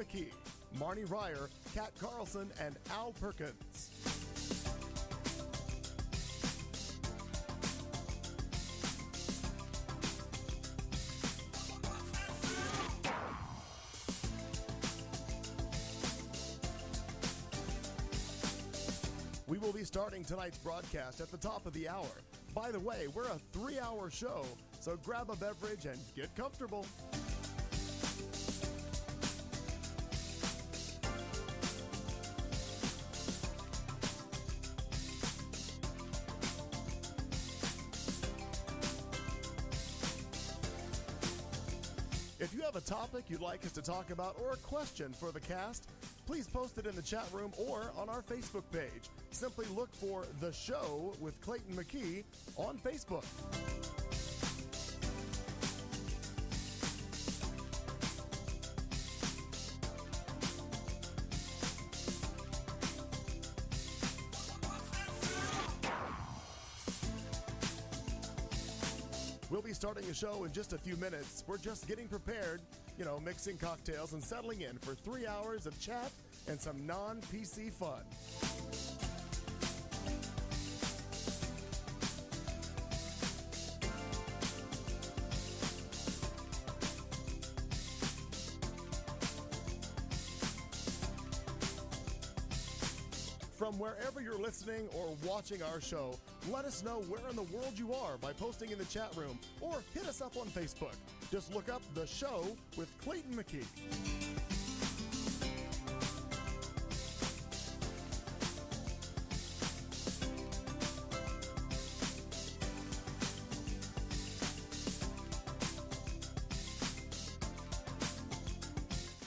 McKee, Marnie Ryer, Kat Carlson, and Al Perkins. We will be starting tonight's broadcast at the top of the hour. By the way, we're a 3-hour show, so grab a beverage and get comfortable. If you have a topic you'd like us to talk about or a question for the cast, please post it in the chat room or on our Facebook page. Simply look for The Show with Clayton McKee on Facebook. We'll be starting the show in just a few minutes. We're just getting prepared, mixing cocktails and settling in for 3 hours of chat and some non-PC fun. From wherever you're listening or watching our show, let us know where in the world you are by posting in the chat room or hit us up on Facebook. Just look up The Show with Clayton McKee.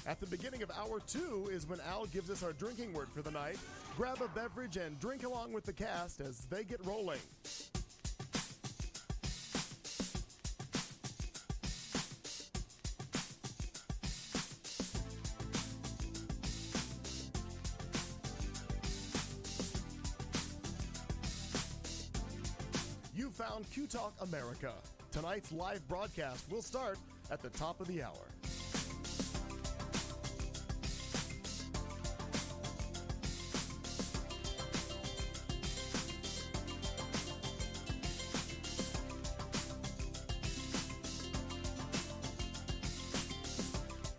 At the beginning of Hour 2 is when Al gives us our drinking word for the night. Grab a beverage and drink along with the cast as they get rolling. You found Q Talk America. Tonight's live broadcast will start at the top of the hour.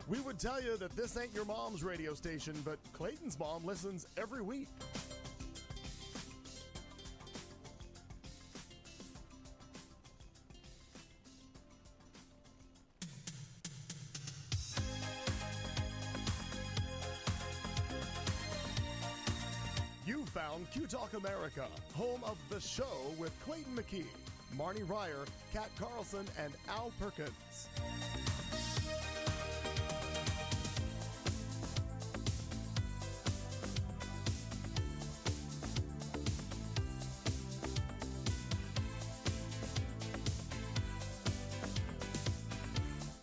We would tell you that this ain't your mom's radio station, but Clayton's mom listens every week. You found Q Talk America, home of The Show with Clayton McKee, Marnie Ryer, Kat Carlson, and Al Perkins.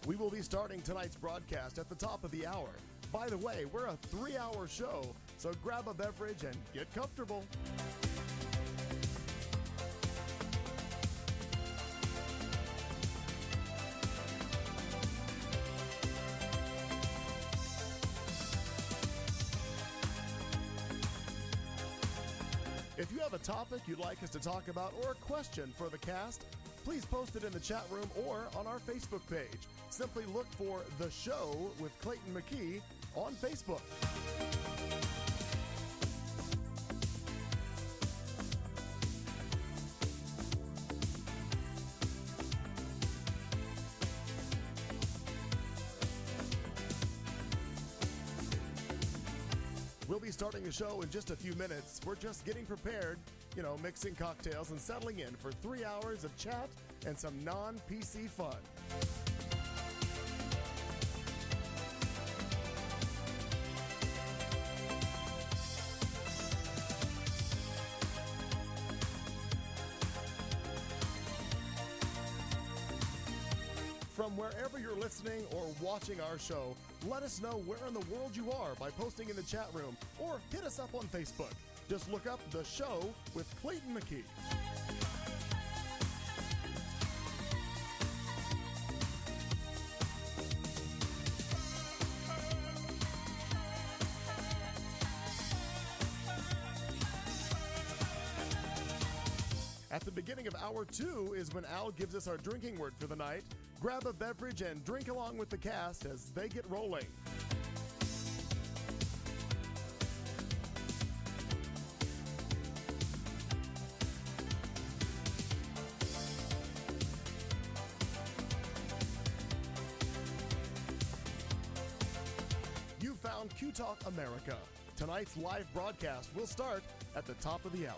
We will be starting tonight's broadcast at the top of the hour. By the way, we're a 3-hour show, so grab a beverage and get comfortable. If you have a topic you'd like us to talk about or a question for the cast, please post it in the chat room or on our Facebook page. Simply look for The Show with Clayton McKee on Facebook. We'll be starting the show in just a few minutes. We're just getting prepared, mixing cocktails and settling in for 3 hours of chat and some non-PC fun. From wherever you're listening or watching our show, let us know where in the world you are by posting in the chat room or hit us up on Facebook. Just look up The Show with Clayton McKee. At the beginning of hour 2 is when Al gives us our drinking word for the night. Grab a beverage and drink along with the cast as they get rolling. You found Q Talk America. Tonight's live broadcast will start at the top of the hour.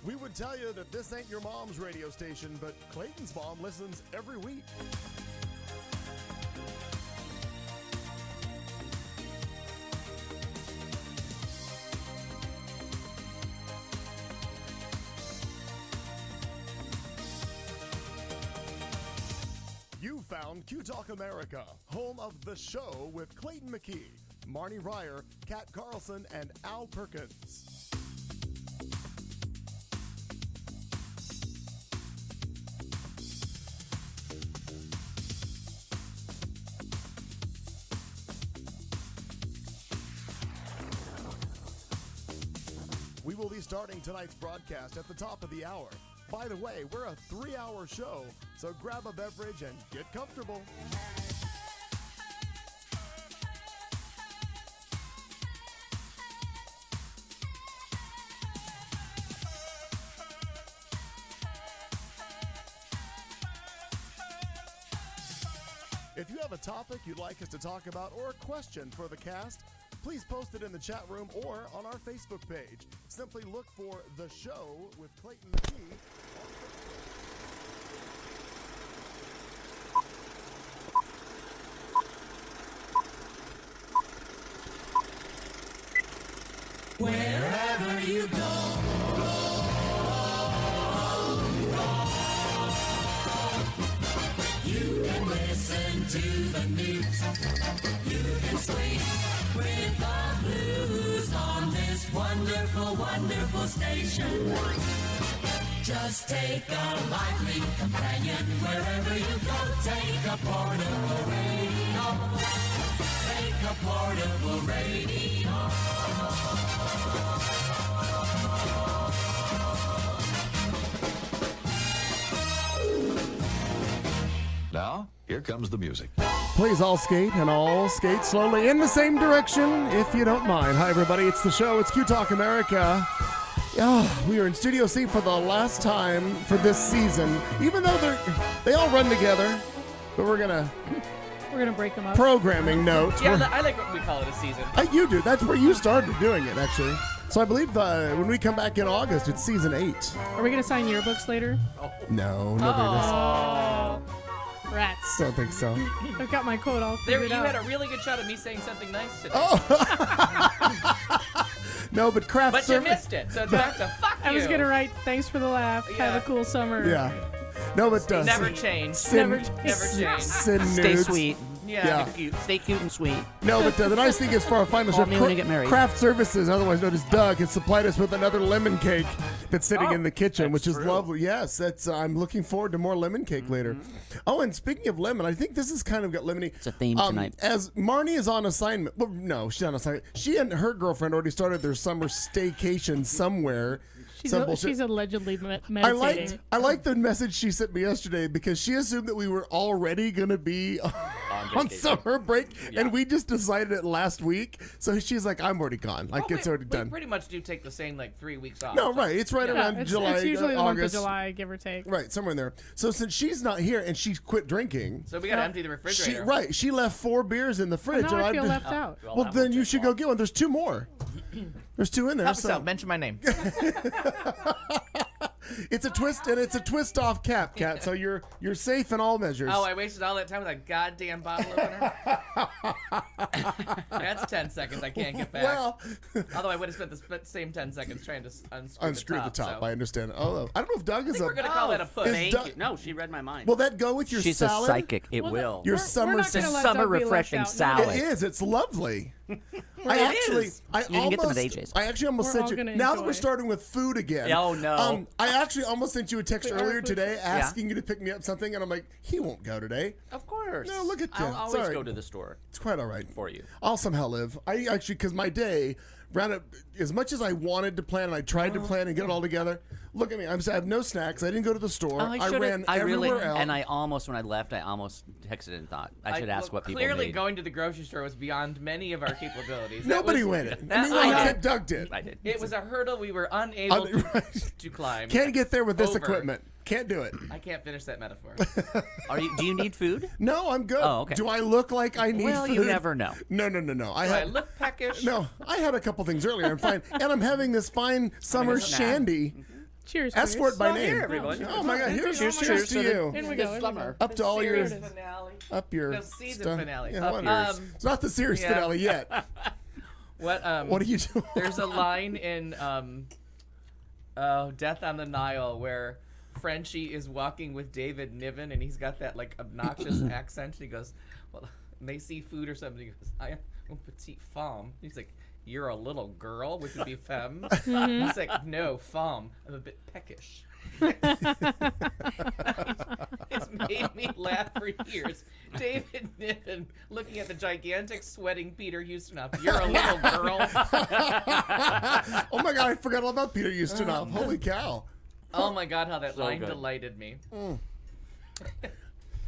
We would tell you that this ain't your mom's radio station, but Clayton's mom listens every week. You found Q Talk America, home of The Show with Clayton McKee, Marnie Ryer, Kat Carlson, and Al Perkins. We will be starting tonight's broadcast at the top of the hour. By the way, we're a 3-hour show, so grab a beverage and get comfortable. If you have a topic you'd like us to talk about or a question for the cast, please post it in the chat room or on our Facebook page. Simply look for The Show with Clayton McKee. Wherever you go, you can listen to the news. You can sleep with the blues on this wonderful, wonderful station. Just take a lively companion wherever you go. Take a portable radio. Take a portable radio. Now, here comes the music. Please all skate and all skate slowly in the same direction if you don't mind. Hi, everybody. It's The Show. It's Q Talk America. We are in Studio C for the last time for this season, even though they all run together, but we're gonna break them up. Programming notes. Yeah, I like what we call it a season. You do. That's where you started doing it, actually. So I believe when we come back in August, it's season 8. Are we gonna sign yearbooks later? No, nobody does. Oh, rats! Don't think so. I've got my quote all There, figured you out. had a really good shot of me saying something nice today. No, but craft But service. you missed it, so it's back to fuck you. I was gonna write, thanks for the laugh. Have Yeah. a cool summer. Yeah. No, but Never change. Never change. Sin Stay nudes. sweet. Yeah. Cute. Stay cute and sweet. No, but the nice thing is for our final Call show, me when you get married. Craft Services, otherwise known as Doug, has supplied us with another lemon cake that's sitting in the kitchen, which is lovely. Yes, that's. I'm looking forward to more lemon cake later. Oh, and speaking of lemon, I think this has kind of got lemony. It's a theme tonight. As Marnie is on assignment. Well, no, she's on assignment. She and her girlfriend already started their summer staycation somewhere. She's allegedly meditating. I liked the message she sent me yesterday because she assumed that we were already going to be on summer break, and we just decided it last week. So she's like, I'm already gone. Like, it's already done. We pretty much do take the same, 3 weeks off. No, right. It's right around July, It's usually the month of August. July, give or take. Right, somewhere in there. So since she's not here and she's quit drinking, So we got to empty the refrigerator. she left 4 beers in the fridge. Now and I I've feel just- left out. Well, then you should go get one. There's 2 more. There's 2 in there. Help us out. Mention my name. It's a twist, and it's a twist off cap, Cat. So you're safe in all measures. Oh, I wasted all that time with a goddamn bottle opener? That's 10 seconds I can't get back. Well, Although I would have spent the same 10 seconds trying to unscrew the top. So. I understand. Oh, I don't know if Doug is We're going to call that a push. Is Thank Doug- you. No, she read my mind. Will that go with your She's salad? a psychic. It Well, will. Your We're summer not gonna salad. let Summer Doug be left refreshing out. salad. It is. It's lovely. I actually, is. I You can get them at almost, AJ's. I actually almost We're sent all you. gonna Now that we're enjoy. starting with food again. Oh, no. I actually almost sent you a text Wait, earlier food. today asking you to pick me up something, and I'm like, he won't go today. Of course. No, look at I'll that. always Sorry. go to the store It's quite all right for you. I'll somehow live. I actually, because my day ran up as much as I wanted to plan, and I tried to plan and get it all together. Look at me. I have no snacks. I didn't go to the store. I ran everywhere else. And I almost, when I left, I almost texted and thought I should ask what people Clearly, need. going to the grocery store was beyond many of our capabilities. Nobody went it. I mean, I well, did. except Doug did. I did. It was a hurdle we were unable to climb. Can't get there with this Over. equipment. Can't do it. I can't finish that metaphor. Do you need food? No, I'm good. Oh, okay. Do I look like I need Well, food? you never know. No. Do I look peckish? No, I had a couple things earlier. I'm fine, and I'm having this fine summer snack. shandy. Cheers. Escort by name. here, everyone. Oh my God! Here's Cheers, cheers to you. In we go. In we go. Up to all your, Series finale. up your No, season stuff. finale. Yeah, Up what- yours. it's not the series yeah. finale yet. What What are you doing? There's a line in Death on the Nile where Frenchie is walking with David Niven and he's got that like obnoxious accent. And he goes, "Well," and they see food or something. He goes, "I am une petite femme." He's like, "You're a little girl," which would be femme. He's like, "No, femme. I'm a bit peckish." It's made me laugh for years. David Niven looking at the gigantic sweating Peter Ustinov. "You're a little girl." Oh my God! I forgot all about Peter Ustinov. Holy cow! Oh my God, how that So line good. delighted me.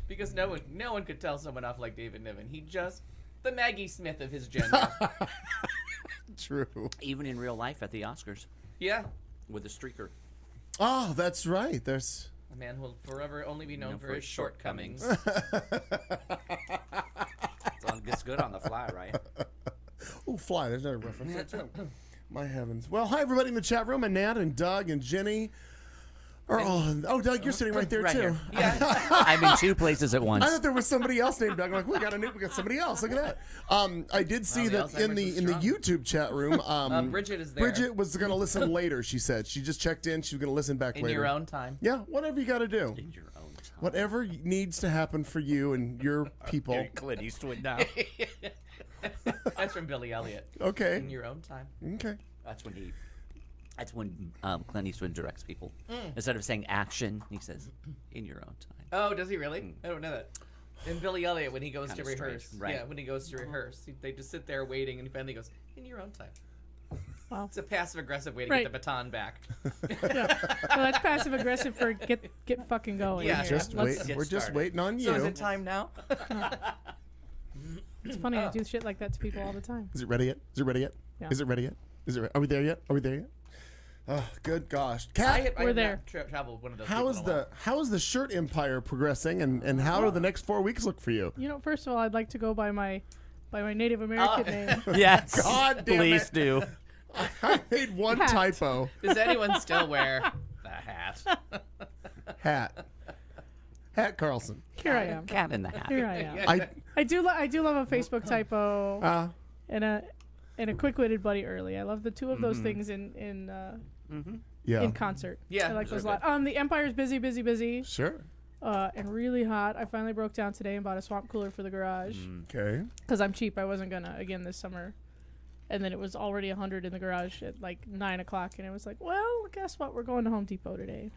Because no one could tell someone off like David Niven. He just the Maggie Smith of his gender. True. Even in real life at the Oscars Yeah, with a streaker. Oh, that's right. There's. a man will forever only be known for his shortcomings. It's good on the fly, right? Oh, fly. There's another reference there too. My heavens. Well, hi everybody in the chat room, and Nat and Doug and Jenny. Oh, Doug, you're sitting right there Right too. here. Yeah, I'm in two places at once. I thought there was somebody else named Doug. I'm like, we got somebody else. Look at that. I did see the that in the Alzheimer's is strong. YouTube chat room. Bridget is there. Bridget was going to listen later. She said she just checked in. She was going to listen back in later. your own time. Yeah, whatever you got to do. In your own time. Whatever needs to happen for you and your people. Clint Eastwood now. That's from Billy Elliot. Okay. In your own time. Okay. That's when Clint Eastwood directs people. Instead of saying action, he says, "In your own time." Oh, does he really? I don't know that. In Billy Elliot, when he goes to Kinda rehearse, strange, right. yeah, when he goes to rehearse, they just sit there waiting, and he finally goes, "In your own time." Wow. It's a passive-aggressive way to Right. get the baton back. Yeah. Well, that's passive aggressive for get fucking going. Yeah, here. Just Let's- wait. get We're just started. waiting on you. So is it time now? It's funny. I do shit like that to people all the time. Is it ready yet? Is it ready yet? Yeah. Is it ready yet? Is it? Are we there yet? Are we there yet? Oh, good gosh, I Kat. have We're not there. traveled one of those. How people is in a while. how is the shirt empire progressing, and how do the next 4 weeks look for you? You know, first of all, I'd like to go by my Native American name. Yes. God damn Please it. do. I made one Hat. typo. Does anyone still wear the hat? Hat. Hat Carlson. Here I am. Cat in the hat. Here I am. I I do love a Facebook typo and a quick-witted buddy early. I love the two of those things in yeah. concert. Yeah, I like those those are a lot. The Empire's busy, Sure. and really hot. I finally broke down today and bought a swamp cooler for the garage Okay. because I'm cheap. I wasn't gonna again this summer, and then it was already 100 in the garage at like 9 o'clock, and it was like, well, guess what? We're going to Home Depot today.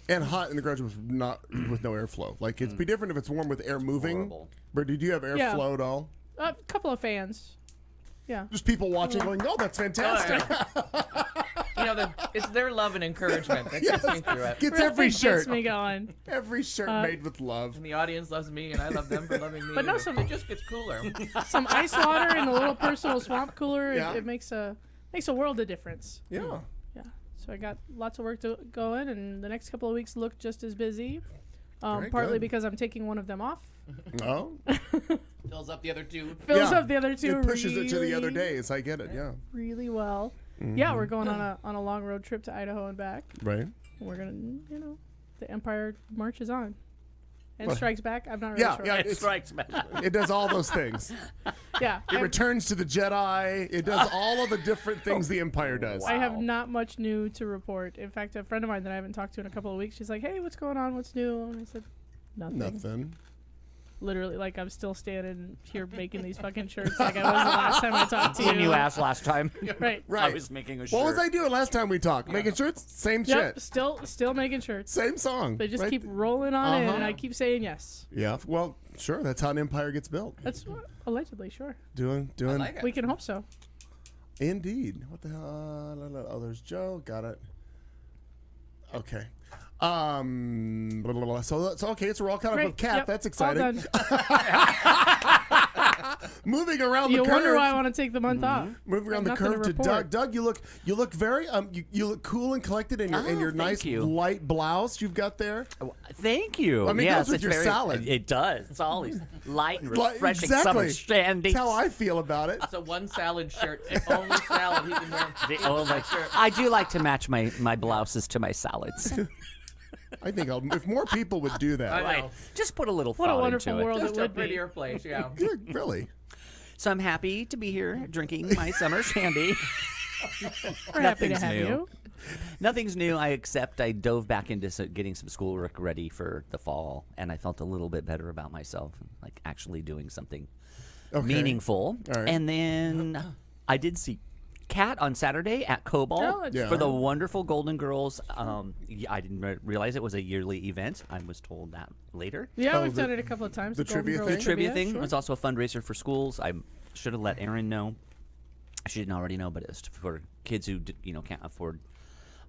And hot in the garage with no airflow. Like it'd be different if it's warm with air moving. Horrible. But did you have airflow Yeah. at all? A couple of fans. Yeah. Just people watching, going, "Oh, that's fantastic." You know, it's their love and encouragement that gets me through it. Gets every shirt. Gets me going. Every shirt made with love. And the audience loves me, and I love them for loving me. But no, and it just gets cooler. Some ice water and a little personal swamp cooler. Yeah. It makes a world of difference. Yeah. Yeah. So I got lots of work to going, and the next couple of weeks look just as busy. Very Partly good. because I'm taking one of them off. Oh. Fills up the other two. Fills Yeah. up the other two. It pushes it to the other really, days. I get it. Yeah. really well. Yeah, we're going on a long road trip to Idaho and back. Right. We're gonna, the Empire marches on, and What? strikes back. I'm not really Yeah. sure. Yeah. It strikes me. It does all those things. Yeah. It returns to the Jedi. It does all of the different things the Empire does. I have Wow. not much new to report. In fact, a friend of mine that I haven't talked to in a couple of weeks, she's like, "Hey, what's going on? What's new?" And I said, "Nothing." Nothing. Literally, like I'm still standing here making these fucking shirts like I was the last time I talked to you. When you asked last time, Right. I was making a shirt. What was I doing last time we talked? Making shirts? Same Yep. shit. Still making shirts. Same song. They just right? keep rolling on in, and I keep saying yes. Yeah. Well, sure. That's how an empire gets built. That's allegedly sure. Doing. I like it. We can hope so. Indeed. What the hell? Oh, there's Joe. Got it. Okay. Blah, blah, blah. So okay. So we're all kind of a Great. cat. Yep. That's All exciting. done. Moving around You the wonder curve. why I want to take the month off. Moving around the Nothing to curve to report. Doug. Doug, you look very you look cool and collected in your thank nice you. light blouse you've got there. Thank you. I mean, it yes, goes with it's your very, salad. It does. It's always light and Like, refreshing. exactly. Summer shandy. That's how I feel about it. So one salad shirt, the only salad he can wear. The only- I do like to match my blouses to my salads. I think if more people would do that. I know. Just put a little What a thought wonderful into world it. it Just a would be. prettier place, yeah. Yeah, really. So I'm happy to be here drinking my summer shandy. We're happy to Nothing's have new. you. Nothing's new. I dove back into getting some schoolwork ready for the fall, and I felt a little bit better about myself, like actually doing something meaningful. All right. And then I did see Kat on Saturday at Cobalt Oh, that's Yeah. for the wonderful Golden Girls. I didn't realize it was a yearly event. I was told that later. Yeah, Oh, we've the- done it a couple of times. the Golden trivia Girls thing? The trivia thing sure. was also a fundraiser for schools. I should have let Erin know. She didn't already know, but it was for kids who can't afford,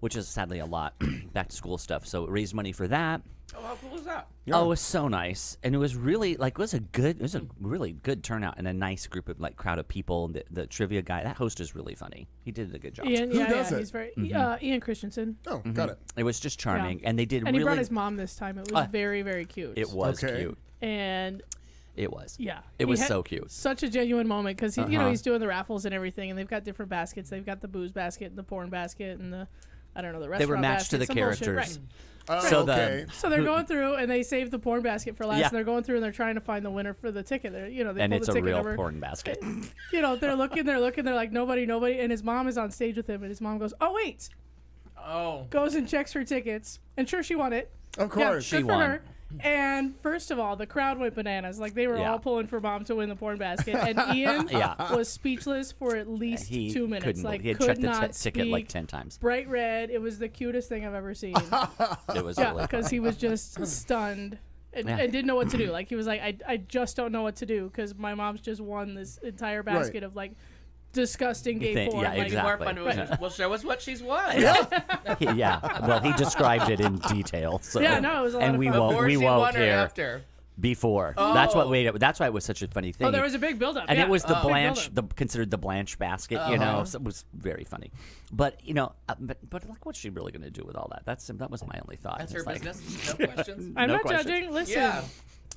which is sadly a lot, back to school stuff. So it raised money for that. Oh, how cool is that? Oh, it was so nice, and it was really it was a really good turnout and a nice group of crowd of people. The trivia guy, that host is really funny. He did a good job. Ian, Who yeah, does yeah, it? he's very Ian Christensen. Oh, got it. It was just charming, and they did And he really. brought his mom this time. It was very, very cute. It was Okay. cute. And It was. yeah, It he was had so cute. Such a genuine moment because Uh-huh. he's doing the raffles and everything, and they've got different baskets. They've got the booze basket and the porn basket and the the restaurant. They were matched to basket, the some bullshit, characters. right. Oh, So the- okay. So they're going through and they save the porn basket for last, Yeah. and they're going through and they're trying to find the winner for the ticket. They And pull it's the a ticket real number. porn basket. They're looking, they're like nobody, and his mom is on stage with him, and his mom goes, "Oh wait," Oh. goes and checks her tickets, and sure she won it. Of Yeah, course. She good for won. her. And first of all, the crowd went bananas. Like they were Yeah. all pulling for mom to win the porn basket, and Ian Yeah. was speechless for at least He 2 minutes. couldn't. Like He had could checked the not ticket like speak. 10 times. Bright red. It was the cutest thing I've ever seen. It was Yeah, really because funny. he was just stunned and, Yeah. and didn't know what to do. Like he was like, I just don't know what to do because my mom's just won this entire basket of like disgusting gay Think- porn. yeah, like, exactly. More fun to Right. well, show us what she's won. Yeah. Well, he described it in detail. So. Yeah, no, it was a lot and of we fun. won't. Before We she won't won or hear after. before. That's what Oh. made it. That's why it was such a funny thing. Oh, there was a big buildup. and yeah. it was the Big Blanche, buildup. considered the Blanche basket. You know, so it was very funny. But but like, what's she really going to do with all that? That was my only thought. That's It's her like- business. No questions. I'm no not question. judging. Listen. Yeah.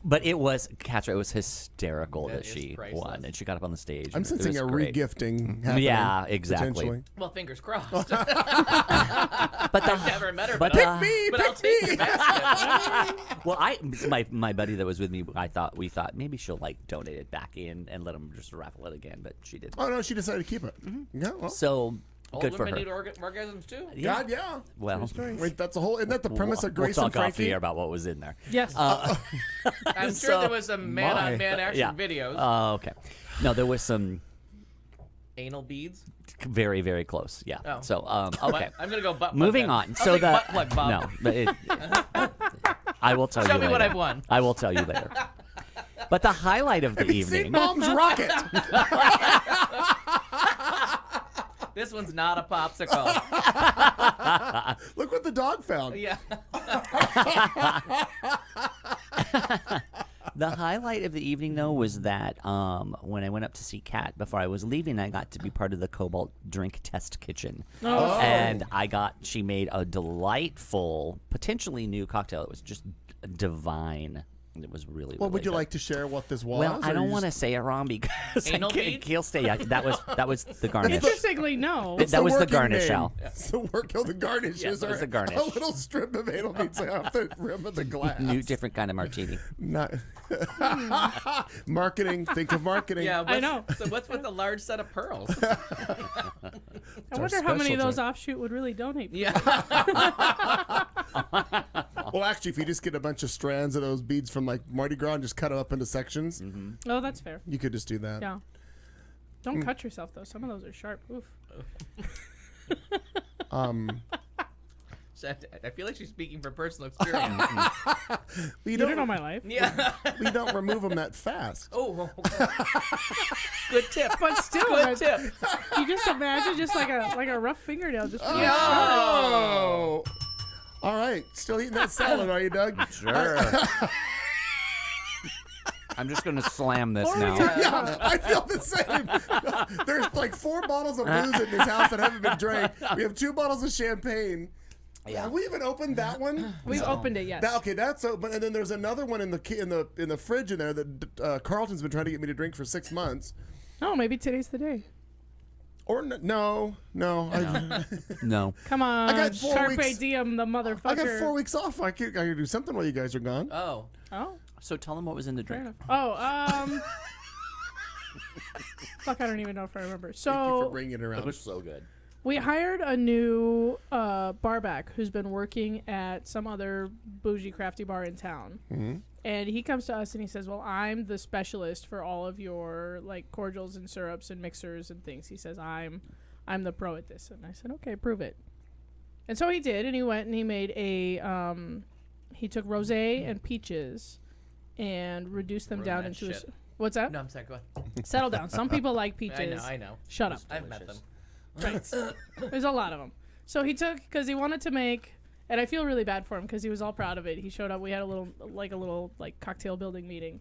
But it was Catra. It was hysterical That that is she priceless. won, and she got up on the stage. I'm and it sensing was a great. regifting happening. Yeah, exactly. potentially. Well, fingers crossed. But the Never met her, But but, the- I'll, Me, but I'll pick take me. your basket. well, my buddy that was with me, we thought maybe she'll donate it back in and let him just raffle it again, but she didn't. Oh no, she decided to keep it. Yeah, well, So Old good for women her. need orgasms too. God, yeah. Well, Wait, that's the whole. Isn't that the premise of Grace we'll and talk off the Frankie? air about what was in there. Yes. I'm sure So- there was some man-on-man action Yeah. videos. Oh, okay. No, there was some Anal beads. very, very close. Yeah. Oh. So okay. Butt- I'm gonna go butt. Moving plug on. then. So Okay, that butt plug, Bob. no, but I will tell Show you me later. what I've won. I will tell you later. But the highlight of the Have you seen evening. Mom's Rocket? This one's not a popsicle. Look what the dog found. Yeah. The highlight of the evening, though, was that when I went up to see Kat before I was leaving, I got to be part of the Cobalt Drink Test Kitchen. Oh. And she made a delightful, potentially new cocktail. It was just divine. It was really, Well, really would you good. like to share what this was? Well, I or don't you want to just- say it wrong because Anal bead? he'll stay. Yeah, that was the garnish. Interestingly, no. It's that was the working garnish, name. Al. It's the work of the garnishes. Yeah, that was are the garnish. A little strip of anal beads off the rim of the glass. New, different kind of martini. Not marketing. Think of marketing. Yeah. I know. So what's with the large set of pearls? I our wonder how many of special those drink. offshoot would really donate. Yeah. Well, actually, if you just get a bunch of strands of those beads from like Mardi Gras and just cut them up into sections, Oh, that's fair. you could just do that. Yeah. Don't cut yourself though. Some of those are sharp. Oof. So I feel like she's speaking from personal experience. We You don't don't know my life. Yeah. we don't remove them that fast. Oh. Good tip. But still, Good tip. you just imagine just like a rough fingernail just. Oh. All right. Still eating that salad, are you, Doug? Sure. I'm just gonna slam this now. Yeah, I feel the same. There's like 4 bottles of booze in this house that haven't been drank. We have 2 bottles of champagne. Yeah. Have we even opened that one? We've opened it, yes. Okay, that's open. And then there's another one in the fridge in there that Carlton's been trying to get me to drink for 6 months. Oh, maybe today's the day. Or no. No. Come on, I got 4 Carpe weeks. Diem, the motherfucker. I got 4 weeks off. I could do something while you guys are gone. Oh. Oh, So tell them what was in the fair drink. enough. Oh, fuck, I don't even know if I remember. Thank you for So bringing it around. so good. we hired a new barback who's been working at some other bougie crafty bar in town. Mm-hmm. And he comes to us and he says, well, I'm the specialist for all of your like cordials and syrups and mixers and things. He says, I'm the pro at this. And I said, okay, prove it. And so he did, and he went and he made a he took rosé and peaches and reduced them Ruin down that into a shit. what's that? No, I'm sorry. Go ahead. Settle down. Some people like peaches. I know. Shut up. I've met them. Right. There's a lot of them. So he took, because he wanted to make, and I feel really bad for him because he was all proud of it. He showed up. We had a little cocktail building meeting,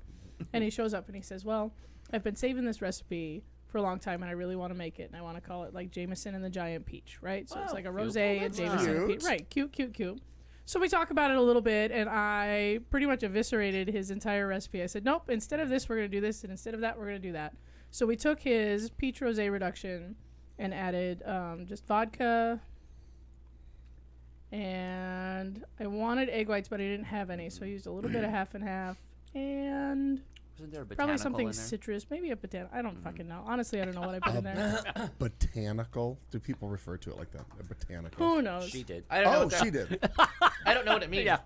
and he shows up and he says, "Well, I've been saving this recipe for a long time, and I really want to make it, and I want to call it like Jameson and the Giant Peach, right? So it's like a rosé and Jameson and peach, right? Cute. So we talk about it a little bit, and I pretty much eviscerated his entire recipe. I said, nope, instead of this, we're going to do this, and instead of that, we're going to do that. So we took his peach rosé reduction and added just vodka, and I wanted egg whites, but I didn't have any, so I used a little bit of half and half, and Wasn't there a probably botanical something in there? citrus, maybe a potato. I don't fucking know. Honestly, I don't know what I put in there. Botanical? Do people refer to it like that? A botanical? Who knows? She did. I don't know. Oh, What that, she did. I don't know what it means. Yeah.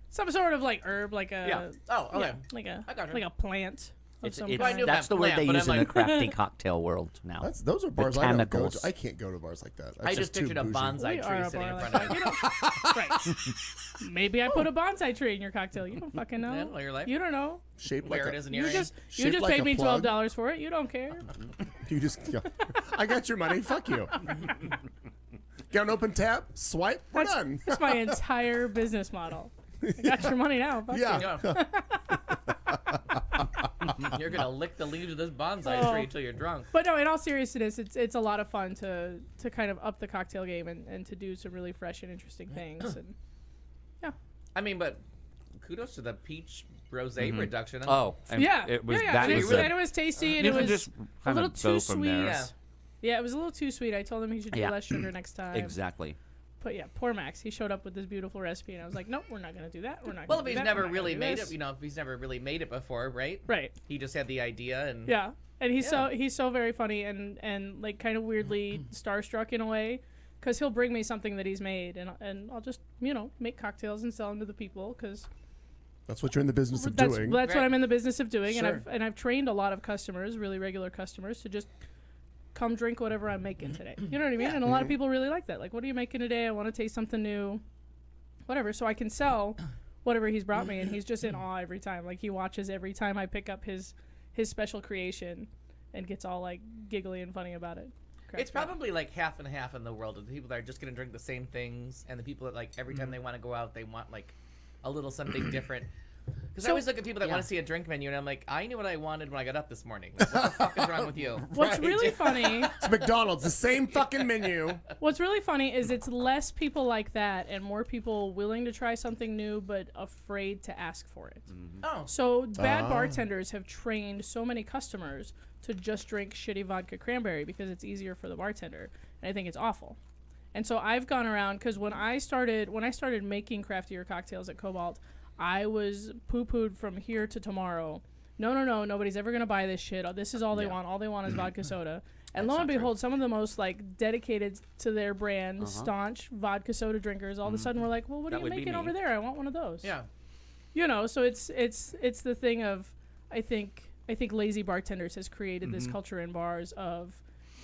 Some sort of like herb, like a Yeah. Oh, okay. like I got you. like a plant of It's, some it's, I kind. knew that's that the word plant, they but use I'm in the like- crafty cocktail world now. Those are bars I don't go Botanicals. to. I can't go to bars like that. That's I just too pictured a bougie. bonsai We tree are a sitting in bar front like of that. you. You don't, right. Maybe I put a bonsai tree in your cocktail. You don't fucking know. Yeah, well, your life. You don't know. Shaped Wear like it a, as an You earring. just Shaped like paid a me plug. $12 for it. You don't care. You just. Yeah. I got your money. Fuck you. Got an open tap. Swipe. We're done. That's my entire business model. I got your money now. Fuck Yeah. you. You're gonna lick the leaves of this bonsai Oh. tree until you're drunk. But no, in all seriousness, it's a lot of fun to kind of up the cocktail game and to do some really fresh and interesting things. And I mean, but kudos to the peach rosé reduction. Oh, and yeah, it was yeah. that and, was it, the- and it was tasty, and you it can was just a kind little of go too from sweet. there. Yeah. Yeah, it was a little too sweet. I told him he should do Yeah. less sugar next time. Exactly. But yeah, poor Max. He showed up with this beautiful recipe, and I was like, nope, we're not gonna do that. We're not. Well, gonna if do he's that. never We're not really gonna do made this." it, if he's never really made it before, right? Right. He just had the idea and Yeah. And he's Yeah. he's so very funny and like kind of weirdly starstruck in a way, because he'll bring me something that he's made, and I'll just make cocktails and sell them to the people, because That's what you're in the business of that's doing. what Right. I'm in the business of doing, Sure. and I've trained a lot of customers, really regular customers, to just come drink whatever I'm making today. You know what I mean? And a lot of people really like that. Like, what are you making today? I want to taste something new, whatever. So I can sell whatever he's brought me, and he's just in awe every time. Like, he watches every time I pick up his special creation, and gets all like giggly and funny about it. Cracks it's me up. probably like half and half in the world of the people that are just gonna drink the same things, and the people that like every time they want to go out, they want like a little something different. Because I So- always look at people that want to see a drink menu, and I'm like, I knew what I wanted when I got up this morning. Like, what the fuck is wrong with you? What's Right. really funny It's McDonald's, the same fucking menu. What's really funny is it's less people like that and more people willing to try something new but afraid to ask for it. Oh, So bad bartenders have trained so many customers to just drink shitty vodka cranberry because it's easier for the bartender, and I think it's awful. And so I've gone around, because when I started making craftier cocktails at Cobalt, I was poo-pooed from here to tomorrow. No, nobody's ever gonna buy this shit. This is all they want. All they want is vodka soda. And lo and behold, some of the most like dedicated to their brand, staunch vodka soda drinkers, all of a sudden were like, well, what That are you would be making me. over there? I want one of those. Yeah. You know, so it's the thing of I think Lazy Bartenders has created this culture in bars of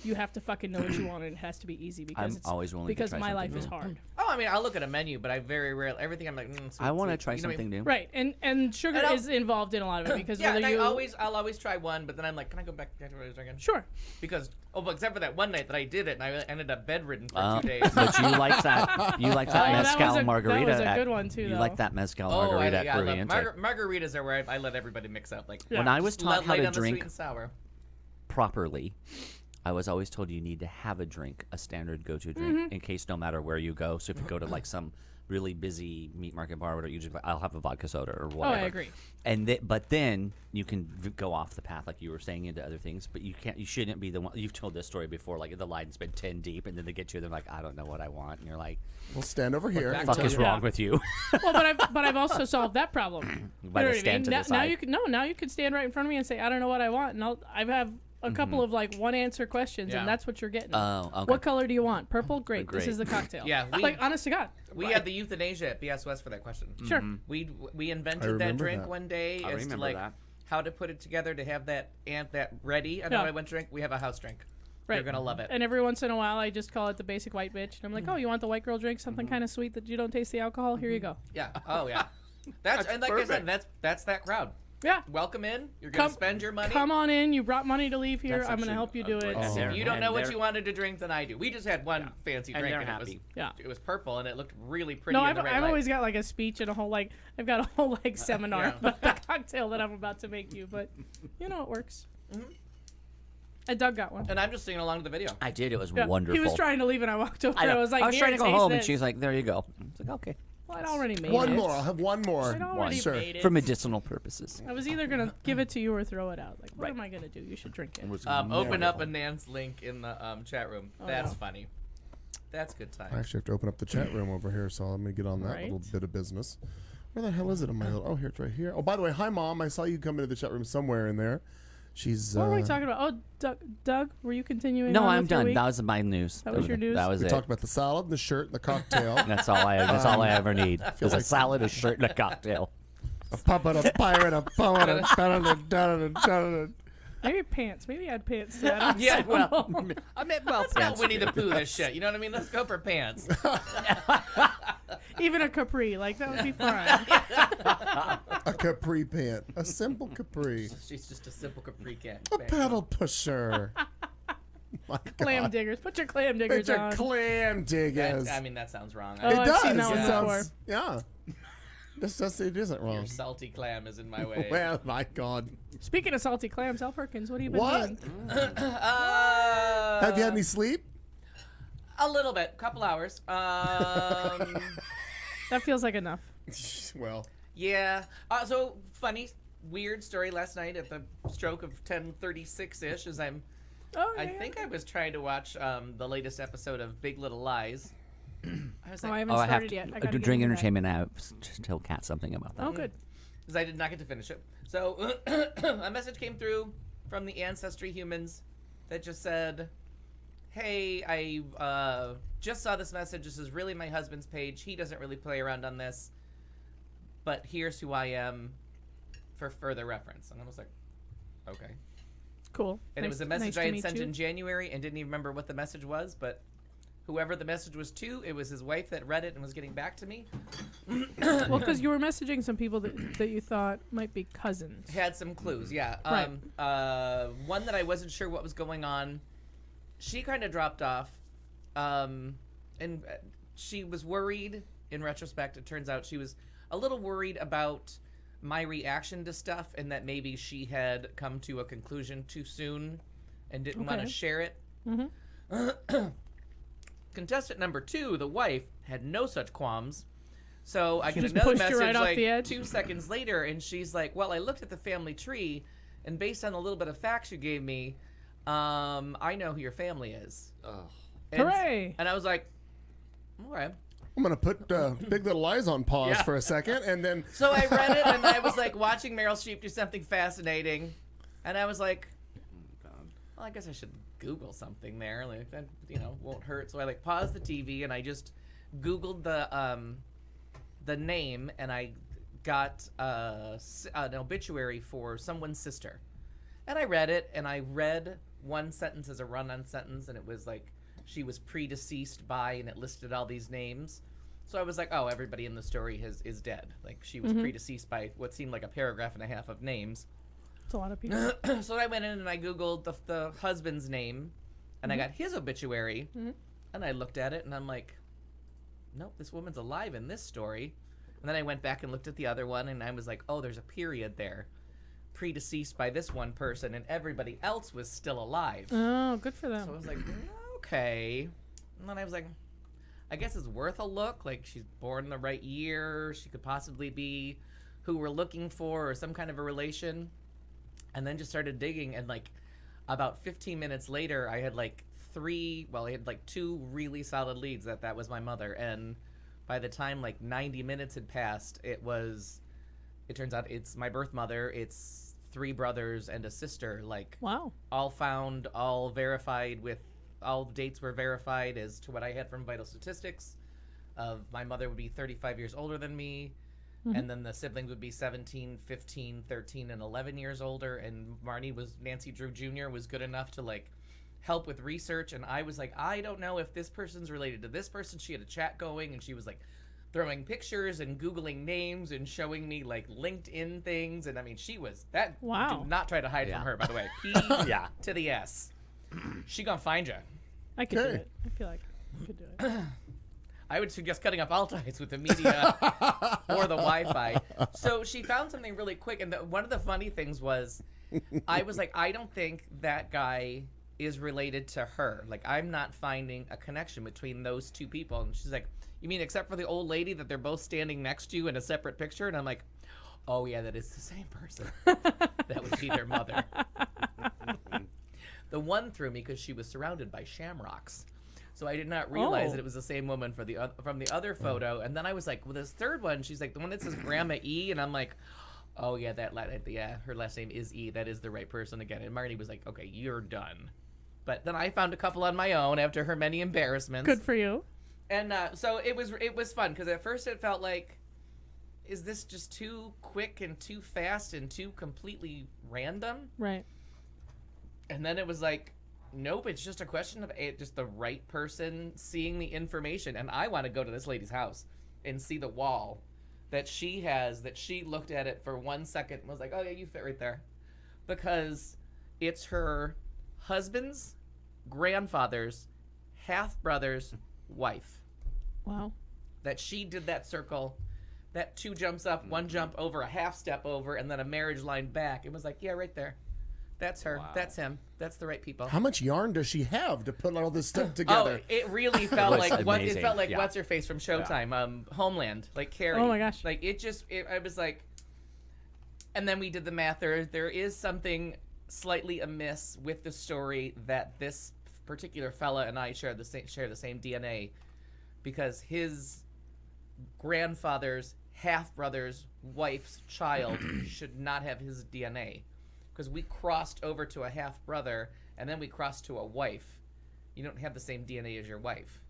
you have to fucking know what you want and it has to be easy because I'm always willing to because try my life something is new. hard. Oh, I mean, I'll look at a menu, but I very rarely everything. I'm like, sweet, I want to sweet. try You know what I something mean? new. Right, and sugar And I'll- is involved in a lot of it because Yeah, whether and you I'll always try one, but then I'm like, can I go back to what I was drinking? sure. Because but except for that one night that I did it, and I ended up bedridden for 2 days. But you like that? You like that Oh, that mezcal was a- margarita? that was a at- good one, too, You though. like that mezcal Oh, margarita at I love Corriente? margaritas are where I let everybody mix up. Like Yeah. When I was taught how light to on the sweet drink and sour. properly, I was always told you need to have a drink, a standard go-to drink, in case no matter where you go. So if you go to like some really busy meat market bar, whatever, you just I'll have a vodka soda or whatever. I agree. And but then you can go off the path like you were saying into other things. But you can't. You shouldn't be the one. You've told this story before. Like the line's been 10 deep, and then they get you. They're like, I don't know what I want, and you're like, We'll stand over here. "What the and fuck tell is you. wrong with you?" Well, but I've also solved that problem. By You know the what I stand mean? to Now, the now side. you can now you can stand right in front of me and say I don't know what I want, and I have a couple of like one answer questions, Yeah. and that's what you're getting. Oh, okay. What color do you want? Purple? Great. This Great. is the cocktail. Yeah, like honest to God. We had the euthanasia at BS West for that question. Sure. We I invented that remember drink that. one day I as to remember like that. how to put it together to have that ready. I know Yeah. what I went to drink. We have a house drink. Right. You're gonna love it. And every once in a while, I just call it the basic white bitch, and I'm like, oh, you want the white girl drink? Something kind of sweet that you don't taste the alcohol? Here you go. Yeah. Oh yeah. That's and like I said, that's that crowd. Yeah. Welcome in. You're gonna Come- spend your money. Come on in. You brought money to leave here. That's I'm going to actually help you a do great it. Oh. If you don't And know what they're- you wanted to drink, then I do. We just had one fancy And drink, they're and happy. Yeah. it was purple, and it looked really pretty. No, in I've, the right I've light. always got like a speech and a whole like I've got a whole like seminar Yeah. about the cocktail that I'm about to make you, but you know it works. And Doug got one. And I'm just singing along to the video. I did. It was Yeah, wonderful. He was trying to leave, and I walked over. I know. I was like, I was "Here, trying to go taste home, and this." she's like, "There you go." I was like, "Okay." Well, I'd already made One it. more. I'll have one more. I'd already Sure. made it. For medicinal purposes. I was either gonna give it to you or throw it out. Like, what Right. am I gonna do? You should drink it. Open up a Nance link in the chat room. That's no. funny. That's good time. I actually have to open up the chat room over here, so let me get on that Right. little bit of business. Where the hell is it on my little? Oh, here it's right here. Oh, by the way, hi mom. I saw you come into the chat room somewhere in there. She's. What were we talking about? Oh, Doug, were you continuing? No, on I'm with your done. week? That was my news. That was your news? That was We it. talked about the salad, the shirt, and the cocktail. That's all I. That's all I ever need. Is a salad, a shirt, and a cocktail. A puppet, a pirate, a poet, a da-da-da-da-da-da-da. Maybe pants. Maybe I had pants. Too. I don't Yeah, know. Well, I meant well. Let's not Winnie the Pooh this shit. You know what I mean? Let's go for pants. Even a capri, like that would be fun. A capri pant. A simple capri. She's just a simple capri cat. A pedal pusher. My Clam God. diggers. Put your clam diggers It's a on. clam diggers. I mean, that sounds wrong. Oh, It I've does. seen that It one sounds. before. Yeah. It isn't wrong. Your salty clam is in my way. Well, my God. Speaking of salty clams, Al Perkins, what have you been What? doing? Have you had any sleep? A little bit, couple hours. That feels like enough. Well, Yeah. So funny, weird story last night at the stroke of 10:36 ish. As I think I was trying to watch the latest episode of Big Little Lies. I was Oh, I like, haven't Oh, I have started to yet. I gotta get during into that. entertainment. I have to tell Kat something about that. Oh, good. because I did not get to finish it. So a message came through from the Ancestry humans that just said, "Hey, I just saw this message. This is really my husband's page. He doesn't really play around on this, but here's who I am for further reference." And I was like, "Okay." Cool. And it was a message nice I to had meet sent you. in January and didn't even remember what the message was, but whoever the message was to, it was his wife that read it and was getting back to me. Well, because you were messaging some people that you thought might be cousins. Had some clues, yeah. Right. One that I wasn't sure what was going on. She kind of dropped off, and she was worried. In retrospect, it turns out she was a little worried about my reaction to stuff, and that maybe she had come to a conclusion too soon, and didn't want to Okay. share it. Mm-hmm. Contestant number 2, the wife, had no such qualms. So I get just another pushed you message right off like the edge? 2 seconds later, and she's like, "Well, I looked at the family tree, and based on the little bit of facts you gave me, I know who your family is." And, Hooray! And I was like, "Okay." I'm going to put Big Little Lies on pause Yeah. for a second, and then So I read it, and I was like watching Meryl Streep do something fascinating, and I was like, well, I guess I should Google something there. Like that, won't hurt. So I like paused the TV and I just Googled the name, and I got an obituary for someone's sister. And I read it, and I read one sentence as a run-on sentence, and it was like she was predeceased by, and it listed all these names. So I was like, oh, everybody in the story is dead. Like she was predeceased by what seemed like a paragraph and a half of names. It's a lot of people. So I went in and I Googled the husband's name, and I got his obituary, and I looked at it, and I'm like, nope, this woman's alive in this story. And then I went back and looked at the other one, and I was like, oh, there's a period there. Predeceased by this one person, and everybody else was still alive. Oh, good for them. So I was like, okay. And then I was like, I guess it's worth a look. Like, she's born the right year. She could possibly be who we're looking for, or some kind of a relation. And then just started digging, and like about 15 minutes later, I had like two really solid leads that was my mother. And by the time like 90 minutes had passed, it turns out it's my birth mother. It's 3 brothers and a sister. Like, wow. All found, all verified, with all the dates were verified as to what I had from vital statistics. Of my mother would be 35 years older than me. And then the siblings would be 17, 15, 13, and 11 years older. And Nancy Drew Jr. was good enough to like help with research. And I was like, I don't know if this person's related to this person. She had a chat going, and she was like throwing pictures and Googling names and showing me like LinkedIn things. And I mean, she was that. Wow. Do not try to hide from her, by the way. P to the S. She gonna find you. I could do it. I feel like I could do it. I would suggest cutting off all ties with the media or the Wi-Fi. So she found something really quick, and one of the funny things was, I was like, I don't think that guy is related to her. Like, I'm not finding a connection between those two people. And she's like, you mean except for the old lady that they're both standing next to in a separate picture? And I'm like, oh yeah, that is the same person. That would be their mother. The one threw me because she was surrounded by shamrocks. So I did not realize that it was the same woman from the other photo. And then I was like, well, this third one, she's like, the one that says Grandma E. And I'm like, oh, yeah, her last name is E. That is the right person again. And Marnie was like, okay, you're done. But then I found a couple on my own after her many embarrassments. Good for you. And so it was fun, because at first it felt like, is this just too quick and too fast and too completely random? Right. And then it was like, nope, it's just a question of just the right person seeing the information. And I want to go to this lady's house and see the wall that she has, that she looked at it for 1 second and was like, oh yeah, you fit right there. Because it's her husband's grandfather's half-brother's wife. Wow. That she did that circle, that 2 jumps up, 1 jump over, a half step over, and then a marriage line back. It was like, yeah, right there. That's her. Wow. That's him. That's the right people. How much yarn does she have to put all this stuff together? Oh, it really felt like amazing. It felt like what's her face from Showtime, Homeland, like Carrie. Oh my gosh! Like I was like, and then we did the math. There is something slightly amiss with the story that this particular fella and I share the same DNA, because his grandfather's half-brother's wife's child should not have his DNA. Because we crossed over to a half-brother, and then we crossed to a wife. You don't have the same DNA as your wife.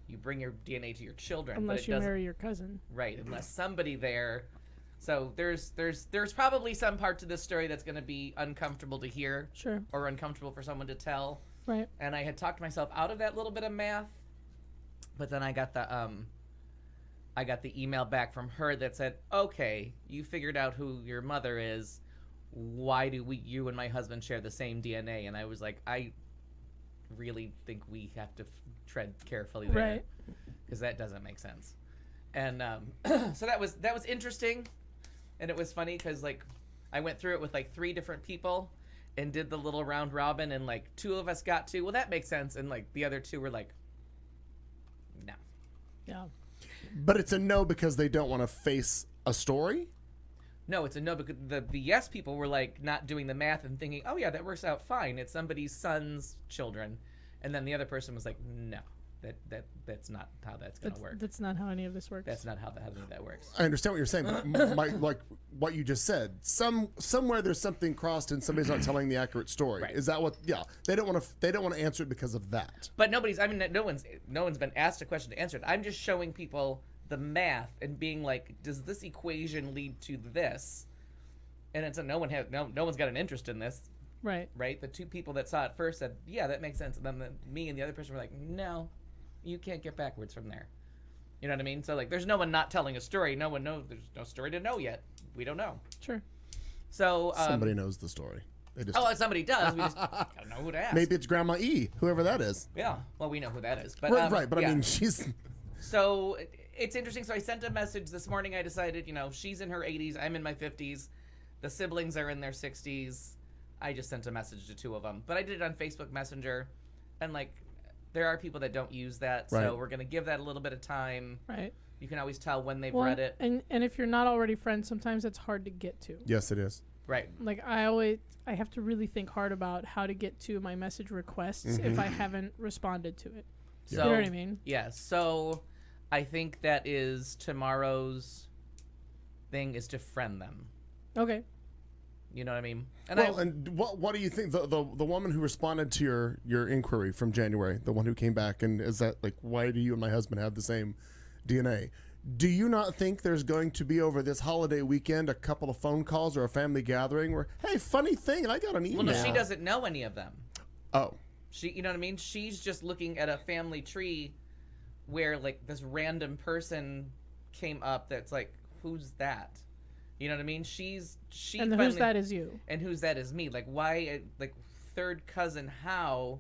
You bring your DNA to your children. Unless you marry your cousin. Right, unless somebody there. So there's probably some part to this story that's going to be uncomfortable to hear. Sure. Or uncomfortable for someone to tell. Right. And I had talked myself out of that little bit of math. But then I got the email back from her that said, okay, you figured out who your mother is. Why do you and my husband share the same DNA? And I was like, I really think we have to tread carefully there, right? Because that doesn't make sense. And so that was interesting, and it was funny because like I went through it with like 3 different people and did the little round robin, and like 2 of us got to, well, that makes sense, and like the other 2 were like, no. Yeah. But it's a no because they don't want to face a story? No, it's a no, because the yes people were like not doing the math and thinking, oh yeah, that works out fine. It's somebody's son's children. And then the other person was like, no, that's not how that's gonna work. That's not how any of this works. That's not how any of that works. I understand what you're saying, but like what you just said, somewhere there's something crossed and somebody's not telling the accurate story. Right. Is that what? Yeah, they don't want to answer it because of that. But no one's been asked a question to answer it. I'm just showing people the math and being like, does this equation lead to this? And it's no one's got an interest in this, right. right? The two people that saw it first said, yeah, that makes sense. And then me and the other person were like, no, you can't get backwards from there. You know what I mean? So like, there's no one not telling a story. No one knows. There's no story to know yet. We don't know. Sure. So Somebody knows the story. They just, somebody does. We just gotta know who to ask. maybe it's Grandma E, whoever that is. Yeah. Well, we know who that is. But Right, but yeah. I mean, she's. So it's interesting. So I sent a message this morning. I decided, she's in her 80s. I'm in my 50s. The siblings are in their 60s. I just sent a message to two of them. But I did it on Facebook Messenger. And, there are people that don't use that. Right. So we're going to give that a little bit of time. Right. You can always tell when they've Well, read it. and if you're not already friends, sometimes it's hard to get to. Yes, it is. Right. Like I have to really think hard about how to get to my message requests if I haven't responded to it. So, You know what I mean? Yeah. So I think that is tomorrow's thing is to friend them. Okay. You know what I mean? And Well, and what do you think? The woman who responded to your inquiry from January, the one who came back, and is that like, why do you and my husband have the same DNA? Do you not think there's going to be over this holiday weekend a couple of phone calls or a family gathering where, hey, funny thing, and I got an email. well, no, she doesn't know any of them. Oh, You know what I mean? She's just looking at a family tree where this random person came up that's like, who's that? You know what I mean? She And the finally, who's that is you. and who's that is me. Like, why, third cousin how,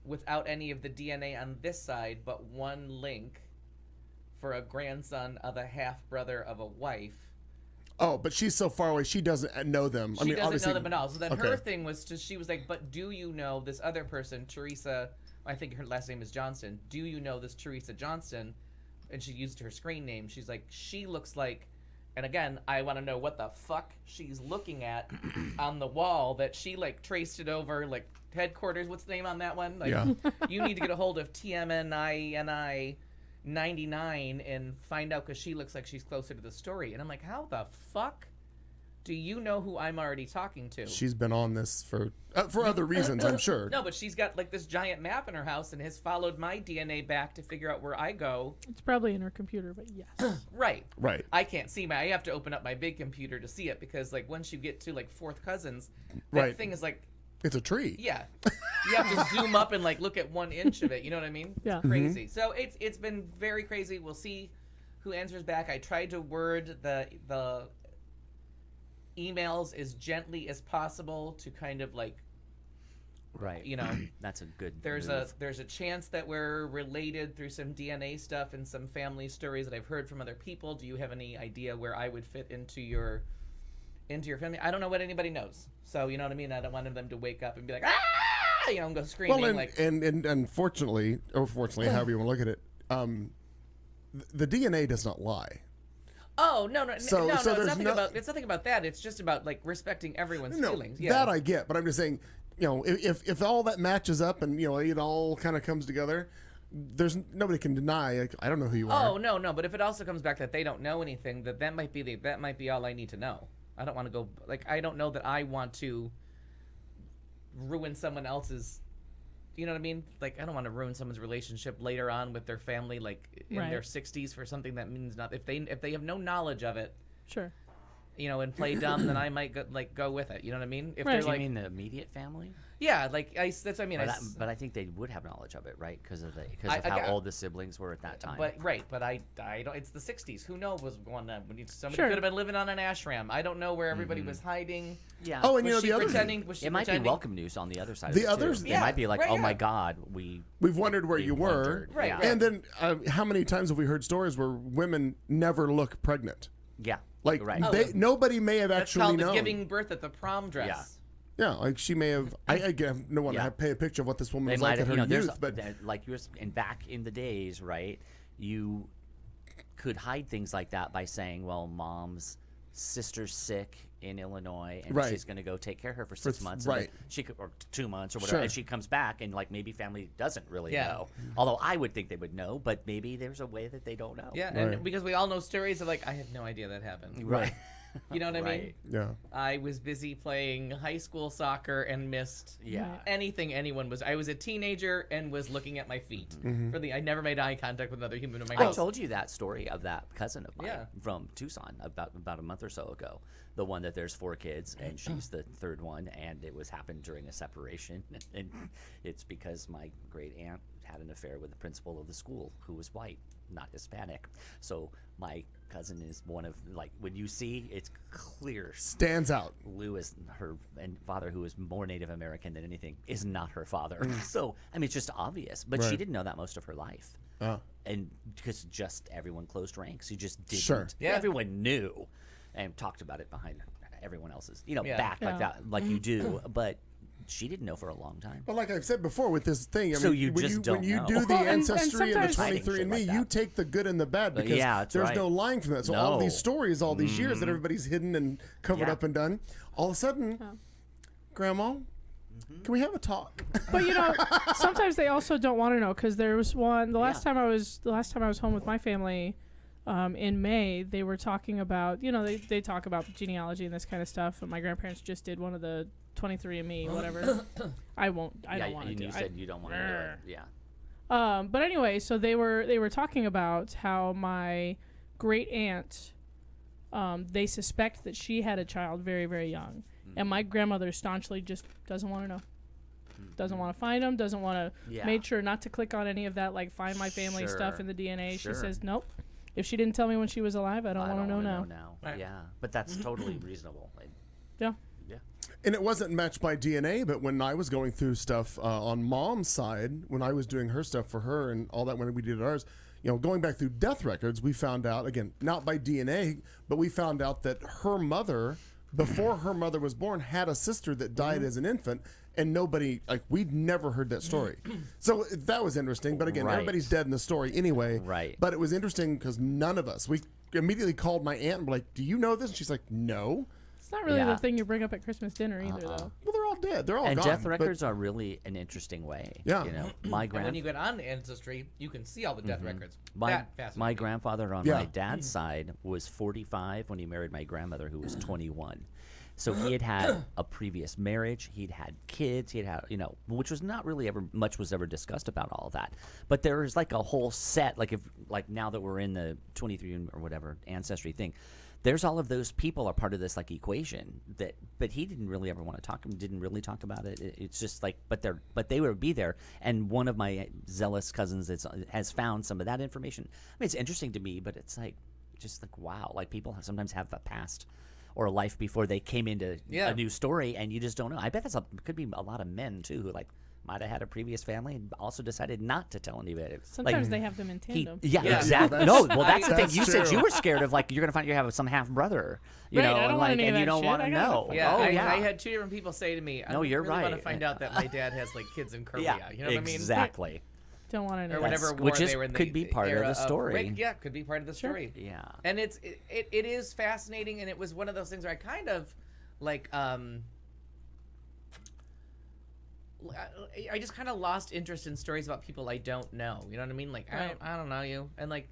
without any of the DNA on this side, but one link for a grandson of a half brother of a wife. oh, but she's so far away, she doesn't know them. She I mean, doesn't obviously, know them at all. So then okay. her thing was she was like, but do you know this other person, Teresa? I think her last name is Johnston. Do you know this Teresa Johnston? And she used her screen name. She's like, she looks like, and again, I want to know what the fuck she's looking at on the wall that she traced it over headquarters. What's the name on that one? Yeah. You need to get a hold of TMNINI 99 and find out because she looks like she's closer to the story. And I'm like, how the fuck do you know who I'm already talking to? She's been on this for other reasons, I'm sure. No, but she's got this giant map in her house and has followed my DNA back to figure out where I go. It's probably in her computer, but yes. Right. Right. I can't see I have to open up my big computer to see it because once you get to fourth cousins, that Right. thing is It's a tree. yeah. You have to zoom up and look at 1 inch of it. You know what I mean? Yeah. It's crazy. So it's been very crazy. We'll see who answers back. I tried to word the emails as gently as possible to kind of Right. That's a good there's move. a chance that we're related through some DNA stuff and some family stories that I've heard from other people. Do you have any idea where I would fit into your family? I don't know what anybody knows. So you know what I mean? I don't want them to wake up and be like, ah, and go screaming. Well, and fortunately, or fortunately, however you want to look at it, the DNA does not lie. oh no, So it's there's nothing no- about it's nothing about that. It's just about respecting everyone's No, feelings. Yeah. that I get, but I'm just saying, if all that matches up and it all kind of comes together, there's nobody can deny. I don't know who you are. Oh no, but if it also comes back that they don't know anything, that might be all I need to know. I don't want to go I don't know that I want to ruin someone else's. You know what I mean? I don't want to ruin someone's relationship later on with their family, in Right. their 60s for something that means nothing. If they have no knowledge of it, Sure. and play dumb, then I might go with it. You know what I mean? If Right. they're Do you mean the immediate family? yeah, that's what I mean. But I think they would have knowledge of it, right? Because of I- how yeah. old the siblings were at that time. But I don't. It's the 60s. Who knows what's going on? Somebody Sure. could have been living on an ashram. I don't know where everybody was hiding. yeah. Oh, and Was she the other pretending? Was she it might be pretending? welcome news on the other side. The of it others- too. Yeah, They might be like, right, "Oh my yeah. God, We've wondered where we you were. wondered." Right, Yeah. right. And then how many times have we heard stories where women never look pregnant? Yeah. Like right. nobody may have That's actually called the known. giving birth at the prom dress. Yeah. Yeah, like she may have. I have no one Yeah. to pay a picture of what this woman They was might like have, in her there's youth, but like you were, and back in the days, right? You could hide things like that by saying, "Well, mom's sister's sick in Illinois, and Right. she's going to go take care of her for 6 months, right. and then she could, or 2 months or whatever, Sure. and she comes back, and like maybe family doesn't really Yeah. know. Although I would think they would know, but maybe there's a way that they don't know. Yeah, Right. and because we all know stories of like, I had no idea that happened. Right. You know what I mean? Right. Yeah. I was busy playing high school soccer and missed Yeah. anything anyone was. I was a teenager and was looking at my feet. Mm-hmm. I never made eye contact with another human in my I house. told you that story of that cousin of mine Yeah. from Tucson about a month or so ago. The one that there's 4 kids and she's the third one, and it was happened during a separation, and it's because my great aunt had an affair with the principal of the school who was white, not Hispanic. So my cousin is one of, like, when you see, it's clear. Stands out. Lou is her and father, who is more Native American than anything, is not her father. So I mean, it's just obvious. But she Right. didn't know that most of her life, and because just everyone closed ranks, you just didn't. Sure. Yeah. Everyone knew, and talked about it behind everyone else's, Yeah. back like Yeah. that, like you do. But she didn't know for a long time. But like I've said before with this thing, I So mean, you when just you, don't when you know. do the Well, and ancestry and the sometimes- Hiding 23andMe, shit like you that. take the good and the bad because yeah, that's there's right. no lying from that. So all these No. stories, all these years that everybody's hidden and covered Yeah. up and done, all of a sudden, Grandma, can we have a talk? But sometimes they also don't want to know, because there was one the last Yeah. time I was home with my family, in May. They were talking about, they talk about genealogy and this kind of stuff. And my grandparents just did one of the 23andMe, whatever. I don't want to and do. you said you don't want to do it. Yeah. But anyway, so they were talking about how my great aunt, they suspect that she had a child very, very young, and my grandmother staunchly just doesn't want to know, doesn't want to find them, doesn't want to, Yeah. made sure not to click on any of that, like find my family stuff Sure. in the DNA. Sure. She says nope. If she didn't tell me when she was alive, I don't want to know wanna now. Right. Yeah, but that's totally reasonable. Like, Yeah. yeah. And it wasn't matched by DNA, but when I was going through stuff on Mom's side, when I was doing her stuff for her and all that, when we did ours, going back through death records, we found out, again, not by DNA, but we found out that her mother, before her mother was born, had a sister that died as an infant, and nobody, we'd never heard that story. So that was interesting. But again, Right. everybody's dead in the story anyway. Right. But it was interesting because none of us, we immediately called my aunt and were like, do you know this? And she's like, no. It's not really Yeah. the thing you bring up at Christmas dinner either, though. Well, they're all dead. They're all And gone. death but- records are really an interesting way. Yeah. My And when you grand, get on Ancestry, you can see all the death records. my, That fascinating. my grandfather on Yeah. my dad's side was 45 when he married my grandmother, who was 21. So he had had a previous marriage. He'd had kids. He'd had, which was not really ever much was ever discussed about all that. But there was like a whole set, like now that we're in the 23 or whatever ancestry thing, there's all of those people are part of this like equation but he didn't really ever want to didn't really talk about it. It's just like, but they would be there. And one of my zealous cousins has found some of that information. I mean, it's interesting to me, but it's like, just like, wow, like people sometimes have a past or a life before they came into Yeah. a new story, and you just don't know. I bet could be a lot of men too who like might have had a previous family and also decided not to tell anybody. Sometimes they have them in tandem. Yeah, Yeah. exactly. Yeah, No, well, that's the thing. that's You said true. you were scared of like you're gonna find you have some half brother, Right, I don't and want like, any of and you that don't shit. want to I gotta know. fuck Yeah, Oh yeah. I had 2 different people say to me, I No, you're really want right. to find out that my dad has like kids in Korea. Yeah, You know what I mean? exactly. Don't want to know. Or that. whatever That's- war which is- they were in could be part of era the story. Yeah, could be part of the story. Yeah. And it is fascinating, and it was one of those things where I kind of like I just kind of lost interest in stories about people I don't know. You know what I mean? Like Right. I don't know you, and like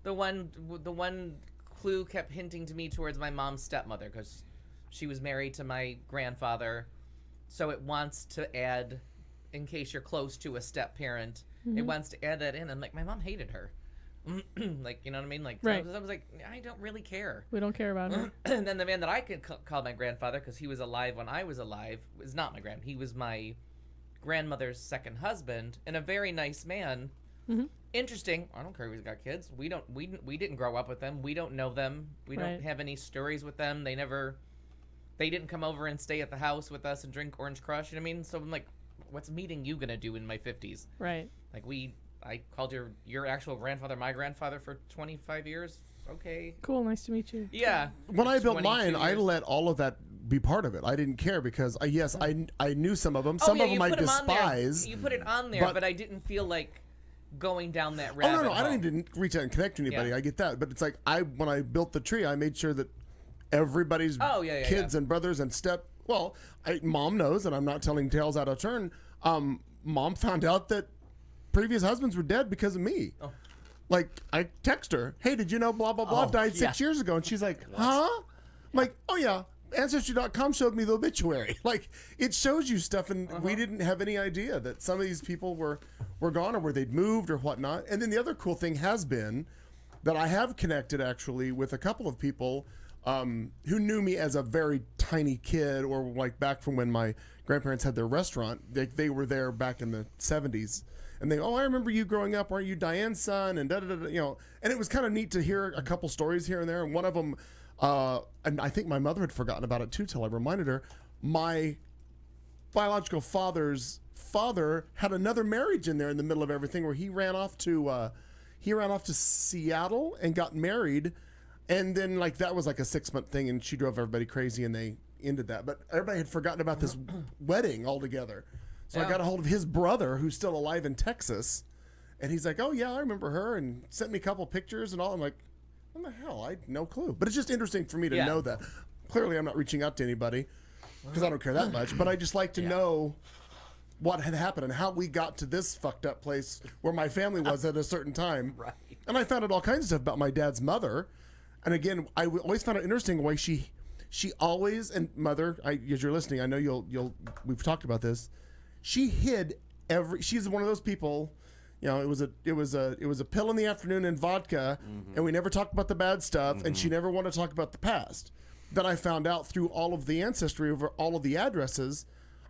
the one clue kept hinting to me towards my mom's stepmother because she was married to my grandfather, so it wants to add, in case you're close to a step parent, it wants to add that in. And like my mom hated her. Like, you know what I mean? Like, Right. I was like, I don't really care. We don't care about her. And then the man that I could call my grandfather, because he was alive when I was alive, was not my he was my grandmother's second husband, and a very nice man. Interesting. I don't care if he's got kids. We didn't grow up with them. We don't know them. We Right. don't have any stories with them. They didn't come over and stay at the house with us and drink Orange Crush. You know what I mean? So I'm like, what's meeting you gonna do in my 50s? Right. Like I called your actual grandfather my grandfather for 25 years. Okay. Cool. Nice to meet you. Yeah. When I built 22 mine, I years. let all of that be part of it. I didn't care because, I knew some of them. Some yeah, of them you I put 'em on there. despise. You put it on there, but- but I didn't feel like going down that Oh, rabbit no, I hole. didn't reach out and connect to anybody. Yeah. I get that. But it's like, when I built the tree, I made sure that everybody's kids yeah. and brothers and mom knows, and I'm not telling tales out of turn. Mom found out that previous husbands were dead because of me. Oh. Like, I text her, hey, did you know blah, blah, blah died 6 years ago? And she's like, huh? I'm like, oh, yeah. Ancestry.com showed me the obituary. Like, it shows you stuff, and we didn't have any idea that some of these people were gone or where they'd moved or whatnot. And then the other cool thing has been that I have connected, actually, with a couple of people who knew me as a very tiny kid, or like back from when my grandparents had their restaurant. They were there back in the 70s. And I remember you growing up. Aren't you Diane's son? And and it was kind of neat to hear a couple stories here and there. And one of them, and I think my mother had forgotten about it too till I reminded her. My biological father's father had another marriage in there in the middle of everything, where he ran off to Seattle and got married, and then like that was like a 6-month thing, and she drove everybody crazy, and they ended that. But everybody had forgotten about this wedding altogether. So I got a hold of his brother, who's still alive in Texas, and he's like, oh, yeah, I remember her, and sent me a couple pictures and all. I'm like, what the hell? I had no clue. But it's just interesting for me to know that. Clearly, I'm not reaching out to anybody because I don't care that much, but I just like to know what had happened and how we got to this fucked up place where my family was at a certain time. Right. And I found out all kinds of stuff about my dad's mother. And again, I always found it interesting the way she always, and mother, as you're listening, I know we've talked about this. She hid she's one of those people, it was a pill in the afternoon and vodka, and we never talked about the bad stuff, and she never wanted to talk about the past. Then I found out through all of the ancestry over all of the addresses,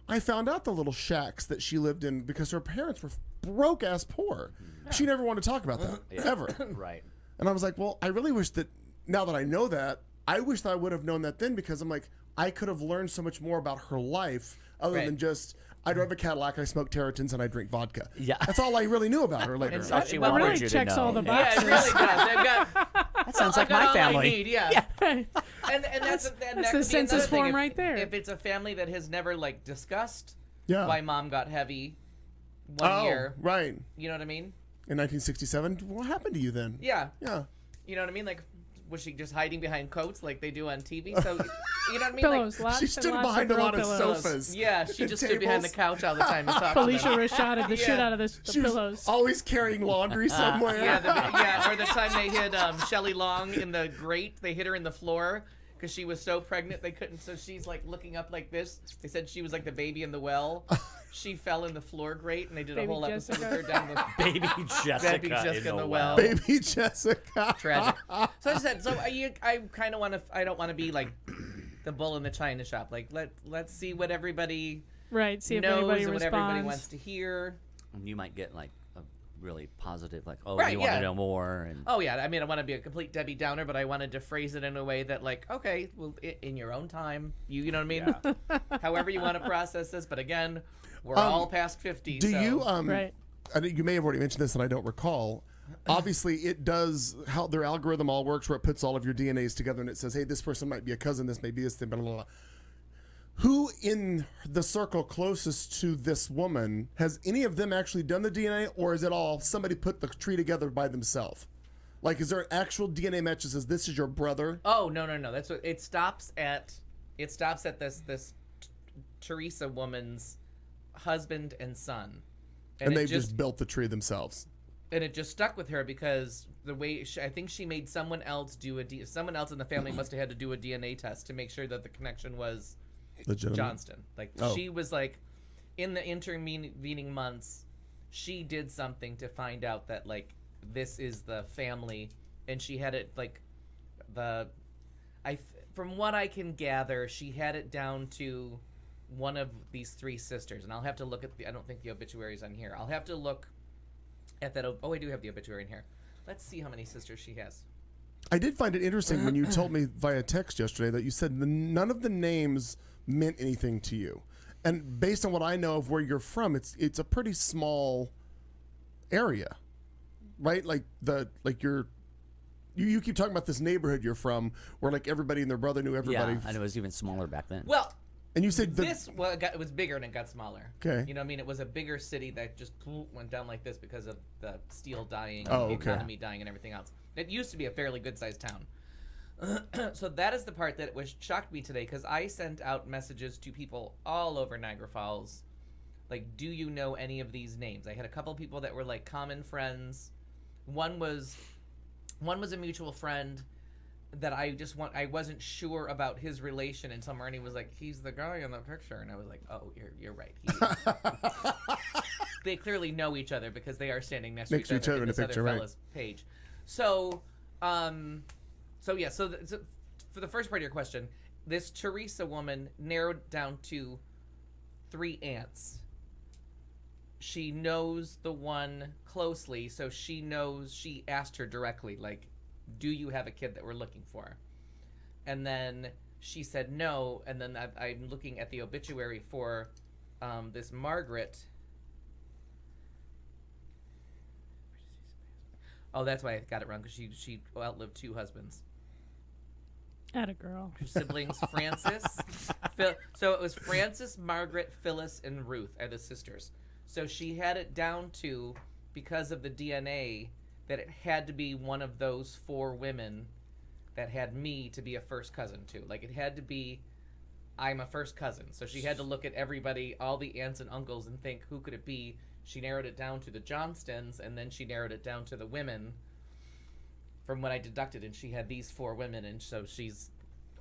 I found out the little shacks that she lived in because her parents were broke ass poor. She never wanted to talk about that, ever. Right. And I was like, well, I really wish that, now that I know that, I wish that I would have known that then, because I'm like, I could have learned so much more about her life other than just, I drive a Cadillac, I smoke Territons, and I drink vodka. Yeah. That's all I really knew about her later. It's all she It wanted really you to checks know. all the Yeah, boxes. it really does. They've got. That sounds like I got my all family. I need, yeah. Right. And that's the could be another census thing. form If- right there. If it's a family that has never like discussed Yeah. why mom got heavy one year, right. you know what I mean? In 1967, what happened to you then? Yeah. Yeah. You know what I mean? Like, was she just hiding behind coats like they do on TV? So, you know what I mean? Pillows. Like, lots She and stood lots behind a of lot of pillows. sofas. yeah, she and just stood behind the tables. couch all the time and talked Felicia to them. Rashaded the shit Yeah. out of the She was pillows. always carrying laundry somewhere. Yeah, or the time they hid Shelley Long in the grate, they hit her in the floor because she was so pregnant they couldn't. So she's like looking up like this. They said she was like the baby in the well. She fell in the floor grate, and they did a Baby whole episode with Jessica. her down the Baby Jessica, Baby Jessica in the well. Baby Jessica. tragic. So I said, I kind of want to. I don't want to be like the bull in the china shop. Like let's see what everybody Right. See if knows anybody and what responds. everybody wants to hear. And you might get like a really positive, like, oh, Right, you want yeah. to know more, and Oh yeah, I mean I want to be a complete Debbie Downer, but I wanted to phrase it in a way that like, okay, well, in your own time, you know what I mean? However you want to process this, but again, we're all past 50. Do so. you Right. I think you may have already mentioned this and I don't recall. Obviously, it does how their algorithm all works, where it puts all of your DNAs together and it says, hey, this person might be a cousin, this may be this thing, blah, blah, blah. Who in the circle closest to this woman, has any of them actually done the DNA, or is it all somebody put the tree together by themselves? Like, is there an actual DNA match that says this is your brother? Oh no, that's what it stops at. It stops at this Teresa woman's husband and son, And it they've just built the tree themselves. and it just stuck with her because the way I think she made someone else someone else in the family must have had to do a DNA test to make sure that the connection was Legitimate. Johnston. Like Oh. she was like in the intervening months, she did something to find out that like this is the family, and she had it like from what I can gather, she had it down to one of these three sisters, and I'll have to look at I don't think the obituary's on here. I'll have to look at that. Oh, I do have the obituary in here. Let's see how many sisters she has. I did find it interesting when you told me via text yesterday that you said none of the names meant anything to you. And based on what I know of where you're from, it's a pretty small area, right? Like you keep talking about this neighborhood you're from, where like everybody and their brother knew everybody. yeah, and it was even smaller back then. Well, and you said it was bigger and it got smaller. Okay. You know what I mean? It was a bigger city that just went down like this because of the steel dying, Oh, the okay. economy dying, and everything else. It used to be a fairly good-sized town. So that is the part that was shocked me today, because I sent out messages to people all over Niagara Falls, like, do you know any of these names? I had a couple people that were like common friends. One was a mutual friend that I wasn't sure about his relation until Marnie was like, he's the guy in the picture, and I was like, oh, you're right. He is. They clearly know each other because they are standing next to each other in the this picture, other right? fella's page. So, so for the first part of your question, this Teresa woman narrowed down to 3 aunts. She knows the one closely, so she asked her directly, like, do you have a kid that we're looking for? And then she said no, and then I'm looking at the obituary for this Margaret. Oh, that's why I got it wrong, because she outlived 2 husbands. Atta girl. Her siblings, Frances. So it was Frances, Margaret, Phyllis, and Ruth are the sisters. So she had it down to, because of the DNA, that it had to be one of those 4 women that had me to be a first cousin to. Like, it had to be, I'm a first cousin. So she had to look at everybody, all the aunts and uncles, and think, who could it be? She narrowed it down to the Johnstons, and then she narrowed it down to the women from what I deducted, and she had these 4 women, and so she's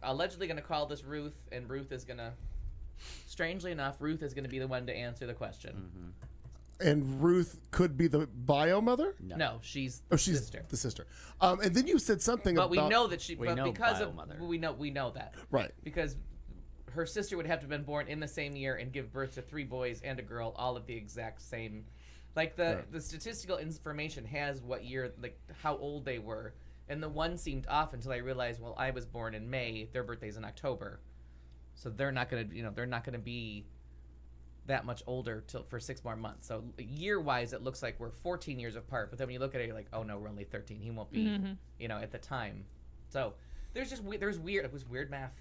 allegedly going to call this Ruth, and Ruth is going to, strangely enough, Ruth is going to be the one to answer the question. Mm-hmm. And Ruth could be the bio mother? No, she's Oh, the she's sister. the sister. And then you said something But about... we know that she, We but know because of, bio-mother. we know that. Right. Because her sister would have to have been born in the same year and give birth to 3 boys and a girl, all at the exact same, like the statistical information has what year, like how old they were, and the one seemed off until I realized, well, I was born in May, their birthday's in October, so they're not gonna, they're not gonna be that much older for 6 more months. So year-wise, it looks like we're 14 years apart, but then when you look at it, you're like, oh no, we're only 13. He won't be, at the time. So there's weird math.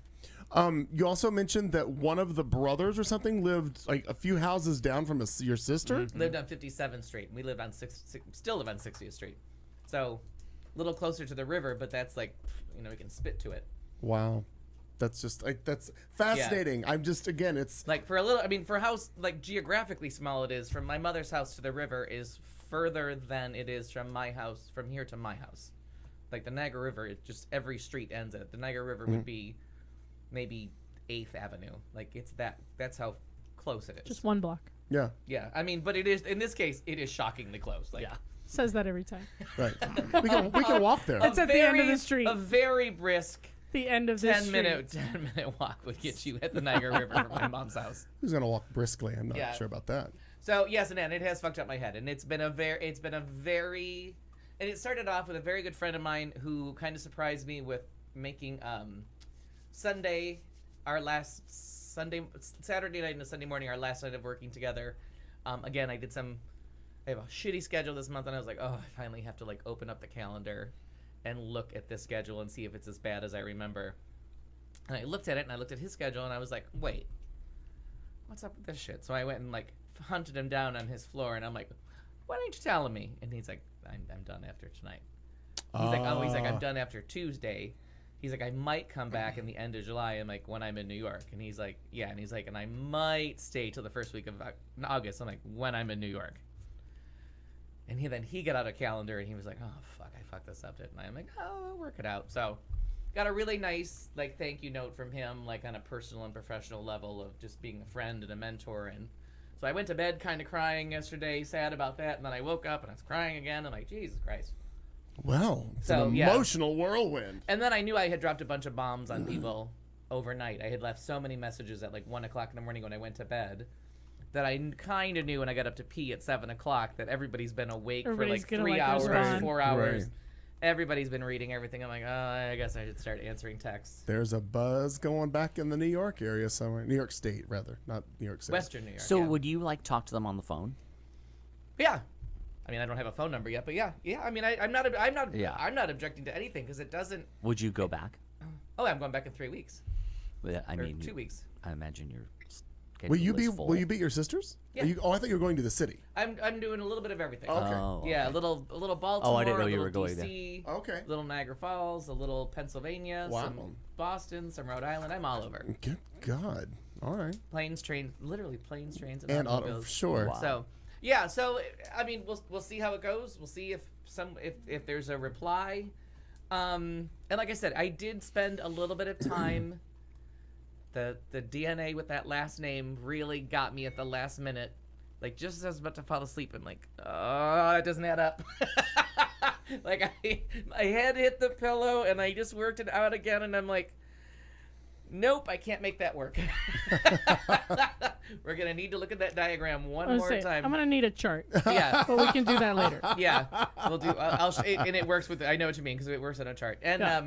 You also mentioned that one of the brothers or something lived like a few houses down from your sister. Lived on 57th Street. We live on still live on 60th Street. So a little closer to the river, but that's like, we can spit to it. Wow, that's just like that's fascinating. I'm just it's Like for how like geographically small it is, from my mother's house to the river is further than it is from here to my house. Like the Niagara River, it just every street ends at it. The Niagara River would be maybe 8th Avenue. Like that's how close it is. Just 1 block. yeah, Yeah, but it is, in this case, it is shockingly close. Like, Says that every time. right. we can walk there. It's at the end of the street. A very brisk The end of this 10 street. minute walk would get you at the Niagara River from my mom's house. Who's gonna walk briskly? I'm not Yeah. sure about that. So yes, and it has fucked up my head, and it started off with a very good friend of mine who kind of surprised me with making Saturday night and Sunday morning, our last night of working together. Again, I have a shitty schedule this month, and I was like, oh, I finally have to like open up the calendar and look at this schedule and see if it's as bad as I remember. And I looked at it, and I looked at his schedule, and I was like, wait, what's up with this shit? So I went and like hunted him down on his floor, and I'm like, why didn't you tell me? And he's like, I'm done after tonight. He's like, I'm done after Tuesday. He's like, I might come back in the end of July, and like when I'm in New York. And he's like, yeah. And he's like, and I might stay till the first week of August. I'm like, when I'm in New York. And then he got out a calendar, and he was like, oh fuck, I fucked this up, didn't I? I'm like, oh, I'll work it out. So got a really nice like thank you note from him, like on a personal and professional level of just being a friend and a mentor. And so I went to bed kind of crying yesterday, sad about that, and then I woke up and I was crying again. I'm like, Jesus Christ. Well, it's So, an yeah. emotional whirlwind. And then I knew I had dropped a bunch of bombs on people overnight. I had left so many messages at like 1 o'clock in the morning when I went to bed that I kind of knew when I got up to pee at 7 o'clock that everybody's been awake Everybody's for like gonna, 3 like, hours, respond. 4 hours. Right. Everybody's been reading everything. I'm like, oh, I guess I should start answering texts. There's a buzz going back in the New York area somewhere. New York State, rather, not New York City. Western New York. So yeah. would you like talk to them on the phone? Yeah. I mean, I don't have a phone number yet, but yeah. I mean, I'm not objecting to anything because it doesn't. Would you go back? Oh, I'm going back in 3 weeks I or mean, 2 weeks. I imagine you're Gave Will the you list be? full. Will you beat your sisters? Yeah. Are you, oh, I thought you were going to the city. I'm doing a little bit of everything. Okay. Oh, Yeah, okay. a little Baltimore. didn't know a you little were going DC, Okay. little Niagara Falls, a little Pennsylvania, Wow. some Boston, some Rhode Island. I'm all over. Good God. All right. Planes, trains, literally planes, trains, and And auto, automobiles. sure. Wow. So, yeah. So, I mean, we'll see how it goes. We'll see if there's a reply. And like I said, I did spend a little bit of time. The DNA with that last name really got me at the last minute. Like, just as I was about to fall asleep, I'm like, oh, it doesn't add up. Like, my head hit the pillow, and I just worked it out again, and I'm like, nope, I can't make that work. We're going to need to look at that diagram one more time. I'm gonna need a chart, Yeah. but we can do that later. Yeah, we'll do. And it works with. I know what you mean because it works on a chart. And Yeah.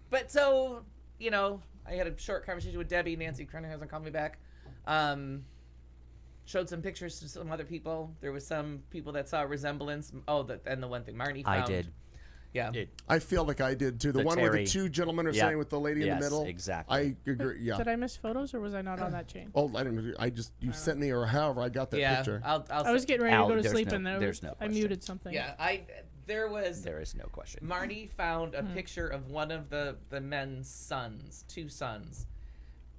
but so I had a short conversation with Debbie. Nancy Krenner hasn't called me back. Showed some pictures to some other people. There was some people that saw a resemblance. Oh, and the one thing Marnie found. I did. Yeah. I feel like I did too. The The one where the Terry- two gentlemen are Yeah. sitting with the lady in Yes, the middle. exactly. I agree. Yeah. Did I miss photos or was I not on that chain? Oh, I don't know. I just you sent me or however I got that Yeah. picture. I'll I was getting ready Al, to go to there's sleep no- and there's no I question. muted something. Yeah. There was. There is no question. Marnie found a picture of one of the men's sons, two sons.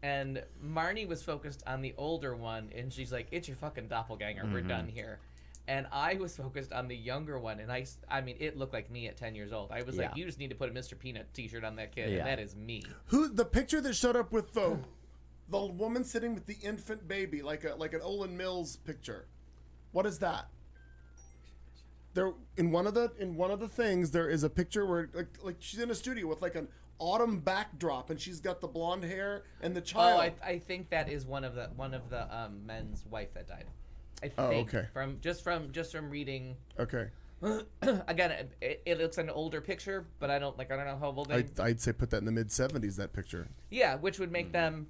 And Marnie was focused on the older one, and she's like, it's your fucking doppelganger. We're done here. And I was focused on the younger one, and I mean, it looked like me at 10 years old. I was like, Yeah. you just need to put a Mr. Peanut t-shirt on that kid, Yeah. and that is me. Who the picture that showed up with the woman sitting with the infant baby, like an Olin Mills picture. What is that? There in one of the things there is a picture where like she's in a studio with like an autumn backdrop and she's got the blonde hair and the child. Oh, I think that is one of the men's wife that died. I think. Oh, okay. From just from reading. Okay. Again, it looks an older picture, but I don't know how old they. I'd say put that in the mid 70s. That picture. Yeah, which would make them,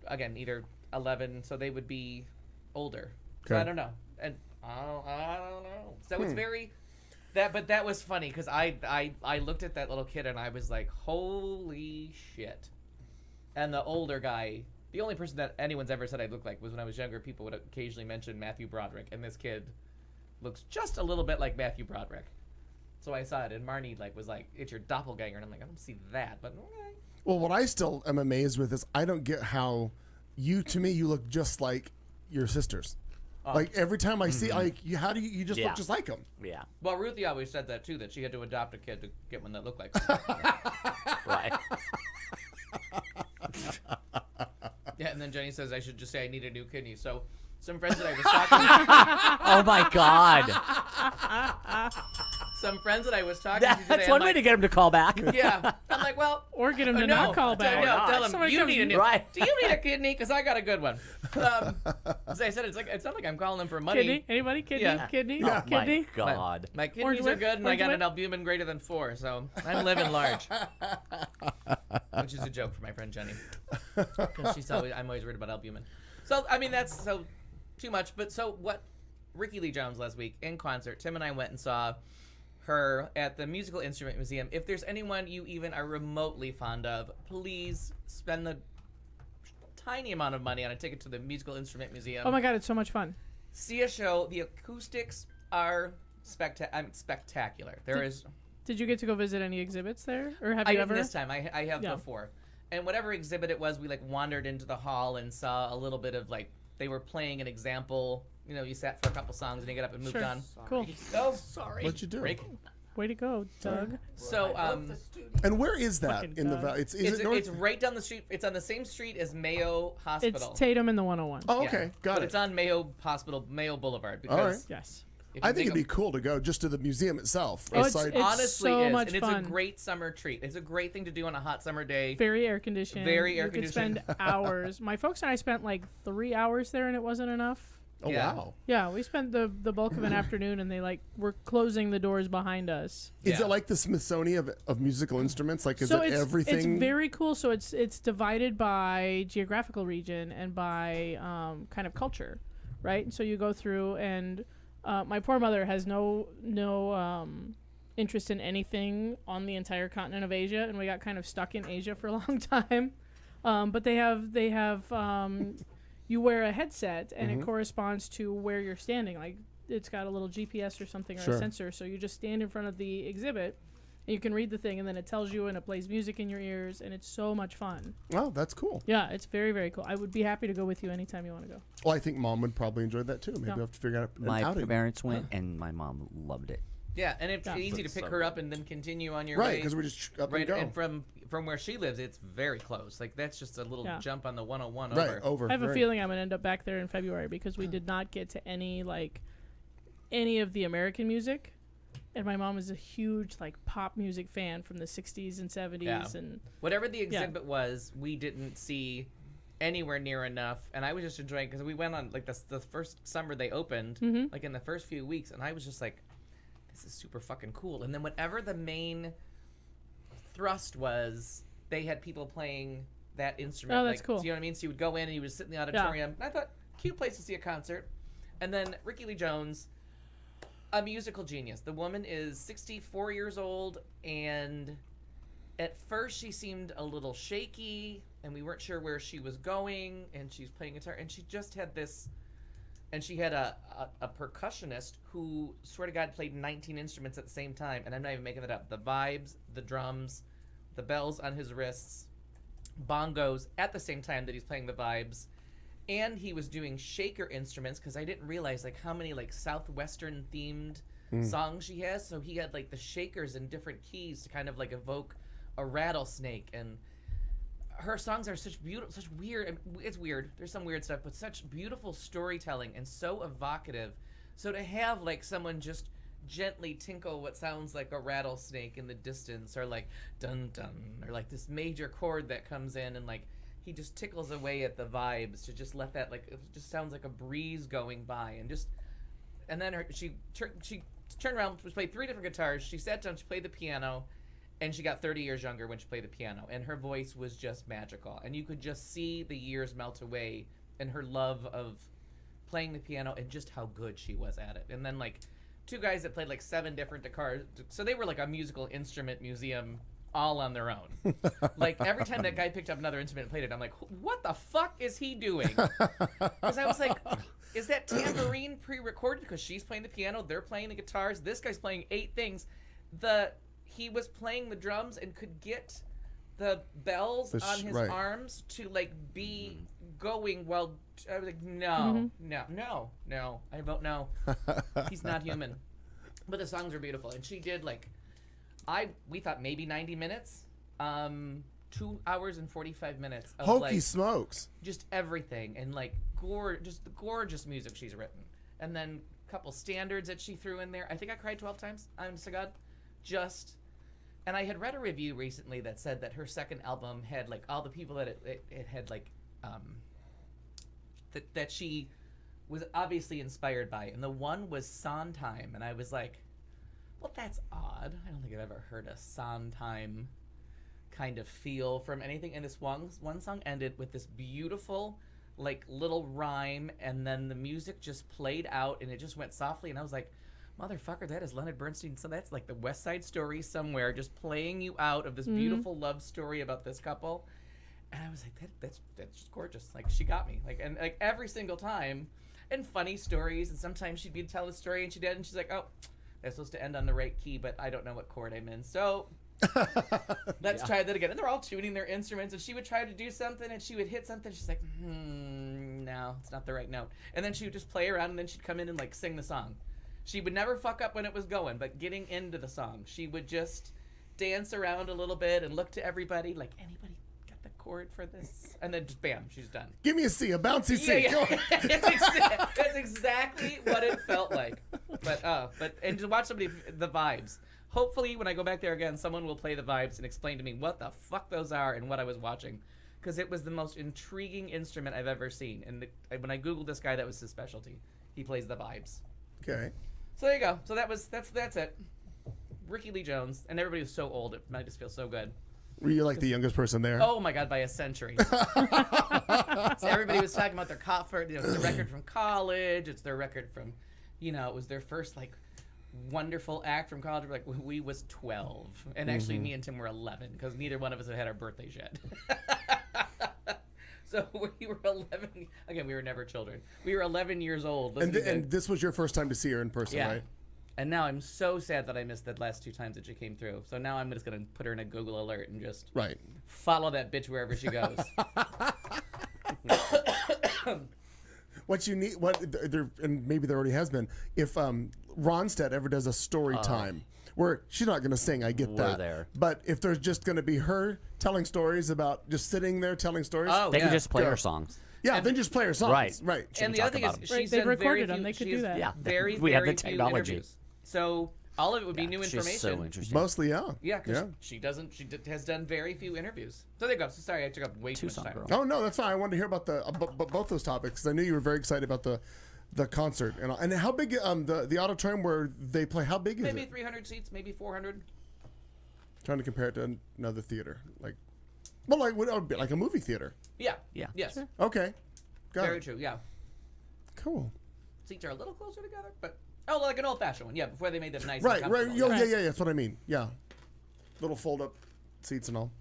again, either 11, so they would be older. So Okay. I don't know, and I don't know. So it's very but that was funny because I looked at that little kid and I was like, holy shit. And the older guy, the only person that anyone's ever said I looked like was when I was younger. People would occasionally mention Matthew Broderick, and this kid looks just a little bit like Matthew Broderick. So I saw it, and Marnie was like, it's your doppelganger, and I'm like, I don't see that, but okay. Well, what I still am amazed with is I don't get how you look just like your sisters. Like every time I see like you, how do you just Yeah. look just like them? Yeah. Well, Ruthie always said that too, that she had to adopt a kid to get one that looked like her. Right. Yeah, and then Jenny says I should just say I need a new kidney. So some friends that I was talking Oh my God. some friends that I was talking to today, That's I'm one way like, to get him to call back. Yeah. I'm like, well, Or get him to no, not call back. Tell him Somebody you comes- need a new. Right. Do you need a kidney? Because I got a good one. As I said, it's not like I'm calling them for money. Kidney? Anybody? Kidney? Yeah. Kidney? Oh Kidney? my God. My kidneys Orange are whip? good, and I Orange got whip? an albumin greater than 4, so I'm living large. Which is a joke for my friend Jenny, because I'm always worried about albumin. So I mean that's so too much. But so what? Ricky Lee Jones last week in concert. Tim and I went and saw her at the Musical Instrument Museum. If there's anyone you even are remotely fond of, please spend the tiny amount of money on a ticket to the Musical Instrument Museum. Oh my God, it's so much fun. See a show. The acoustics are spectacular. Did you get to go visit any exhibits there? Or have I you didn't ever? this time. I have Yeah. before. And whatever exhibit it was, we wandered into the hall and saw a little bit of they were playing an example. You sat for a couple songs and you get up and moved Sure. on. Cool. Oh, sorry. What'd you do? Break. Way to go, Doug. So And where is that Fucking in the Doug. valley? Is it north? it's right down the street. It's on the same street as Mayo It's Hospital. Tatum in the 101. Oh, Yeah. okay, got but it. it's on Mayo Hospital, Mayo Boulevard. Because All right. Yes. if I you think it'd a- be cool to go just to the museum itself. Oh, aside- it's honestly so is, much and it's fun. a great summer treat. It's a great thing to do on a hot summer day. Very air conditioned. Very air You could conditioned. spend hours. My folks and I spent 3 hours there, and it wasn't enough. oh yeah. wow. Yeah, we spent the bulk of an afternoon, and they were closing the doors behind us. Is Yeah. it like the Smithsonian of musical instruments? Like, is So it it's everything? very cool. So it's divided by geographical region and by kind of culture, right? So you go through, and my poor mother has no interest in anything on the entire continent of Asia, and we got kind of stuck in Asia for a long time. But they have you wear a headset and it corresponds to where you're standing. Like it's got a little GPS or something or Sure. a sensor, so you just stand in front of the exhibit and you can read the thing, and then it tells you and it plays music in your ears, and it's so much fun. Oh, that's cool. Yeah, it's very, very cool. I would be happy to go with you anytime you want to go. Well, I think Mom would probably enjoy that too. Maybe Yeah. I have to figure out an My outing. parents went, and my mom loved it. Yeah, and it's Yeah. easy to So pick her up and then continue on your Right, way. because we're just up Right, and go. and from where she lives, it's very close. Like that's just a little Yeah. jump on the 101 right, over. over. I have a right. feeling I'm going to end up back there in February because we did not get to any of the American music. And my mom is a huge pop music fan from the 60s and 70s Yeah. and Whatever the exhibit was, we didn't see anywhere near enough. And I was just enjoying because we went on the first summer they opened, like in the first few weeks, and I was just like, this is super fucking cool. And then whatever the main thrust was, they had people playing that instrument. Oh, that's cool. So you know what I mean? So you would go in and you would sit in the auditorium. And I thought, cute place to see a concert. And then Ricky Lee Jones, a musical genius. The woman is 64 years old, and at first she seemed a little shaky, and we weren't sure where she was going, and she's playing guitar, and she just had this, and she had a percussionist who, swear to God, played 19 instruments at the same time, and I'm not even making that up. The vibes, the drums, the bells on his wrists, bongos at the same time that he's playing the vibes. And he was doing shaker instruments because I didn't realize how many Southwestern themed songs she has. So he had the shakers in different keys to kind of evoke a rattlesnake. And her songs are such weird. It's weird. There's some weird stuff, but such beautiful storytelling and so evocative. So to have someone just gently tinkle what sounds like a rattlesnake in the distance, or dun dun, or this major chord that comes in and he just tickles away at the vibes to just let that it just sounds like a breeze going by, and then she turned around, she played 3 different guitars, she sat down, she played the piano, and she got 30 years younger when she played the piano, and her voice was just magical, and you could just see the years melt away in her love of playing the piano and just how good she was at it. And then 2 guys that played 7 different guitars, so they were a musical instrument museum all on their own. Every time that guy picked up another instrument and played it, I'm like, what the fuck is he doing? Because I was like, is that tambourine pre-recorded? Because she's playing the piano, they're playing the guitars, this guy's playing 8 things. He was playing the drums and could get the bells on his arms to be going while I was like, no. I vote no. He's not human. But the songs are beautiful, and she did we thought maybe 90 minutes, 2 hours and 45 minutes of Hokey smokes. just everything, and just the gorgeous music she's written, and then a couple standards that she threw in there. I think I cried 12 times. Honest to God, and I had read a review recently that said that her second album had all the people that it had that she was obviously inspired by, and the one was Sondheim, and I was like, well, that's odd. I don't think I've ever heard a Sondheim kind of feel from anything. And this one song ended with this beautiful little rhyme, and then the music just played out, and it just went softly, and I was like, motherfucker, that is Leonard Bernstein. So that's the West Side Story somewhere, just playing you out of this beautiful love story about this couple. And I was like, that's just gorgeous. She got me. And every single time, and funny stories, and sometimes she'd be telling a story and she did, and she's like, oh, that's supposed to end on the right key, but I don't know what chord I'm in, so let's try that again. And they're all tuning their instruments, and she would try to do something, and she would hit something, she's like, no, it's not the right note. And then she would just play around, and then she'd come in and sing the song. She would never fuck up when it was going, but getting into the song, she would just dance around a little bit and look to everybody anybody got the chord for this? And then just bam, she's done. Give me a C, a bouncy C. Yeah. That's exactly what it felt like. But and to watch somebody, the vibes. Hopefully, when I go back there again, someone will play the vibes and explain to me what the fuck those are and what I was watching, because it was the most intriguing instrument I've ever seen. And when I googled this guy, that was his specialty. He plays the vibes. Okay. So there you go. So that's it. Ricky Lee Jones, and everybody was so old. It might just feel so good. Were you the youngest person there? Oh my God, by a century. So everybody was talking about their it's their record from college. It's their record from, it was their first wonderful act from college. We was 12, and actually me and Tim were 11 because neither one of us had had our birthdays yet. So we were 11. Again, we were never children. We were 11 years old. And, listening to- and this was your first time to see her in person, yeah. right? And now I'm so sad that I missed the last 2 times that she came through. So now I'm just gonna put her in a Google alert and just Right. follow that bitch wherever she goes. What you need, there, and maybe there already has been, if Ronstadt ever does a story time, where she's not going to sing, I get We're that. there. But if there's just going to be her telling stories about just sitting there telling stories, Oh, They yeah. can just play Go. her songs. yeah, then just play her songs. Right. Right. She And can the other talk thing about is, them. she's They've done very recorded few, them. They could she do has that. Yeah, very, we have the very few technology. interviews. So all of it would be new She's information. so interesting. has Mostly, done very few interviews. So there you go. So sorry, I took up way too much Tucson time. girl. Oh, no, that's fine. I wanted to hear about both those topics, because I knew you were very excited about the concert. And how big, the auditorium where they play, how big is Maybe it? 300 seats, maybe 400. Trying to compare it to another theater. Like what would be like a movie theater. Yeah. Yeah. Yes. Okay. Got Very it. true. Yeah. Cool. Seats are a little closer together, but like an old-fashioned one. Yeah, before they made them nice. Right, and right. comfortable. Yeah, that's what I mean. Yeah. Little fold up seats and all.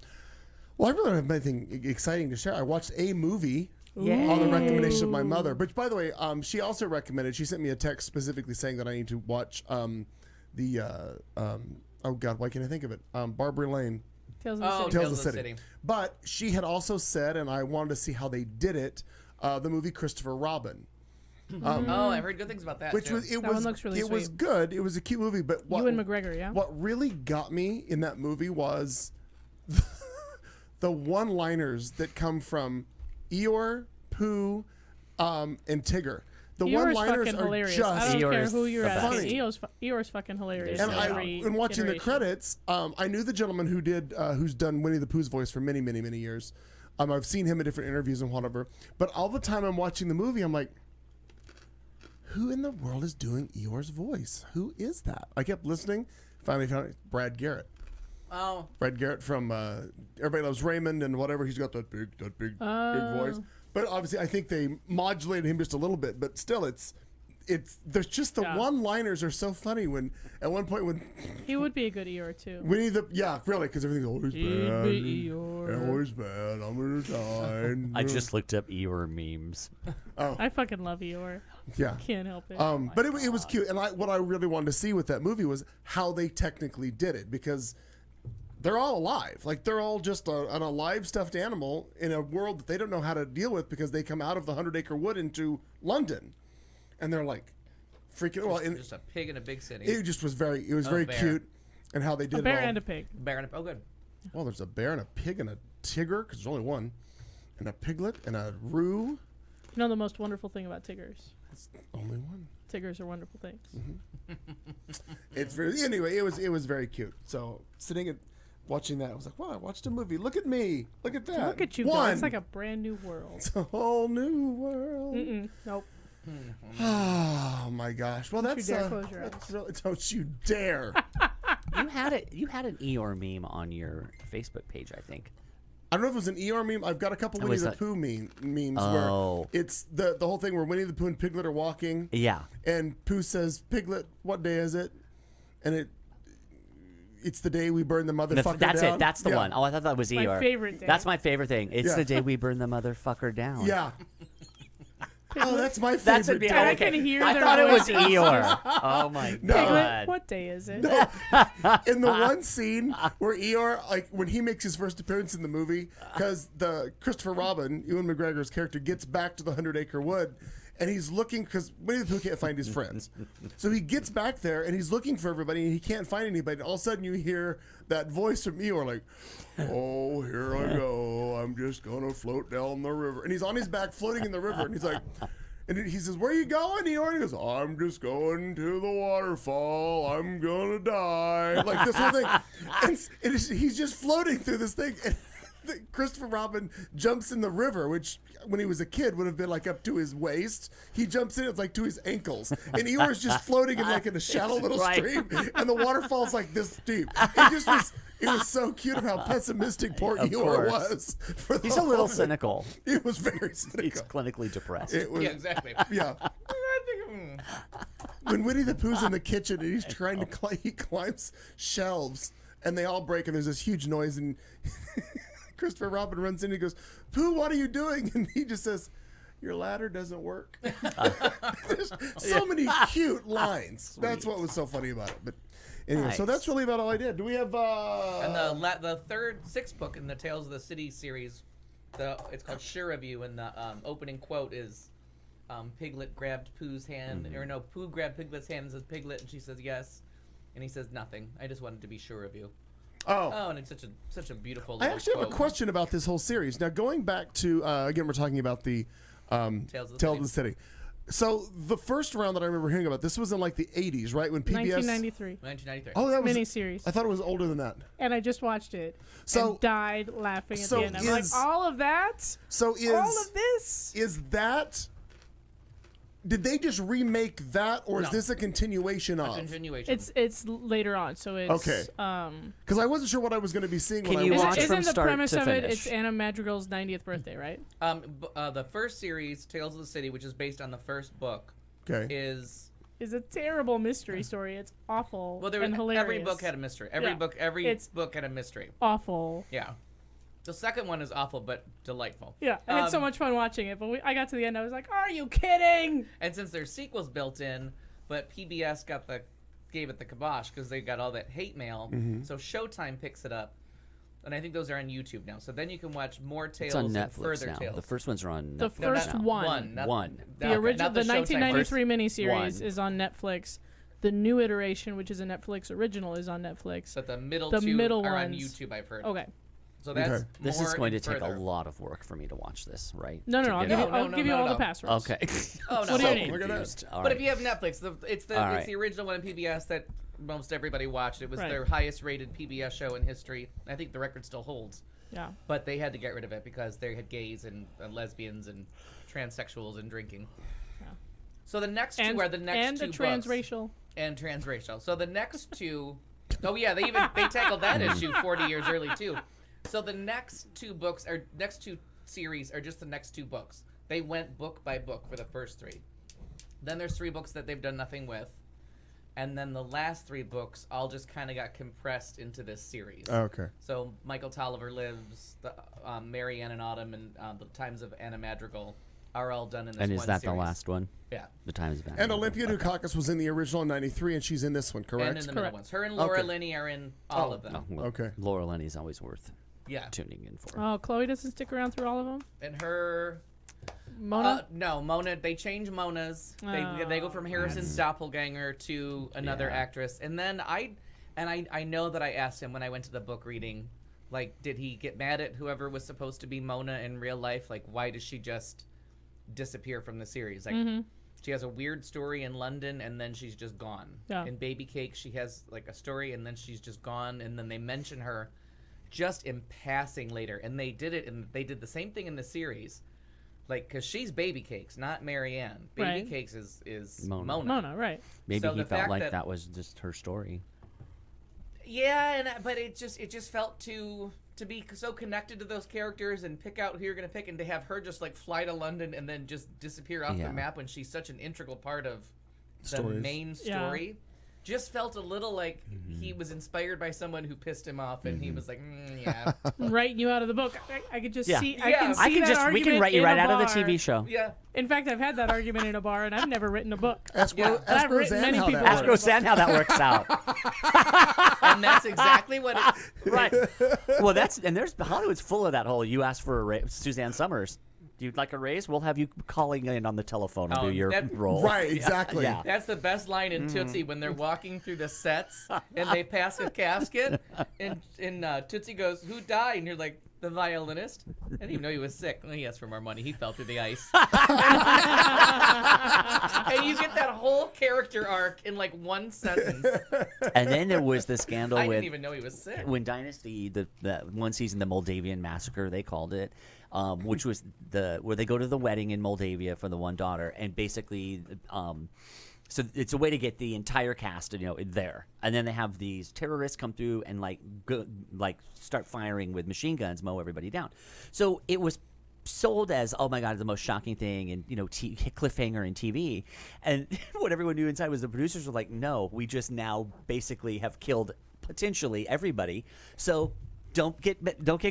Well, I really don't have anything exciting to share. I watched a movie on the recommendation of my mother. But by the way, she also recommended, she sent me a text specifically saying that I need to watch oh God, why can't I think of it? Barbary Lane. Tales of the City. Tales of the City. But she had also said, and I wanted to see how they did it, the movie Christopher Robin. Oh, I've heard good things about that. Which too. was That one looks really it was sweet. good. It was a cute movie, but Ewan McGregor, yeah? what really got me in that movie was the one-liners that come from Eeyore, Pooh, and Tigger. The Eeyore's one-liners fucking are hilarious. just I don't Eeyore care is who you're the asking. best. Eeyore's fucking hilarious. and no I, doubt. every in watching the iteration. credits, I knew the gentleman who did who's done Winnie the Pooh's voice for many, many, many years. I've seen him in different interviews and whatever. But all the time I'm watching the movie, I'm like, who in the world is doing Eeyore's voice? Who is that? I kept listening. Finally found it. Brad Garrett. Oh, Brad Garrett from Everybody Loves Raymond and whatever. He's got that big voice. But obviously, I think they modulated him just a little bit. But still, there's just the Yeah. one-liners are so funny. When at one point when He would be a good Eeyore, too. really, because everything's always bad, Eeyore. always bad. I'm gonna die. I just looked up Eeyore memes. I fucking love Eeyore. yeah. Can't help it. But it was cute, and what I really wanted to see with that movie was how they technically did it, because they're all alive. Like, they're all just an alive stuffed animal in a world that they don't know how to deal with, because they come out of the 100-acre wood into London, and they're like freaking. Well, and just a pig in a big city. it just was very bear. cute, and how they did a bear it all. and a pig. Bear and a, oh, good. Well, there's a bear and a pig and a tigger, because there's only one, and a piglet and a roo. You know the most wonderful thing about Tiggers? Only one. Tiggers are wonderful things. It's very anyway. It was very cute. So sitting and watching that, I was like, "Wow, I watched a movie. Look at me. Look at that. Look at you, One. guys. It's like a brand new world. It's a whole new world." Nope. Oh my gosh. Well, you that's dare close your that's really, don't you dare. You had an Eeyore meme on your Facebook page, I think. I don't know if it was an Eeyore meme. I've got a couple Winnie was the that- Pooh memes Oh. where it's the whole thing where Winnie the Pooh and Piglet are walking, Yeah. and Pooh says, "Piglet, what day is it?" And it's the day we burn the motherfucker That's down. it. That's the Yeah. one. Oh, I thought that was My Eeyore. favorite day. That's my favorite thing. It's Yeah. the day we burn the motherfucker down. Yeah. Oh, that's my favorite. That's a day. I can hear I their thought it was voices. Eeyore. Oh my Piglet, god. what day is it? In the one scene where Eeyore, like when he makes his first appearance in the movie, because the Christopher Robin, Ewan McGregor's character, gets back to the 100-acre wood, and he's looking because Winnie the Pooh can't find his friends, so he gets back there and he's looking for everybody and he can't find anybody. And all of a sudden you hear that voice from Eeyore like, "Oh, here I go. I'm just gonna float down the river," and he's on his back floating in the river, and he's like. And he says, "Where are you going, Eeyore?" And he goes, "I'm just going to the waterfall. I'm gonna die." Like this whole thing. And he's just floating through this thing. And Christopher Robin jumps in the river, which when he was a kid would have been like up to his waist. He jumps in, it's like to his ankles. And Eeyore's just floating in like in a shallow little Right. stream. And the waterfall's like this deep. It was so cute of how pessimistic poor Of Eeyore course. was. For the He's a little whole thing. cynical. He was very He's cynical. clinically depressed. It was, Yeah, exactly. yeah. When Winnie the Pooh's in the kitchen and he's trying to he climbs shelves and they all break and there's this huge noise and Christopher Robin runs in and he goes, Pooh, what are you doing? And he just says, your ladder doesn't work. There's so many cute lines. That's what was so funny about it. But anyway, so Nice. that's really about all I did. Do we have And the sixth book in the Tales of the City series, it's called Sure of You, and the opening quote is, Piglet grabbed Pooh's hand, or no, Pooh grabbed Piglet's hand and says, Piglet, and she says yes, and he says nothing. I just wanted to be sure of you. Oh, and it's such a beautiful. I Little actually have a quote. question about this whole series. Now, going back to again, we're talking about the Tales of Tale of the City. So the first round that I remember hearing about, this was in like the 80s, right? When PBS. 1993 1993. Oh, that was miniseries. I thought it was older than that. And I just watched it. So- and died laughing at so the end. I'm like, is- all of that? So is All of this? is that? Did they just remake that, or is No. this a continuation A of? continuation. It's later on, so it's Okay. Because I wasn't sure what I was going to be seeing Can when you I watch watched. from Isn't the start premise to of it? finish? It's Anna Madrigal's 90th birthday, right? The first series, Tales of the City, which is based on the first book, Okay. is It's a terrible mystery story. It's awful and hilarious. every book had a mystery. Every Yeah. book had a mystery. awful. Yeah. The second one is awful but delightful. Yeah, I had so much fun watching it, but I got to the end, I was like, "Are you kidding?" And since there's sequels built in, but PBS gave it the kibosh because they got all that hate mail. Mm-hmm. So Showtime picks it up, and I think those are on YouTube now. So then you can watch more tales It's on and Netflix further now. tales. The first ones are on The Netflix first now. one. not- One. The not- original, not the Showtime 1993 One. miniseries is on Netflix. The new iteration, which is a Netflix original, is on Netflix. But the middle The two middle are on ones- YouTube, I've heard. Okay. So that's Okay. This more is going to and take a further. lot of work for me to watch this, right? No, To I'll get give you, it. No, I'll no, give you no, all no. the passwords. Okay. Oh, no. What do you need? Look at that. Confused. All But right. if you have Netflix, it's All the right. original one on PBS that most everybody watched. It was Right. their highest rated PBS show in history. I think the record still holds. Yeah. But they had to get rid of it because they had gays and lesbians and transsexuals and drinking. Yeah. So the next And, two are the next and two the books. transracial. And transracial. So the next two, oh yeah, they tackled that issue 40 years early too. So the next two series are just the next two books. They went book by book for the first three. Then there's 3 books that they've done nothing with. And then the last 3 books all just kind of got compressed into this series. Okay. So Michael Tolliver Lives, the Mary Ann and Autumn, and the Times of Anna Madrigal are all done in this one And is that series. the last one? Yeah. The Times of And Olympia Okay. Dukakis was in the original in '93, and she's in this one, correct? And in the middle Correct. ones. Her and Laura Okay. Linney are in all of them. Oh, well, Okay. Laura Linney's always worth Yeah. tuning in for. Oh, Chloe doesn't stick around through all of them. And her... Mona. no, Mona. They change Mona's. They go from Harrison's doppelganger to another Yeah. actress, and then I know that I asked him when I went to the book reading, like, did he get mad at whoever was supposed to be Mona in real life? Like, why does she just disappear from the series? Like, she has a weird story in London, and then she's just gone. Yeah. In Baby Cake, she has like a story, and then she's just gone, and then they mention her just in passing later, and they did it, and they did the same thing in the series. Like, because she's Baby Cakes, not Mary Ann. Baby Right. Cakes is Mona. Mona. Mona, right. Maybe so he the felt fact like that- that was just her story. Yeah, but it just felt to be so connected to those characters and pick out who you're gonna pick, and to have her just like fly to London and then just disappear off Yeah. the map when she's such an integral part of the Stories. main Yeah. story. Just felt a little like he was inspired by someone who pissed him off, and he was like, yeah, Writing you out of the book. I could just Yeah. see. I Yeah. can see I can that just we argument can write you in right a out of the bar. TV show. yeah. In fact, I've had that argument in a bar, and I've never written a book. Ask, Yeah. Ro- I've ask written Roseanne many how people that Ask works. Roseanne how that works out. And that's exactly what. Right. Well, there's Hollywood's full of that whole. You ask for a raise, Suzanne Summers. Do you like a raise? We'll have you calling in on the telephone and Oh, do your that- role. Right, exactly. Yeah. That's the best line in Tootsie when they're walking through the sets and they pass a casket and Tootsie goes, "Who died?" And you're like, "The violinist." I didn't even know he was sick. Well, he asked for more money. He fell through the ice. And you get that whole character arc in like one sentence. And then there was the scandal I with didn't even know he was sick. when Dynasty, the one season, the Moldavian Massacre, they called it, which was where they go to the wedding in Moldavia for the one daughter, and basically, so it's a way to get the entire cast, there, and then they have these terrorists come through and start firing with machine guns, mow everybody down. So it was sold as, oh my god, the most shocking thing, and cliffhanger in TV, and what everyone knew inside was the producers were like, no, we just now basically have killed potentially everybody. So don't get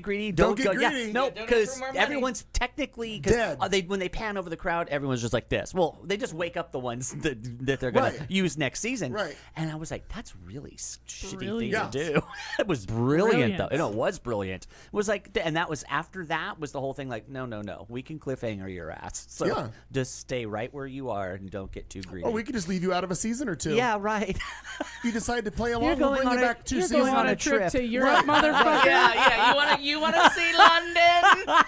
greedy. Don't get Yeah, greedy. no, Yeah, don't ask because for more money. everyone's technically Dead. when they pan over the crowd, everyone's just like this. Well, they just wake up the ones that they're gonna Right. use next season. Right. And I was like, that's really shitty Brilliant. thing to do. It was brilliant, though. Brilliant. No, it was brilliant. It was like, and that was after that was the whole thing. Like, no, we can cliffhanger your ass. So Yeah. just stay right where you are and don't get too greedy. Or we could just leave you out of a season or two. Yeah, right. If you decide to play along, You're we'll going bring on you a- back 2 you're seasons. going on on a a trip trip. to Europe, motherfucker. Yeah. You want to see London?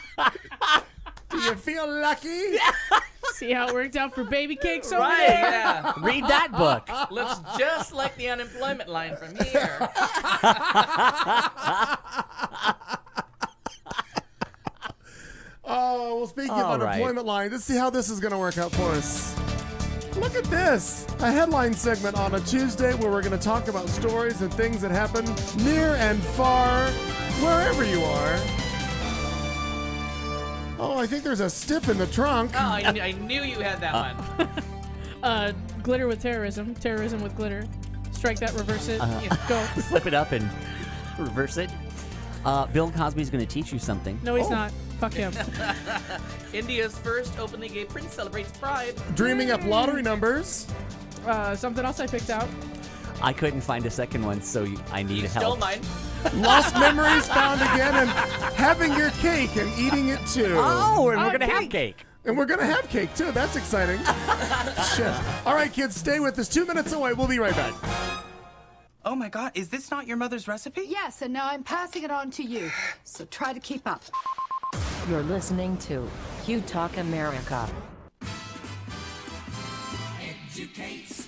Do you feel lucky? See how it worked out for baby cakes over Right. there? Yeah. Read that book. Looks just like the unemployment line from here. Oh, well, speaking of All right. unemployment line, let's see how this is going to work out for us. Look at this. A headline segment on a Tuesday where we're going to talk about stories and things that happen near and far, wherever you are. Oh, I think there's a stiff in the trunk. Oh, I knew you had that one. Glitter with terrorism. Terrorism with glitter. Strike that, reverse it. Go. Flip it up and reverse it. Bill Cosby's going to teach you something. No, he's not. Fuck him. India's first openly gay prince celebrates pride. Dreaming up lottery numbers. Something else I picked out. I couldn't find a second one, so I need Stole help. mine. Lost memories found again, and having your cake and eating it too. Oh, and we're Oh, going to have cake. cake. And we're going to have cake too. That's exciting. Shit. All right, kids, stay with us. 2 minutes away. We'll be right back. Oh my God, is this not your mother's recipe? Yes, and now I'm passing it on to you. So try to keep up. You're listening to Q Talk America. Educates,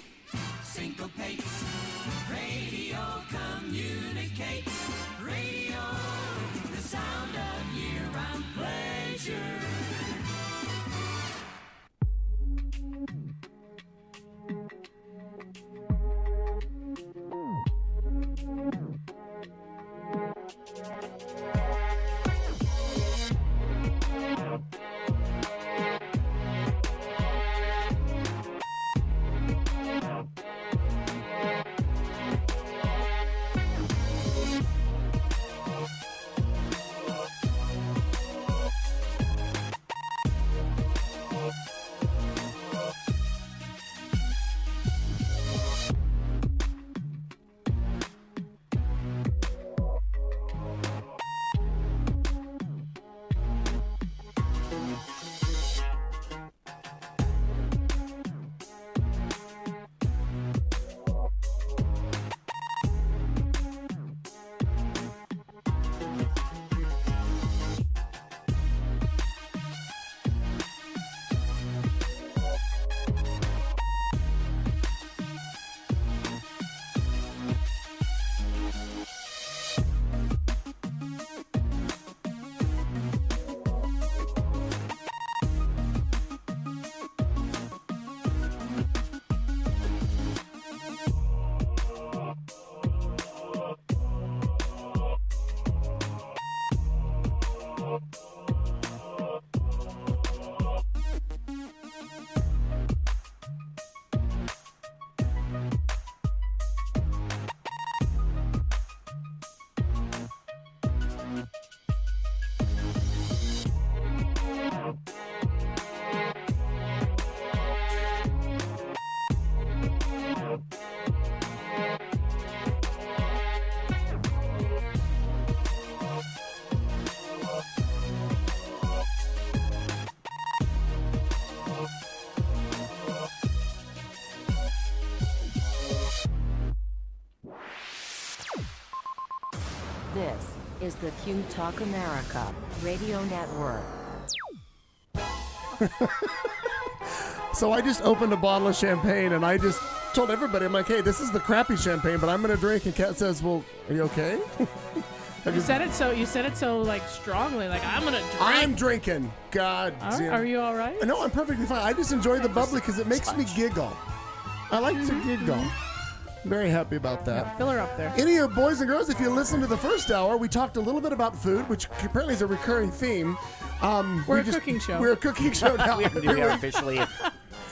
syncopates, radio communicates, radio, the sound of year-round pleasure. This is the Q Talk America Radio Network. So I just opened a bottle of champagne, and I just told everybody, I'm like, hey, this is the crappy champagne, but I'm going to drink. And Kat says, well, are you okay? You said it so like strongly, like I'm gonna drink. I'm drinking. God damn. Are you all right? No, I'm perfectly fine. I just enjoy the bubbly because it makes me giggle. I like to giggle. Very happy about that. Fill her up there. Any of boys and girls, if you listen to the first hour, we talked a little bit about food, which apparently is a recurring theme. We're a cooking show. We're a cooking show now. We are officially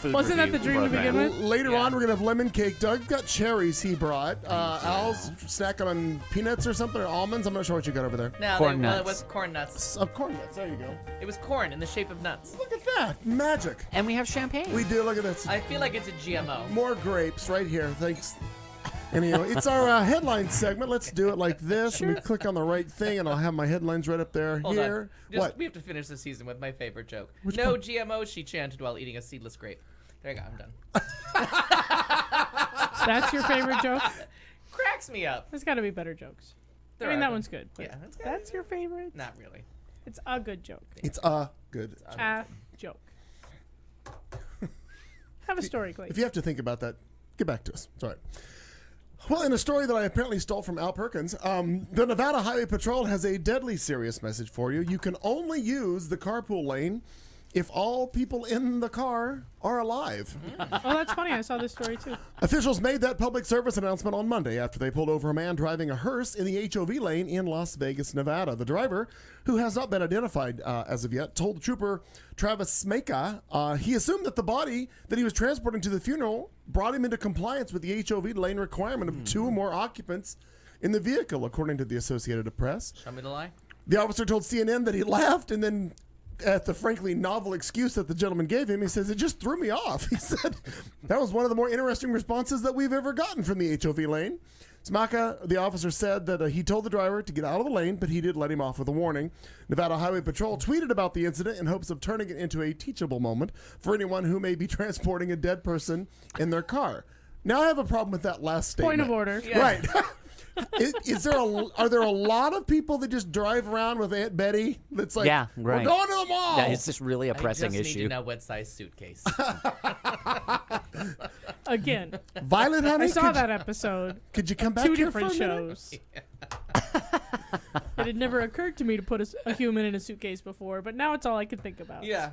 food Wasn't that review the dream to program. begin with? Later on, we're gonna have lemon cake. Doug got cherries he brought. Al's snacking on peanuts or something, or almonds. I'm not sure what you got over there. No, Corn well, it nuts. was corn nuts. Corn nuts. There you go. It was corn in the shape of nuts. Look at that magic. And we have champagne. We do. Look at this. I feel like it's a GMO. More grapes right here. Thanks. Anyway, it's our headline segment. Let's do it like this. Let me click on the right thing, and I'll have my headlines right up there. Hold here. on. What? We have to finish the season with my favorite joke. Which no part? GMO, she chanted while eating a seedless grape. There you go. I'm done. That's your favorite joke? Cracks me up. There's got to be better jokes. There I mean, are that them. one's good. but Yeah, that's good. That's your favorite? Not really. It's a good joke. It's a good. A joke. Have a story, Clay. If you have to think about that, get back to us. It's all right. Well, in a story that I apparently stole from Al Perkins, the Nevada Highway Patrol has a deadly serious message for you. You can only use the carpool lane if all people in the car are alive. Oh, that's funny. I saw this story too. Officials made that public service announcement on Monday after they pulled over a man driving a hearse in the HOV lane in Las Vegas, Nevada. The driver, who has not been identified as of yet, told Trooper Travis Smeka he assumed that the body that he was transporting to the funeral brought him into compliance with the HOV lane requirement of 2 or more occupants in the vehicle, according to the Associated Press. Show me the lie. The officer told CNN that he laughed, and then at the frankly novel excuse that the gentleman gave him, he says, it just threw me off. He said, that was one of the more interesting responses that we've ever gotten from the HOV lane. Smaka, the officer, said that he told the driver to get out of the lane, but he did let him off with a warning. Nevada Highway Patrol tweeted about the incident in hopes of turning it into a teachable moment for anyone who may be transporting a dead person in their car. Now I have a problem with that last statement. Point of order. Yeah. Right. Are there a lot of people that just drive around with Aunt Betty that's like, Yeah, right. we're going to the mall? Yeah, it's just really a pressing I just issue. need to know what size suitcase. Again, Violet, honey, I saw that episode. could you come back 2 here different for a minute? shows. It had never occurred to me to put a human in a suitcase before, but now it's all I can think about. Yeah.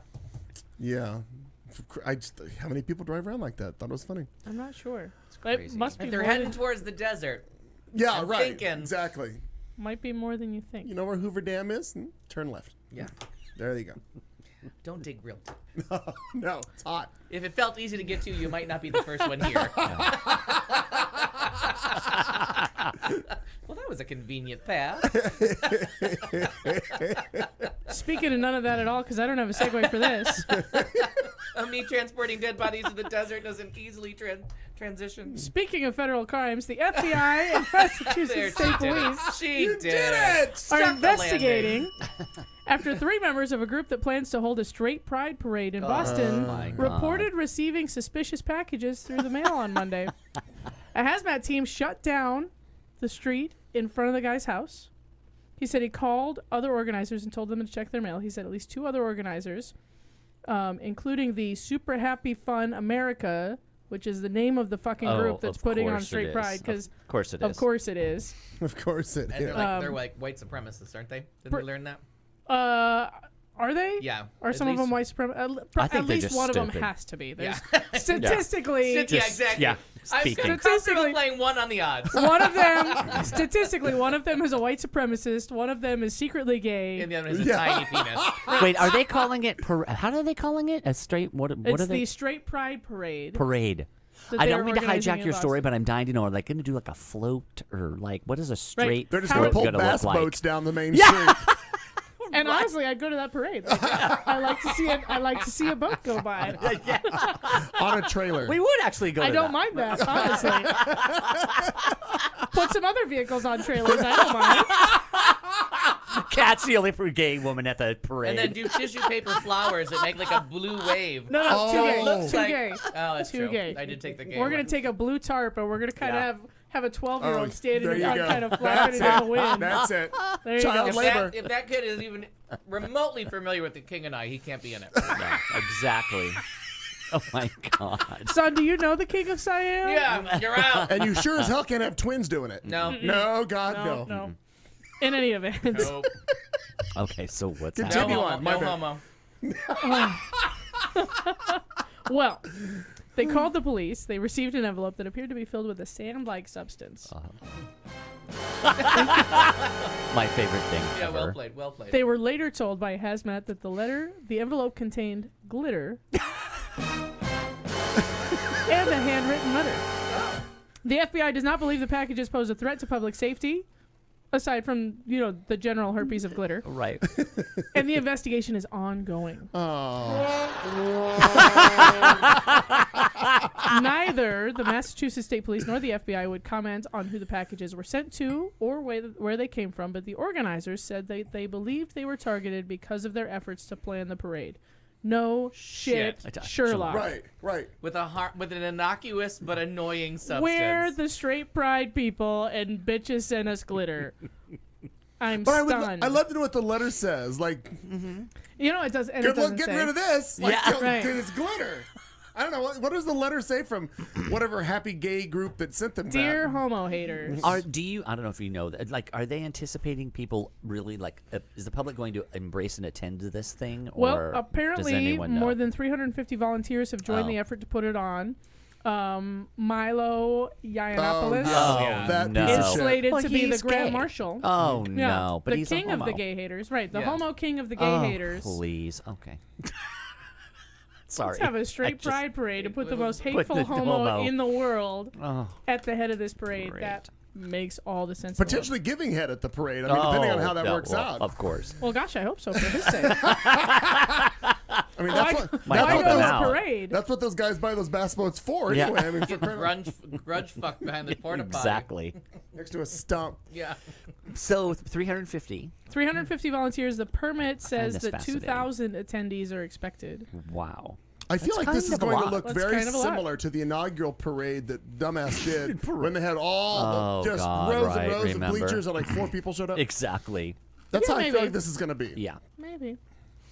Yeah. How many people drive around like that? Thought it was funny. I'm not sure. But it crazy. must be If they're more heading than, towards the desert, Yeah, I'm right. thinking. Exactly. might be more than you think. You know where Hoover Dam is? Turn left. yeah, There you go. don't dig real deep. No, it's hot. If it felt easy to get to, you might not be the first one here. Well, that was a convenient path. Speaking of none of that at all, because I don't have a segue for this. Me transporting dead bodies to the desert doesn't easily transition. Speaking of federal crimes, the FBI and Massachusetts There, State she did it. Police She did it! are Stuck the landing. investigating after 3 members of a group that plans to hold a straight pride parade in Boston my God. reported receiving suspicious packages through the mail on Monday. A hazmat team shut down the street in front of the guy's house. He said he called other organizers and told them to check their mail. He said at least 2 other organizers, including the Super Happy Fun America, which is the name of the fucking group that's of putting on course it Straight is. Pride. Because Of course it is. of course it is. Of course it And is. they're like white supremacists, aren't they? Didn't we learn that? Are they? Yeah. Are at some of least- them white supremacists? I think At they're least just one of them stupid. has to be. There's Yeah. statistically, Yeah, exactly. Yeah, I'm speaking. comfortable Statistically- playing 1 on the odds. one of them, statistically, one of them is a white supremacist. One of them is secretly gay. And the other is a tiny penis. Wait, are they calling it? How are they calling it? A straight? What It's are they? the Straight Pride Parade. Parade. that I they're don't mean to organizing hijack in your story, Boston. but I'm dying to know. Are they going to do like a float or like what is a straight? They're just How- going to pull gonna bass look like? boats down the main street. And honestly, I'd go to that parade. Like, I like to see it. I like to see a boat go by. On a trailer. We would actually go. I to don't that. mind that, honestly. Put some other vehicles on trailers. I don't mind. Cat's the only gay woman at the parade. And then do tissue paper flowers that make like a blue wave. No, Oh. too gay. Looks Too like- gay. Oh, that's Too true. gay. I did take the gay We're gonna one. take a blue tarp and we're gonna kind of Yeah. have a 12-year-old Oh, standing there in you front, go. kind of flapping it in the wind. That's it. There you Child go. If labor. if that kid is even remotely familiar with the King and I, he can't be in it. Yeah, exactly. Oh my God. Son, do you know the King of Siam? Yeah, you're out. And you sure as hell can't have twins doing it. No. No, God, no. No. In any event. Nope. Okay, so what's No Continue happening? on. homo. My No bad. homo. Well, they called the police. They received an envelope that appeared to be filled with a sand-like substance. My favorite thing Yeah, ever. well played. Well played. They were later told by a hazmat that the envelope contained glitter and a handwritten letter. The FBI does not believe the packages pose a threat to public safety, aside from, the general herpes of glitter. Right. And the investigation is ongoing. Neither the Massachusetts State Police nor the FBI would comment on who the packages were sent to or where they came from, but the organizers said they believed they were targeted because of their efforts to plan the parade. No shit, Sherlock. Right. With an innocuous but annoying substance. Where the straight pride people and bitches send us glitter. I'm But stunned. I'd love to know what the letter says. Like, It does. And it good luck doesn't getting say. rid of this. Like, Yeah. Right. It's glitter. I don't know. What does the letter say from whatever happy gay group that sent them Dear that? homo haters. I don't know if you know that. Like, are they anticipating people really is the public going to embrace and attend to this thing? Well, or does apparently anyone know? more than 350 volunteers have joined the effort to put it on. Milo Yiannopoulos That no. piece of is shit. slated Well, to be the he's Grand gay. Marshal. Oh Yeah, no! But the he's king a of homo. the gay haters, right? The Yeah. homo king of the gay Oh, haters. please. Okay. Sorry. Let's have a straight just- pride parade and put the most Put hateful the homo homo. in the world Oh, at the head of this parade. Great. That makes all the sense. in the world. Potentially giving head at the parade. I mean, depending on how that no, works well, out. Of course. Well, gosh, I hope so for his sake. I mean, that's what Might that's help what them those out. Parade. that's what those guys buy those bass boats for. Yeah. Anyway, I mean, for Get grudge fuck behind the porta potty. Exactly. next to a stump. Yeah. So 350. 350 volunteers. The permit says this that fascinating. 2,000 attendees are expected. Wow. I feel That's like this kind is of a going to lot. look That's very kind of a lot. similar to the inaugural parade that Dumbass did when they had all Oh, the, just God, rows right, and rows remember. of bleachers and like 4 people showed up. Exactly. That's Yeah, how I maybe. feel like this is going to be. Yeah. Maybe.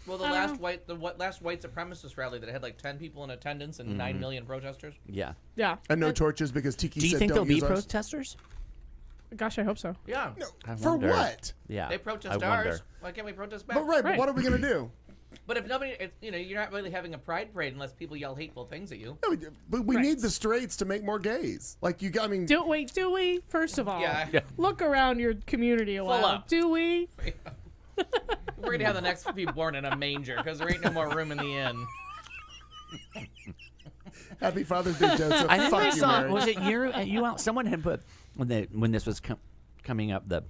Well, the last white supremacist rally that had like 10 people in attendance and 9 million protesters. Yeah. Yeah. And no torches because Tiki Do you said think don't there'll be use ours. protesters? Gosh, I hope so. Yeah. I For wonder. what? Yeah. They protest I wonder. ours. Why can't we protest back? But right, Right. but what are we going to do? But if nobody, you're not really having a pride parade unless people yell hateful things at you. No, but we Right. need the straights to make more gays. Like you got, I mean, Do we? First of all, Yeah. look around your community a while. up. Do we? We're gonna have the next be born in a manger because there ain't no more room in the inn. Happy Father's Day, Joseph. I think Fuck I you, saw. Mary. Was it you out? Someone had put when this was coming up the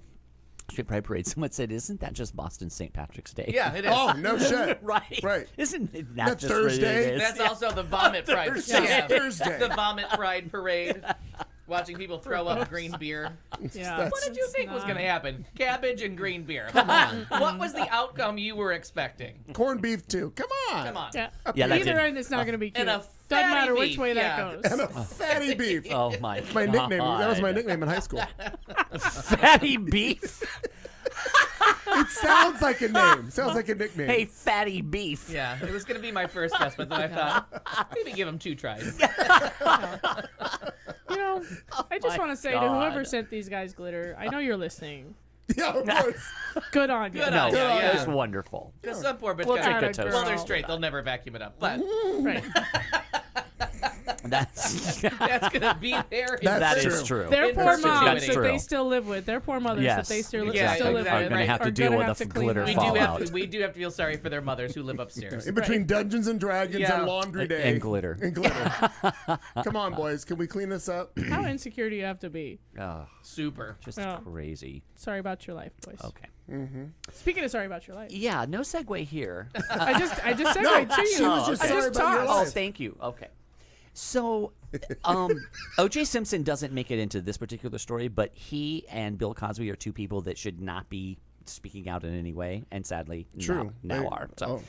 Straight Pride Parade. Someone said, "Isn't that just Boston's St. Patrick's Day?" Yeah, it is. Oh, no shit. right. Right. Isn't it That just Thursday? What it is? That's also the vomit pride. Thursday. Yeah. Thursday. The vomit pride parade. Watching people throw up green beer. Yeah. What did you It's think was not- going to happen? Cabbage and green beer. Come on. What was the outcome you were expecting? Corned beef too. Come on. Come on. Yeah. Yeah, that's Either it. end, it's not going to be cute. And a Doesn't fatty matter which beef, way yeah. that goes. And a fatty beef. Oh my! My nickname. That was my God. nickname in high school. Fatty beef. It sounds like a name. Sounds like a nickname. Hey, fatty beef. Yeah, it was going to be my first guess, but then I thought, maybe give him 2 tries. I just want to say to God. whoever sent these guys glitter, I know you're listening. Yeah, of course. Good on you. Good No, on ya, yeah. it's wonderful. Because some poor bitch We'll got take Atta a toast. Well, they're girl. straight. They'll never vacuum it up. But Right. That's that's going to be there. That's that true. is true. Their In poor perpetuity. moms That's that true. they still live with, their poor mothers Yes, that they still, Yeah, still live exactly. with, Are gonna have to are deal gonna with have the to clean glitter them. fallout. We do have to feel sorry for their mothers who live upstairs. In between Dungeons and Dragons Yeah. and Laundry Day. And glitter. And glitter. Come on, boys. Can we clean this up? How insecure do you have to be? Oh, Super. just Oh. crazy. Sorry about your life, boys. Okay. Speaking of sorry about your life, Yeah, no segue here. I just segued No, to you. she was just I sorry just about your talked. Oh, life. thank you. Okay. So, O.J. Simpson doesn't make it into this particular story, but he and Bill Cosby are two people that should not be speaking out in any way, and sadly, True. now They- are. So,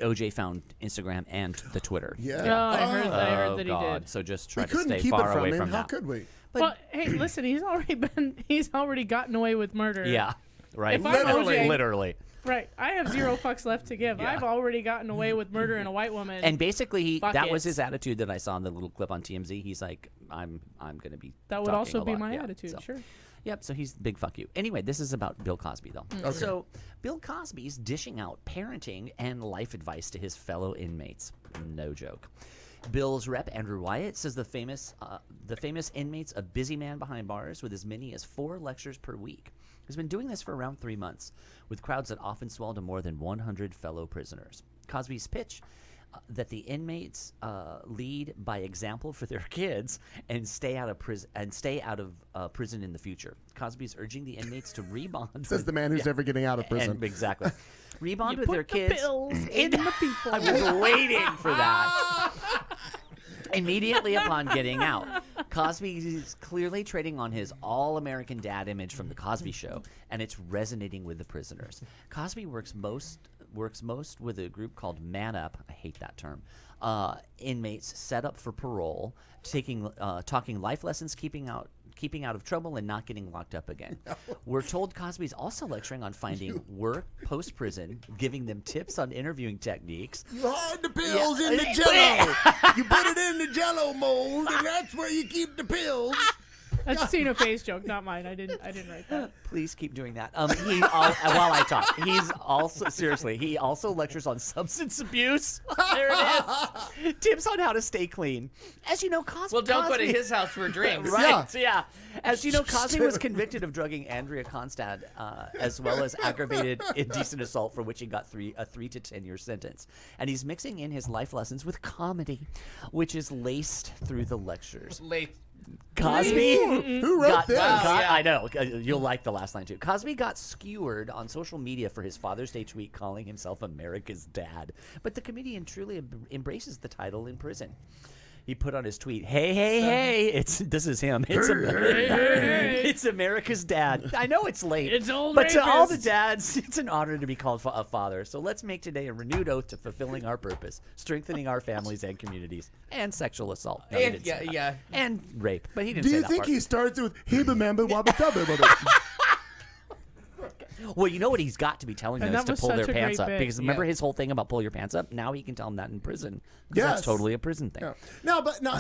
O.J. found Instagram and the Twitter. Yeah. Oh, I heard Oh, that he God. did. So just We try to couldn't stay keep it far from away him. from How that. could we? Well, hey, listen, he's already gotten away with murder. Yeah. Right. If I'm OJ, Literally. right, I have 0 fucks left to give. Yeah. I've already gotten away with murder in a white woman. And basically, Fuck that it. was his attitude that I saw in the little clip on TMZ. He's like, I'm going to be. that would talking also a be lot. my Yeah, attitude. so- Sure. Yep, so he's big fuck you. Anyway, this is about Bill Cosby, though. Okay. So, Bill Cosby's dishing out parenting and life advice to his fellow inmates. No joke. Bill's rep, Andrew Wyatt, says the famous inmate's a busy man behind bars with as many as 4 lectures per week. He's been doing this for around 3 months, with crowds that often swell to more than 100 fellow prisoners. Cosby's pitch that the inmates lead by example for their kids and stay out of prison in the future. Cosby is urging the inmates to rebond. Says the man who's never getting out of prison. Exactly. Rebond with Put their the kids. pills in the people. I was waiting for that. Immediately upon getting out, Cosby is clearly trading on his all-American dad image from The Cosby Show, and it's resonating with the prisoners. Cosby works most with a group called Man Up. I hate that term. Inmates set up for parole, talking life lessons, keeping out of trouble, and not getting locked up again. We're told Cosby's also lecturing on finding work post-prison, giving them tips on interviewing techniques. You hide the pills in the Jello. You put it in the Jello mold, and that's where you keep the pills. That's a Tina Fey's joke, not mine. I didn't write that. Please keep doing that. While I talk, he also lectures on substance abuse. There it is. Tips on how to stay clean. As you know, Cosby. Well, don't go to his house for drinks. Right. Yeah. As you know, Cosby was convicted of drugging Andrea Constad, as well as aggravated indecent assault, for which he got a 3 to 10 year sentence. And he's mixing in his life lessons with comedy, which is laced through the lectures. Cosby, who wrote this? I know. You'll like the last line too. Cosby got skewered on social media for his Father's Day tweet calling himself America's dad, but the comedian truly embraces the title in prison. He put on his tweet, "Hey, this is him. It's America's dad. I know it's late, It's old but to all rapists. the dads, it's an honor to be called a father. So let's make today a renewed oath to fulfilling our purpose, strengthening our families and communities, and sexual assault. No, he didn't say that. And rape, but he didn't Do say you that think part. he starts with "Hibamamba Wabba?" Well, you know what he's got to be telling them And is that to was pull their such a pants great up. bit. Because remember his whole thing about pull your pants up? Now he can tell them that in prison. Because Yes. that's totally a prison thing. Yeah. No,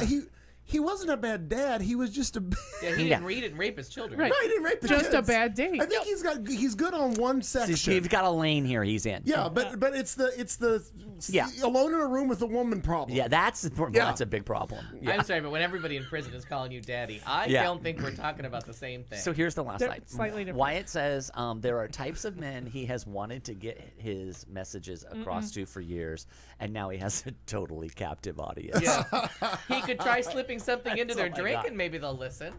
he wasn't a bad dad. He was just a. Yeah, he didn't read it and rape his children. Right. No, he didn't rape the Just a kids. bad date. I think he's good on one section. He's got a lane here he's in. Yeah, but it's the Yeah. alone in a room with a woman problem. Yeah, that's a big problem. Yeah. I'm sorry, but when everybody in prison is calling you daddy, I Yeah. don't think we're talking about the same thing. So here's the last They're line. slightly different. Wyatt says there are types of men he has wanted to get his messages across to for years, and now he has a totally captive audience. Yeah. He could try slipping something into their all I drink got. and maybe they'll listen.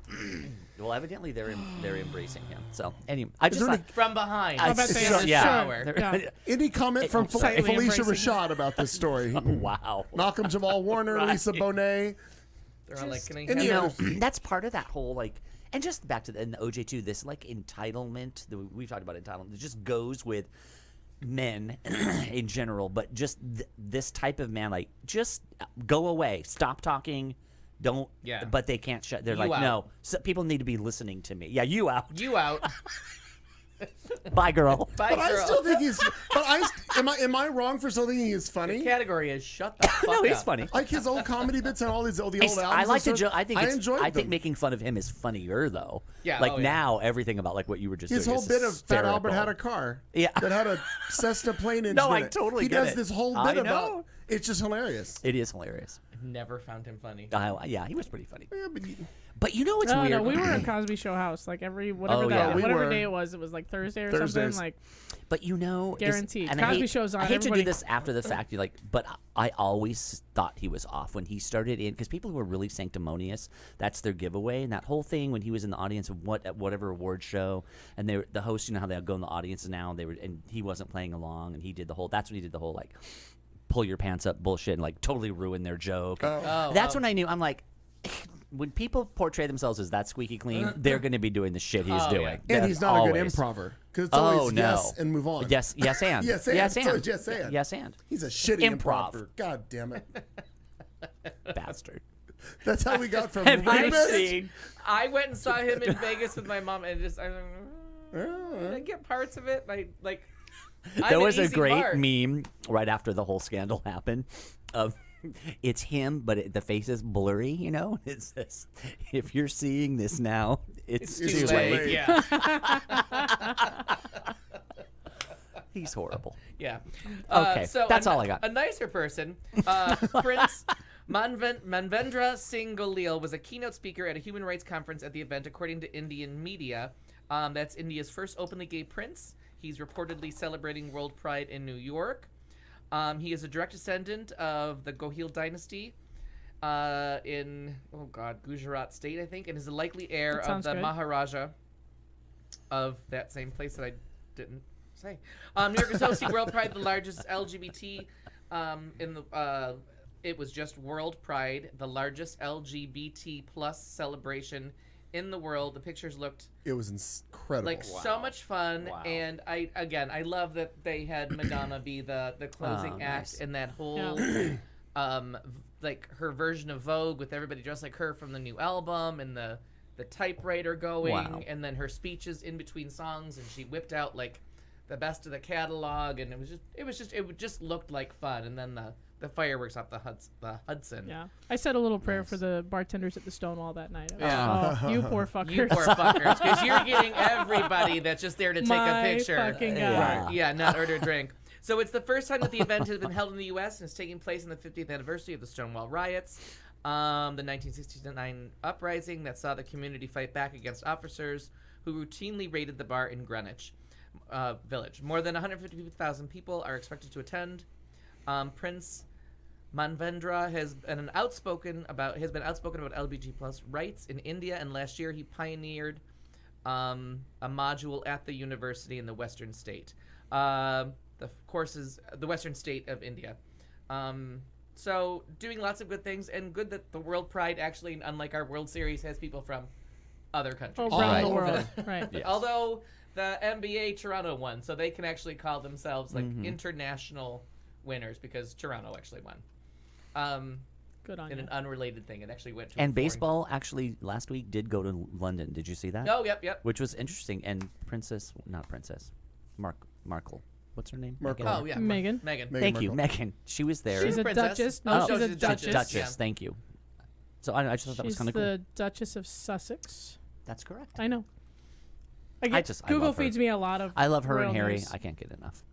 Well, evidently they're embracing him. So anyway, I just there thought. From behind. I- about to say, so- yeah. shower. Yeah. Any comment from Slightly Felicia embracing Rashad about this story? Wow. Malcolm Jamal Warner, Right. Lisa Bonet. They're all like, can I and have you know, this? That's part of that whole like, and just back to in the OJ too. This like entitlement that we've talked about entitlement. It just goes with men in general, but just this type of man, like just go away, stop talking. Don't. Yeah. But they can't shut. They're You like, out. no. So people need to be listening to me. Yeah, you out. You out. Bye, girl. Bye, But I girl. still think he's. But am I wrong for still thinking he's The funny? category is shut the fuck No, up. he's funny. Like his old comedy bits and all the old albums. I like and the stuff. joke. I enjoyed think them. making fun of him is funnier though. Yeah, Like oh, yeah. now, everything about like what you were just His doing whole is bit of Fat Albert hysterical. had a car. Yeah. That had a Cessna plane engine. No, I in it. totally He get does it. this whole I bit know. about. It's just hilarious. It is hilarious. Never found him funny. Yeah, he was pretty funny. Yeah, but But you know what's No, weird? no, we were at Cosby Show house like every whatever Oh, that yeah. We whatever were. day it was like Thursday or Thursdays. something. Like But you know, Guaranteed. and Cosby I hate, Show's on, I hate to do everybody- this after the fact. You like, but I always thought he was off when he started in because people who are really sanctimonious, that's their giveaway. And that whole thing when he was in the audience of whatever award show, and the host, you know how they go in the audience now, and he wasn't playing along, and he did the whole. That's when he did the whole like, pull your pants up bullshit, and like totally ruin their joke. That's when I knew. I'm like. When people portray themselves as that squeaky clean, they're going to be doing the shit he's Oh, doing. yeah. and That's he's not a good always. improver because it's always no. yes and move on. Yes, and. Yes, and. Yes, It's and. always yes, and. Yes, and. He's a shitty Improv. improver. God damn it. Bastard. That's how we got from Have you rapist. seen? I went and saw him in Vegas with my mom, and I get parts of it. I'm There an was a easy great mark. meme right after the whole scandal happened of it's him, but the face is blurry, you know? It says, if you're seeing this now, it's It's too too late. late. Yeah. He's horrible. Yeah. Okay, so that's all I got. A nicer person, Prince Manvendra Singh Goleel was a keynote speaker at a human rights conference at the event, according to Indian media. That's India's first openly gay prince. He's reportedly celebrating World Pride in New York. He is a direct descendant of the Gohil dynasty in Gujarat state, I think, and is the likely heir That of sounds the good. Maharaja of that same place that I didn't say. New York is hosting World Pride, the largest LGBT in the. It was just World Pride, the largest LGBT plus celebration in the world. The pictures looked It was incredible. like so much fun, and I love that they had Madonna be the closing act nice. in that whole like her version of Vogue with everybody dressed like her from the new album and the typewriter going, Wow. and then her speeches in between songs, and she whipped out like the best of the catalog, and it just looked like fun, and then the fireworks off the Hudson. Yeah, I said a little prayer for the bartenders at the Stonewall that night. Yeah. Oh, you poor fuckers. You poor fuckers, because you're getting everybody that's just there to take My a picture. fucking God. Yeah, not order a drink. So it's the first time that the event has been held in the U.S. and is taking place in the 50th anniversary of the Stonewall riots, the 1969 uprising that saw the community fight back against officers who routinely raided the bar in Greenwich Village. More than 150,000 people are expected to attend. Prince Manvendra has been outspoken about LGBT plus rights in India, and last year he pioneered a module at the university in the Western state. The courses, the Western state of India. So doing lots of good things, and good that the World Pride actually, unlike our World Series, has people from other countries. Around Right. the world. Right. Yes. Although the NBA Toronto won, so they can actually call themselves like international winners because Toronto actually won. Good on In you. an unrelated thing, it actually went to a And foreign- baseball actually last week did go to London. Did you see that? Oh, yep. Which was interesting. And Markle. What's her name? Markle. Meghan? Oh yeah, Megan. Megan. Meghan Thank you, Markle. Megan. She was there. She's a princess. duchess. No, Oh, she's a she's a duchess. duchess. Duchess. Thank you. So I just thought that was She's kind of cool. the Duchess of Sussex. That's correct. I know. I just- I Google love her. feeds me a lot of. I love her royal and Harry. news. I can't get enough.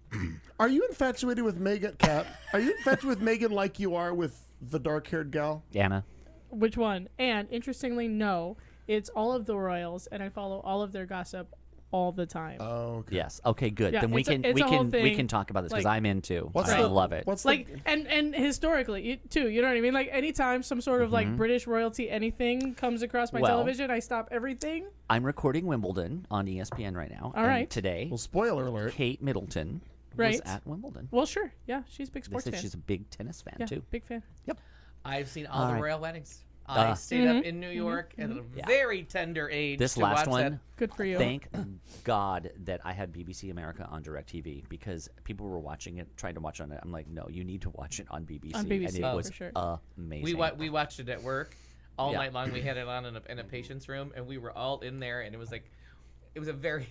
Are you infatuated with Megan, Kat? Are you infatuated with Megan like you are with the dark-haired gal? Anna. Which one? And interestingly, no, it's all of the royals, and I follow all of their gossip all the time. Oh, okay. Yes. Okay. Good. Yeah, then we it's a- can it's we a whole can we thing. can talk about this because Like, I'm into. What's I the, love it. What's like the, and historically too, you know what I mean? Like anytime some sort of like British royalty anything comes across my Well- television, I stop everything. I'm recording Wimbledon on ESPN right now. All and right. Today, well, spoiler alert. Kate Middleton was Right. at Wimbledon. Well, sure, yeah, she's a big They sports said fan. she's a big tennis fan Yeah, too. big fan. I've seen all All the right. royal weddings. I stayed up in New York at a Yeah. very tender age. This to last watch one, that. Good for you. thank God that I had BBC America on DirecTV because people were watching it, trying to watch on it. I'm like, no, you need to watch it on BBC. On BBC, and it oh, was for sure. amazing. We watched it at work all Yeah. night long. We had it on in a patient's room, and we were all in there, and it was a very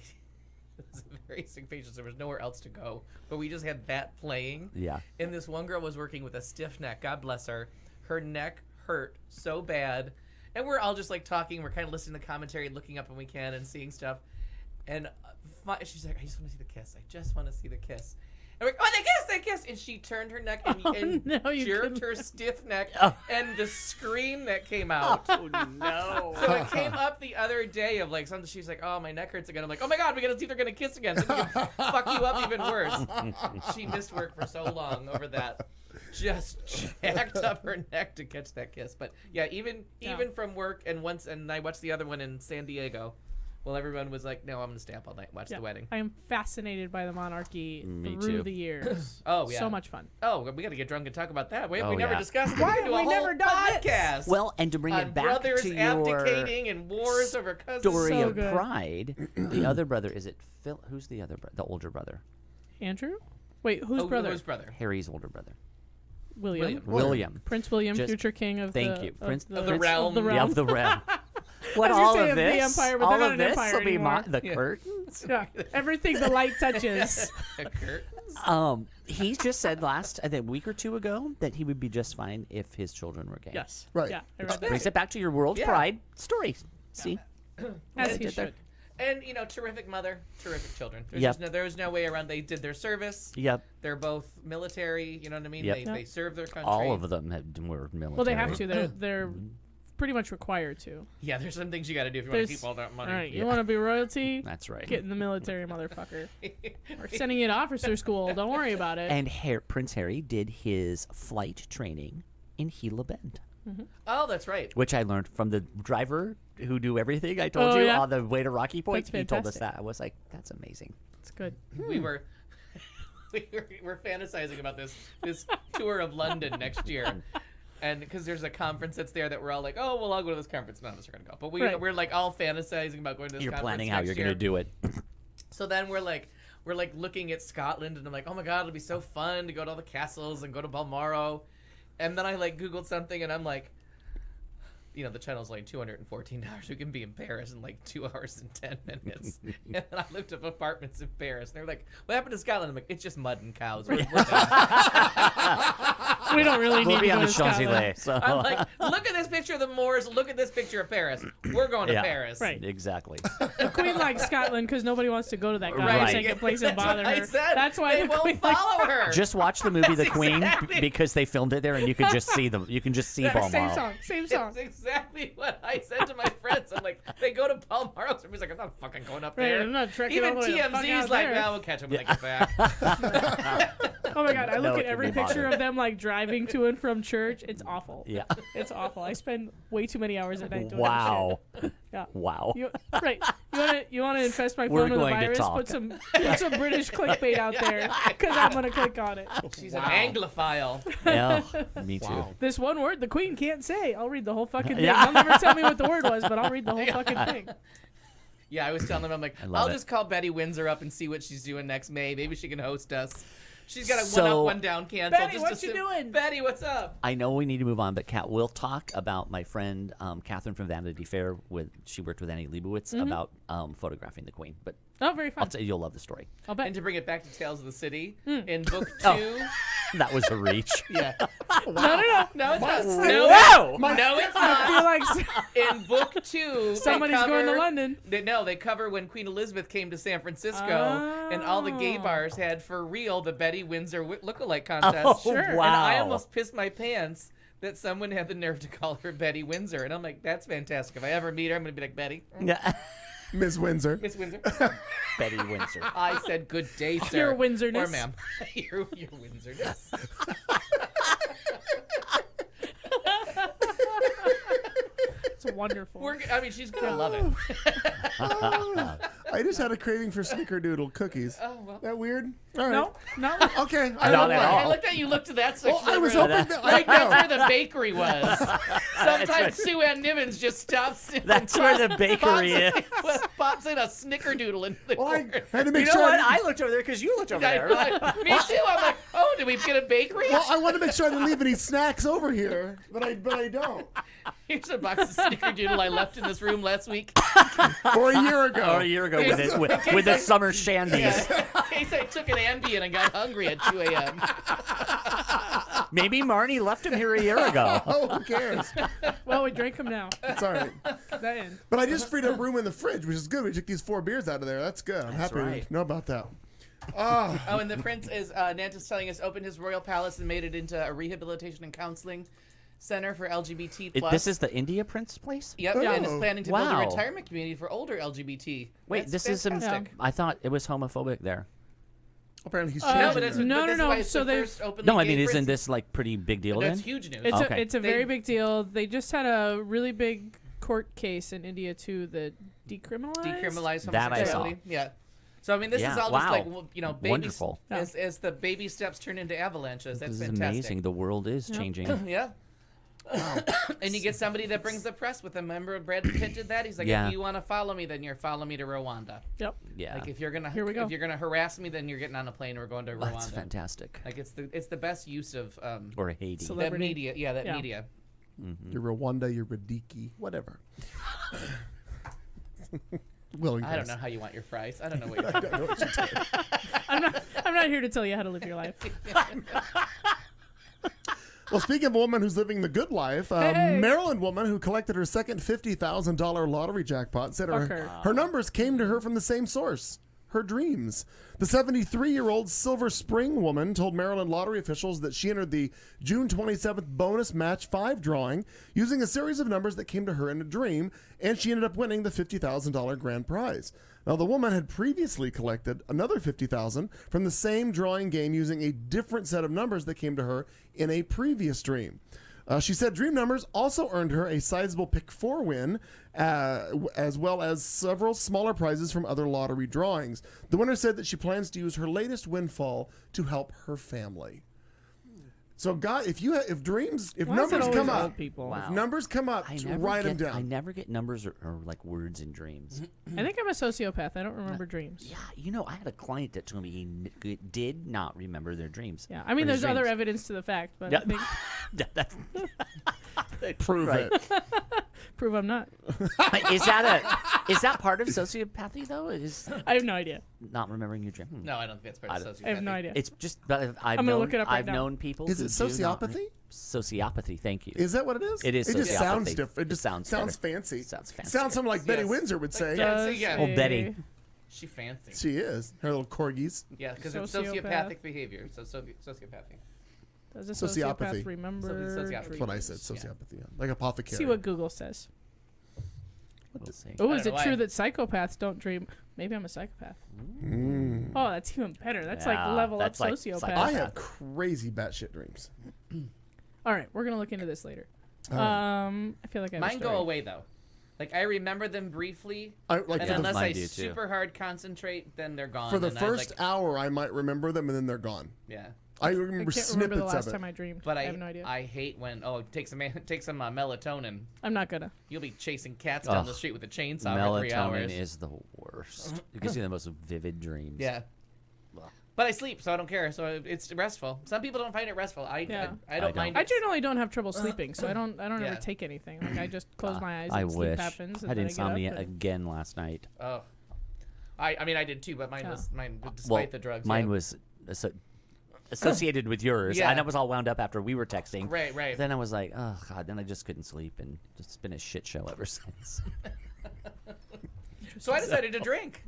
sick patient. There was nowhere else to go, but we just had that playing. Yeah. And this one girl was working with a stiff neck. God bless her. Her neck hurt so bad, and we're all just like talking. We're kind of listening to commentary, looking up when we can, and seeing stuff. And she's like, "I just want to see the kiss. I just want to see the kiss." And we're like, "Oh, the kiss!" And she turned her neck and no, you jerked couldn't. her stiff neck, Oh. and the scream that came out. no. So it came up the other day of like something. She's like, "Oh, my neck hurts again." I'm like, "Oh my God, we gotta see if they're gonna kiss again. So they can fuck you up even worse." She missed work for so long over that. Just jacked up her neck to catch that kiss. But yeah, even from work and I watched the other one in San Diego. Well, everyone was like, "No, I'm gonna stay up all night and watch the wedding." I am fascinated by the monarchy Me through too. the years. Oh yeah, So much fun. Oh, we gotta get drunk and talk about that. We Oh, never yeah. discussed. Why We have could do a we whole never done this? podcast. Well, and to bring on it back brothers to your abdicating and wars over cousins. story So of good. pride, the other brother is it Phil? Who's the other brother? The older brother, Andrew? Wait, whose Oh, brother? whose brother? Harry's older brother, William. William. Prince William, Just- future king of Thank the you, of Of the realm. Of the Yeah, realm. of the realm. What I was gonna all say of of the this? empire, but all they're not of an this empire will be anymore. the Yeah. curtains. Yeah, everything the light touches. Curtains. He just said I think a week or two ago that he would be just fine if his children were gay. Yes. Right. Yeah, I read that. Brings it back to your world Yeah. pride story. See, As he did there. should. And terrific mother, terrific children. There's Yep. just there was no way around. They did their service. yep, They're both military. You know what I mean? Yep. They serve their country. all of them were military. Well, they have to. They're pretty much required to. Yeah, there's some things you got to do if you want to There's- keep all that money. All right, you want to be royalty? That's right. Get in the military, motherfucker. We're sending you to officer school. Don't worry about it. And Prince Harry did his flight training in Gila Bend, Oh, that's right. which I learned from the driver who knew everything. I told Oh, you yeah? on the way to Rocky Point. That's He told us fantastic. that. I was like, that's amazing. It's good. We were we're fantasizing about this tour of London next year. And because there's a conference that's there that we're all like, oh, well, I'll go to this conference. None of us are going to go. But Right. we're like all fantasizing about going to this You're conference planning how next you're year. going to do it. So then we're like looking at Scotland, and I'm like, oh my god, it'll be so fun to go to all the castles and go to Balmoral. And then I like Googled something, and I'm like, you know, the channel's like $214. We can be in Paris in like 2 hours and 10 minutes. And then I looked up apartments in Paris, and they're like, what happened to Scotland? I'm like, it's just mud and cows. We're done. We don't really We'll need be to on go the to Scotland. Champs-Élysées. So. I'm like, look at this picture of the Moors. Look at this picture of Paris. We're going to Yeah. Paris. Right. Exactly. The Queen likes Scotland because nobody wants to go to that Right. godforsaken place and That's bother what I her. said. That's why they the won't Queen likes follow her. Just watch the movie The That's Queen exactly- because they filmed it there, and you can just see them. You can just see Same Balmoral. song. Same song. That's exactly what I said to my friends. I'm like, they go to Balmoral. Somebody's like, I'm not fucking going up Right, there. I'm not trekking Even all the way the fuck TMZ's out like, there. well, we'll catch them when they get back. Oh my god, I No, look it at can every be picture bothered. of them like driving to and from church. It's awful. Yeah. It's awful. I spend way too many hours a night doing Wow. that shit. Yeah. Wow. Right. You want to infest my We're phone with a going to virus? talk. Put some British clickbait out there because I'm gonna click on it. She's an Anglophile. Yeah. Me too. This one word the Queen can't say. I'll read the whole fucking thing. Yeah. They'll never tell me what the word was, but I'll read the whole fucking thing. Yeah, I was telling them, I'm like, love I'll it. just call Betty Windsor up and see what she's doing next May. Maybe she can host us. She's got a So- one up, one down cancel. Betty, just what to you see- doing? Betty, what's up? I know we need to move on, but Kat, we'll talk about my friend Catherine from Vanity Fair. She worked with Annie Leibovitz about photographing the Queen. But Oh, very fun. I'll tell you, you'll love the story. I'll bet. And to bring it back to Tales of the City, Hmm. in book 2. Oh. That was a reach. Yeah. No. No, it's not. Whoa! No, it's I not. feel like In book 2, somebody's going to London. They cover when Queen Elizabeth came to San Francisco, and all the gay Oh. bars had for real the Betty Windsor lookalike contest. Oh, Sure. And I wow. almost pissed my pants that someone had the nerve to call her Betty Windsor, and I'm like, that's fantastic. If I ever meet her, I'm gonna be like, Betty, Yeah. Miss Windsor. Miss Windsor. Betty Windsor. I said, good day, sir. Your Windsor-ness. Or ma'am. your Windsor-ness. It's wonderful. I mean, she's gonna love it. I just had a craving for snickerdoodle cookies. Oh, well. That weird? All right. No, no. Okay. Not at all. I looked at you, looked to that section. Well, I was of the room. hoping that Like, that's I where the bakery was. Sometimes Sue Ann Nivens just stops. That's where the bakery is. Pops in a snickerdoodle in the Well, I corner. had to make You know sure. what? I looked over there because you looked over there. Me too. I'm like, oh, did we get a bakery? Well, I want to make sure I didn't leave any snacks over here, but I don't. Here's a box of snickerdoodle I left in this room last week. Or a year ago. Or a year ago with the summer shandies. In case I took an Ambien and got hungry at 2 a.m. Maybe Marnie left him here a year ago. Oh, who cares? Well, we drink them now. It's all right. That in. But I just freed up room in the fridge, which is good. We took these 4 beers out of there. That's good. I'm happy right. to know about that. Oh, and the prince is, Nanta's telling us, opened his royal palace and made it into a rehabilitation and counseling center for LGBT+. This is the India Prince place? Yep, Oh. and is planning to build Wow. a retirement community for older LGBT. Wait, That's this is fantastic. I thought it was homophobic there. Apparently he's No, changing but it's it. No, but this no, is why no. it's So the they've- first openly No, I gay mean, isn't prince. this like pretty big deal That's then? huge news. It's Okay. it's a They- very big deal. They just had a really big court case in India too that decriminalized. Decriminalize That I saw. homosexuality. Yeah. So I mean, this Yeah, is all wow. just like babies. Wonderful. As the baby steps turn into avalanches. That's This is fantastic. amazing. The world is changing. Yeah. And you get somebody that brings the press with them. Remember, Brad Pitt did that. He's like, Yeah. if you want to follow me, then you're follow me to Rwanda. Yep. Yeah. Like if you're gonna Here we go. if you're gonna harass me, then you're getting on a plane. We're going to Rwanda. That's fantastic. Like it's the best use of Or Haiti. that Celebrity. media. Yeah, that Yeah. media. You're Rwanda, you're Radiki, whatever. Will and I don't Grace. know how you want your fries. I don't know what you're I don't know what you're doing. I'm not here to tell you how to live your life. Well, speaking of a woman who's living the good life, a Hey. Maryland woman who collected her second $50,000 lottery jackpot said Fuck her. her numbers came to her from the same source, her dreams. The 73-year-old Silver Spring woman told Maryland lottery officials that she entered the June 27th bonus match 5 drawing using a series of numbers that came to her in a dream, and she ended up winning the $50,000 grand prize. Now, the woman had previously collected another $50,000 from the same drawing game using a different set of numbers that came to her in a previous dream. She said dream numbers also earned her a sizable Pick 4 win, as well as several smaller prizes from other lottery drawings. The winner said that she plans to use her latest windfall to help her family. So, God, if numbers come up, if numbers come up, write them down. I never get numbers or like words in dreams. I think I'm a sociopath. I don't remember dreams. Yeah, you know, I had a client that told me he did not remember their dreams. Yeah, I mean, there's other evidence to the fact, but I think prove it. Prove I'm not. Is that part of sociopathy though? I have no idea. Not remembering your dream. No, I don't think it's part of sociopathy. I have no idea. It's just I'm gonna look it up right I've now. known people. Is who it do not sociopathy? Sociopathy. Thank you. Is that what it is? It is. It just sociopathy. sounds different. It just sounds sounds better. fancy. Sounds fancy. Sounds something like Betty Yes. Windsor would say. Yeah. Oh, Betty. She fancy. She is. Her little corgis. Yeah, because it's Sociopath. sociopathic behavior. So sociopathy. Does a Sociopathy. sociopath remember Sociopathy. That's what I said. Sociopathy. Yeah. Like apothecary. See what Google says. We'll see. Oh, I is don't it know true why. that psychopaths don't dream? Maybe I'm a psychopath. Mm. Oh, that's even better. That's Yeah, like level that's up like sociopath. psychopath. I have crazy batshit dreams. All right, we're gonna look into this later. All right. I feel like I have a Mine go story. away though. Like I remember them briefly, Like and for the, unless Mine I do, too. super hard concentrate, then they're gone. for the and first like, hour, I might remember them, and then they're gone. yeah. I I remember can't snippets remember the last of it. time I dreamed. But I have no idea. I hate when take some melatonin. I'm not gonna. You'll be chasing cats down the Ugh. street with a chainsaw for 3 hours. Melatonin is the worst. It gives you the most vivid dreams. Yeah. But I sleep, so I don't care. So it's restful. Some people don't find it restful. I don't mind. I it. generally don't have trouble sleeping, so I don't Yeah. ever take anything. Like I just close my eyes I and sleep wish. happens. I And had then I get up insomnia and- again last night. Oh. I mean I did too, but mine was despite Well, the drugs. mine yeah. was associated with yours, Yeah. and I was all wound up after we were texting. Right. Then I was like, oh god. Then I just couldn't sleep, and it's been a shit show ever since. So I decided to drink.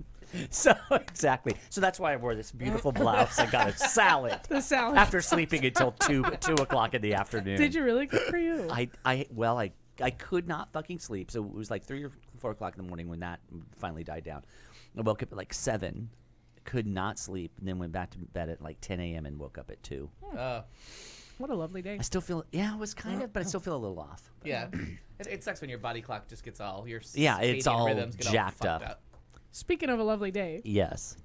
So exactly. So that's why I wore this beautiful blouse. I got a salad. The salad. After sleeping until 2 o'clock in the afternoon. Did you really? Good for you. I could not fucking sleep. So it was like 3 or 4 o'clock in the morning when that finally died down. I woke up at like 7, could not sleep, and then went back to bed at like 10 a.m. and woke up at 2. What a lovely day. I still feel, it was kind of, but I still feel a little off. Yeah. It sucks when your body clock just gets all your Yeah, it's circadian all rhythms get jacked all fucked up. Speaking of a lovely day, Yes.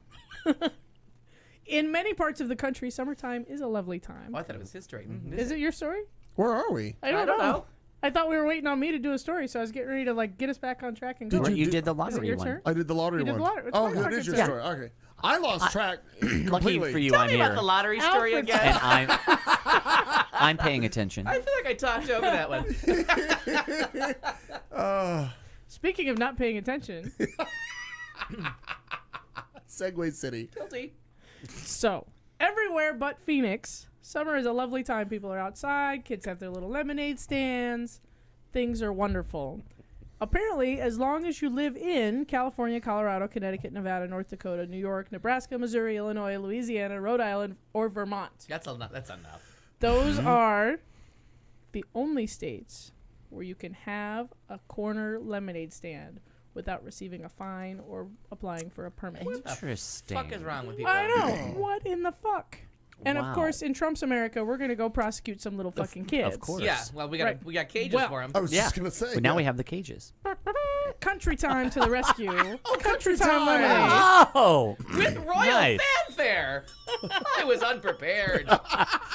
in many parts of the country, summertime is a lovely time. Oh, I thought it was his story. Is it your story? Where are we? I don't know. I thought we were waiting on me to do a story, so I was getting ready to like get us back on track and go. Did You did the Is it lottery your one. turn? I did the lottery You did one. the lottery. It's Oh, my good. It fucking is your turn. story. Okay. I lost track Lucky completely. for you, Tell I'm me here. about the lottery story Alfred's again. And I'm paying attention. I feel like I talked over that one. Speaking of not paying attention, Segway City. Guilty. so everywhere but Phoenix, summer is a lovely time. People are outside, kids have their little lemonade stands, things are wonderful. Apparently, as long as you live in California, Colorado, Connecticut, Nevada, North Dakota, New York, Nebraska, Missouri, Illinois, Louisiana, Rhode Island, or Vermont, That's enough. those are the only states where you can have a corner lemonade stand without receiving a fine or applying for a permit. Interesting. Fuck is wrong with people? I know. What in the fuck? And of Wow. course, in Trump's America, we're gonna go prosecute some little fucking kids. Of course. Yeah. Well, we got Right. we got cages Well, for him. I was Yeah. just gonna say. But now yeah. we have the cages. Country time to the rescue. Country time. time lemonade. Oh! With royal Nice. fanfare. I was unprepared.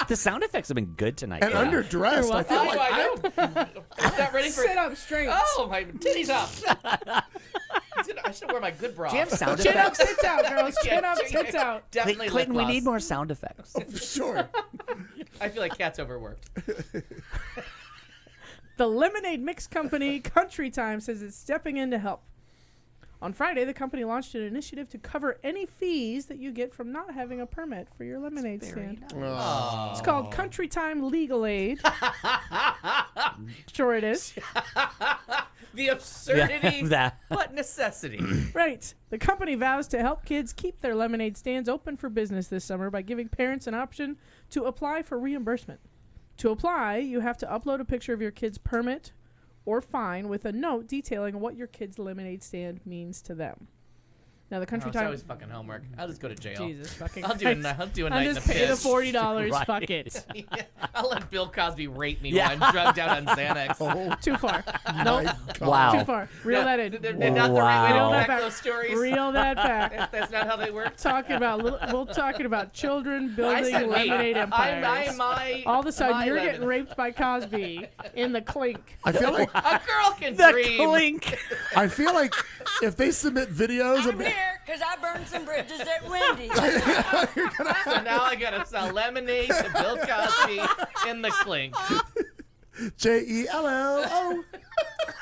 The sound effects have been good tonight. and guys. underdressed. I feel Oh, like I know. I'm not ready for. Sit up straight. Oh, my titties up. I should wear my good bra. Do you have sound Chin up, effects? tits out, girls. Chin up, tits out. Definitely Clinton, lip we gloss. need more sound effects. sure. I feel like Cat's overworked. The Lemonade Mix Company, Country Time, says it's stepping in to help. On Friday, the company launched an initiative to cover any fees that you get from not having a permit for your lemonade stand. It's called Country Time Legal Aid. Sure it is. The absurdity, that. but necessity. Right. The company vows to help kids keep their lemonade stands open for business this summer by giving parents an option to apply for reimbursement. To apply, you have to upload a picture of your kid's permit or fine with a note detailing what your kid's lemonade stand means to them. Now the Country It's Time. always fucking homework. I'll just go to jail. Jesus fucking I'll do a Christ. night in I'll the just pay the piss. $40. Right. Fuck it. Yeah, I'll let Bill Cosby rape me Yeah. while I'm drugged out on Xanax. Too far. Nope. Wow. Too far. Reel that in. They're not the right way to Wow. unpack Reel that those stories. Reel that back. That's not how they work. Talking about we're talking about children I building said me. lemonade empires. My All of a sudden, my you're lemon. getting raped by Cosby in the clink. I feel like A girl can The dream. clink. if they submit videos of here because I burned some bridges at Wendy's. So now I gotta sell lemonade to Bill Cosby in the clink. JELLO.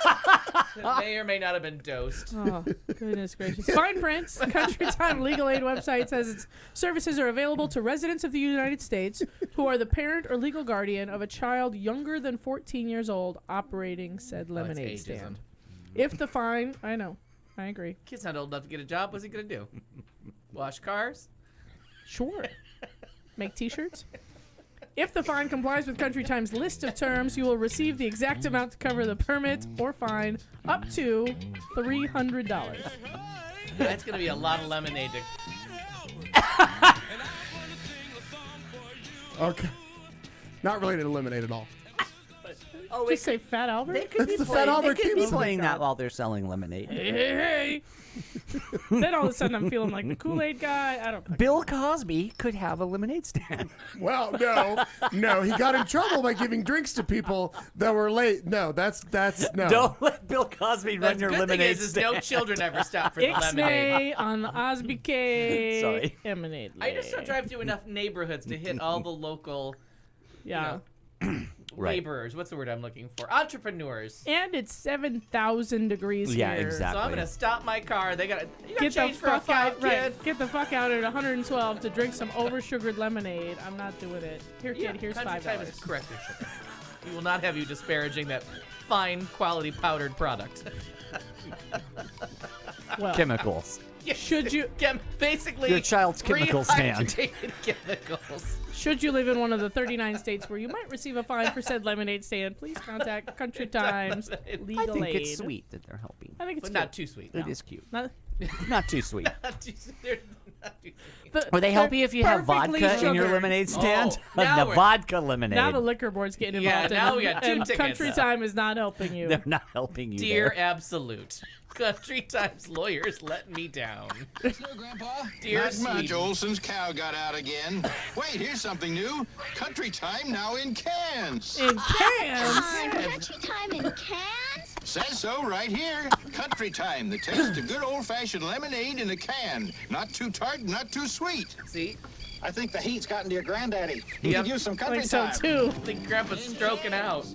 That may or may not have been dosed. Oh, goodness gracious. Fine prints. Country Time Legal Aid website says its services are available to residents of the United States who are the parent or legal guardian of a child younger than 14 years old operating said lemonade ageism. stand. If the fine, I know, I agree. Kid's not old enough to get a job. What's he gonna do? Wash cars? Sure. Make t-shirts. If the fine complies with Country Time's list of terms, you will receive the exact amount to cover the permit or fine up to $300. That's gonna be a lot of lemonade to Okay. Not related to lemonade at all. Oh, Just say Fat Albert? they could That's be the Fat playing. Albert They could be Keeps playing that while they're selling lemonade. Hey. Then all of a sudden I'm feeling like the Kool-Aid guy. I don't. Bill Cosby could have a lemonade stand. Well, no, he got in trouble by giving drinks to people that were late. No, that's no. Don't let Bill Cosby run The your good thing lemonade is stand. no children ever stop for the lemonade. Ixnay on the Osby K. Sorry. Lemonade. I just don't drive through enough neighborhoods to hit all the local Yeah. Right. laborers. What's the word I'm looking for? Entrepreneurs. And it's 7,000 degrees Yeah, here. exactly. So I'm gonna stop my car. You got Get the change for a fuck out, 5, kid. right? Get the fuck out at 112 to drink some oversugared lemonade. I'm not doing it. Here, Yeah, kid. Here's Country Time is $5. correct your sugar. We will not have you disparaging that fine quality powdered product. Well, Chemicals. should you Basically Your child's chemical stand. rehydrated chemicals. should you live in one of the 39 states where you might receive a fine for said lemonade stand, please contact Country Times I Legal think Aid. it's sweet that they're helping. I think it's But cute. not too sweet. It is cute. Not- Not too sweet. Not too sweet. They're not too sweet. the- Or they help they're you if you have perfectly vodka in your sugared. lemonade stand. Oh, now the we're- vodka lemonade. Now the liquor board's getting Yeah, involved. now and, we got 2 and tickets. Country Time is not helping you. They're not helping you Dear there. Absolute. Country Times lawyers let me down. Grandpa? Dear Not much. Sweden. Olson's cow got out again. Wait, here's something new. Country Time now in cans. In cans. Country Time in cans? Says so right here. Country Time, the taste of good old-fashioned lemonade in a can. Not too tart, not too sweet. See? I think the heat's gotten to your granddaddy. He Yep. could use some I Country think so Time. too. I think Grandpa's stroking out.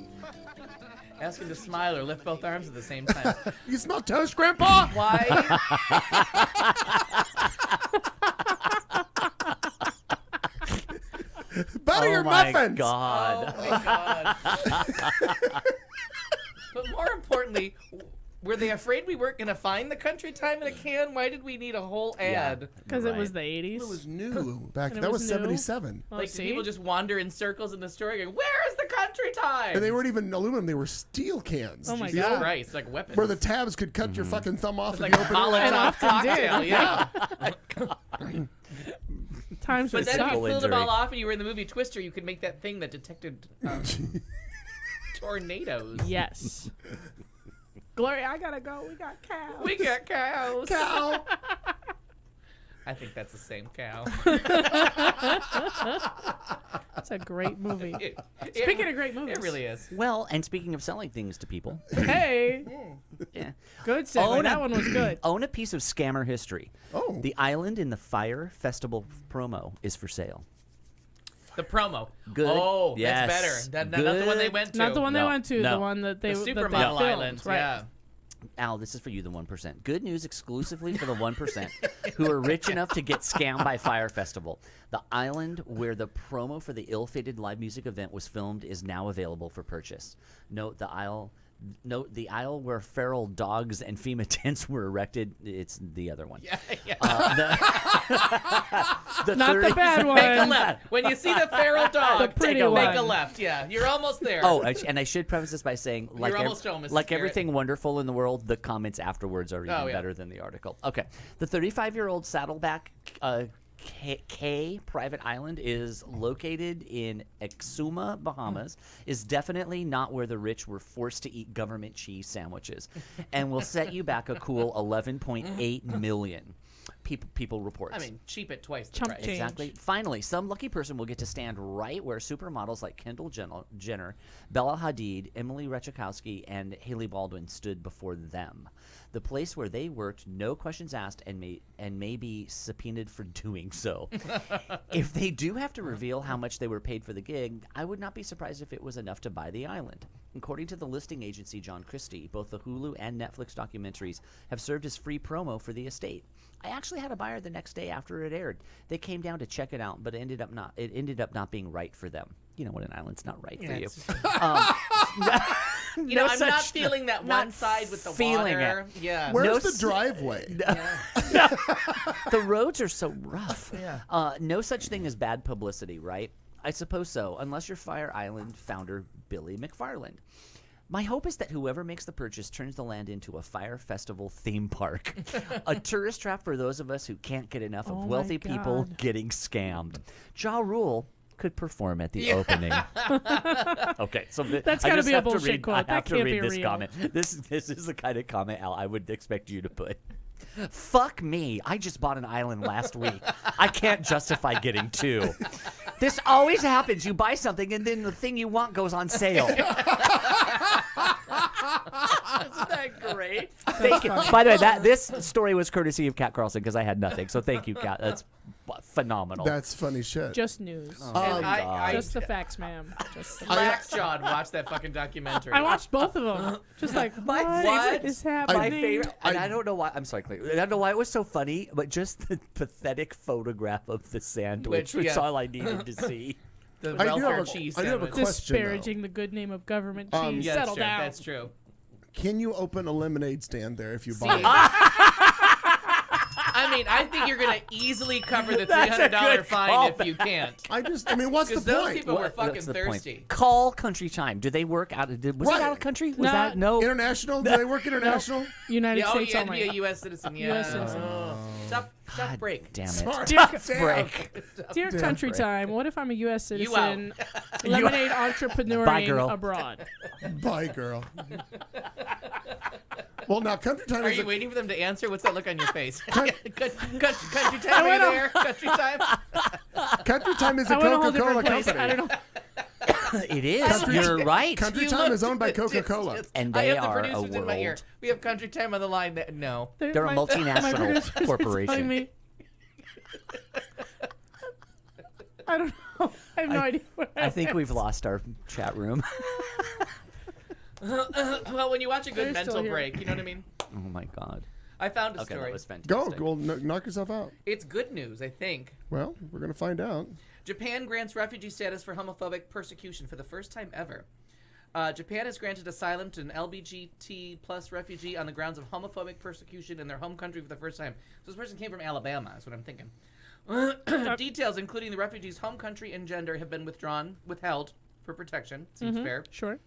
Ask him to smile or lift both arms at the same time. You smell toast, Grandpa? Why? Butter Oh your my muffins. God. Oh my god. But more importantly, were they afraid we weren't gonna find the Country Time in a can? Why did we need a whole ad? Because it was Right. the 80s. It was new back. And it That was was new? 77. Oh, Like, did see? people just wander in circles in the store going, "Where is the Country Time?" And they weren't even aluminum; they were steel cans. Oh my You God. know, Christ, like weapons. Where the tabs could cut your fucking thumb off It's if like you a open it. And Molotov often did. cocktail, yeah. Times were But then if you tough. Physical filled them injury. all off and you were in the movie Twister, you could make that thing that detected tornadoes. Yes. Gloria, I gotta go. We got cows. We got cows. Cow. I think that's the same cow. That's a great movie. It- Speaking of great movies. It really is. Well, and speaking of selling things to people, Hey, yeah. good segue. Own That a- one was good. Own a piece of scammer history. Oh. The Island in the Fire Festival promo is for sale. The promo. Good. Oh, Yes. that's better. Not the one they Good. went to. Not the one they No, went to. no. The one that they The that they Supermodel filmed, Island. Right. Yeah. Al, this is for you, the 1%. Good news exclusively for the 1% who are rich enough to get scammed by Fire Festival. The island where the promo for the ill-fated live music event was filmed is now available for purchase. Note, the no, the aisle where feral dogs and FEMA tents were erected. It's the other one. Yeah. Not the bad one. Make a left. When you see the feral dog, The pretty make a one. left. Yeah, you're almost there. Oh, and I should preface this by saying, like, almost home, Mrs. like Garrett. everything wonderful in the world, the comments afterwards are even Oh, yeah. better than the article. Okay, the 35-year-old Saddleback Cay private island is located in Exuma, Bahamas, is definitely not where the rich were forced to eat government cheese sandwiches, and will set you back a cool $11.8 million. People reports. I mean, cheap at twice the Chump price. change. Exactly. Finally, some lucky person will get to stand right where supermodels like Kendall Jenner, Bella Hadid, Emily Ratajkowski, and Haley Baldwin stood before them. The place where they worked, no questions asked, and may be subpoenaed for doing so. If they do have to reveal how much they were paid for the gig, I would not be surprised if it was enough to buy the island. According to the listing agency John Christie, both the Hulu and Netflix documentaries have served as free promo for the estate. I actually had a buyer the next day after it aired. They came down to check it out, but it ended up not being right for them. You know what, an island's not right for you. You know, I'm not feeling that one side with the water. Yeah. Where's the driveway? The roads are so rough. Yeah. No such thing as bad publicity, right? I suppose so, unless you're Fire Island founder Billy McFarland. My hope is that whoever makes the purchase turns the land into a Fire Festival theme park, a tourist trap for those of us who can't get enough of wealthy people getting scammed. Ja Rule could perform at the opening. Okay, so That's gotta be a bullshit quote. I have That to can't read be this real. comment. This is the kind of comment, Al, I would expect you to put. Fuck me. I just bought an island last week. I can't justify getting two. This always happens. You buy something and then the thing you want goes on sale. Isn't that great? Thank you. By the way, this story was courtesy of Kat Carlson because I had nothing. So thank you, Kat. That's phenomenal. That's funny shit. Just news. And I Just the facts, ma'am. Just the Max John watched that fucking documentary. I watched both of them. Just like, what is happening? My favorite, and I don't know why. I'm sorry, Clay. I don't know why it was so funny, but just the pathetic photograph of the sandwich was all I needed to see. The I do welfare have a- cheese I do have a sandwich. question, though. Disparaging the good name of government cheese. Yeah, Settle that's true. down. That's true. Can you open a lemonade stand there if you buy it? I mean, I think you're going to easily cover the That's a $300 good fine if you callback. can't. I mean, what's the Because those point? people were What's fucking the point? thirsty. Call Country Time. Do they work out? Was it Right. out of country? Was No. that no? International? Do they work international? United Yeah, oh, States you had to only. be a U.S. citizen. Yeah. US citizen. Tough God break. Damn it. Sorry. Dear, Break. dear Damn country right. time, what if I'm a U.S. You out. citizen, lemonade entrepreneur Bye, girl. abroad? Bye, girl. Well, now Country Time Are is you a, waiting for them to answer? What's that look on your face? Country time, are you there? Country time? Country Time is a I went a whole Coca-Cola different place. company. I don't know. It is. You're right. Country You Time looked is owned by at the Coca-Cola. distance. And I they have the are a producers in my ear. world. We have Country Time on the line. No. They're a my multinational producers are corporation. telling me- I don't know. I have no idea. What I think we've lost our chat room. Well, when you watch a good They're mental still here. break, you know what I mean? Oh my God. I found a Okay, story. that was fantastic. Go. Well, knock yourself out. It's good news, I think. Well, we're going to find out. Japan grants refugee status for homophobic persecution for the first time ever. Japan has granted asylum to an LGBT plus refugee on the grounds of homophobic persecution in their home country for the first time. So this person came from Alabama, is what I'm thinking. Details, including the refugee's home country and gender, have been withheld for protection. Seems fair. Sure.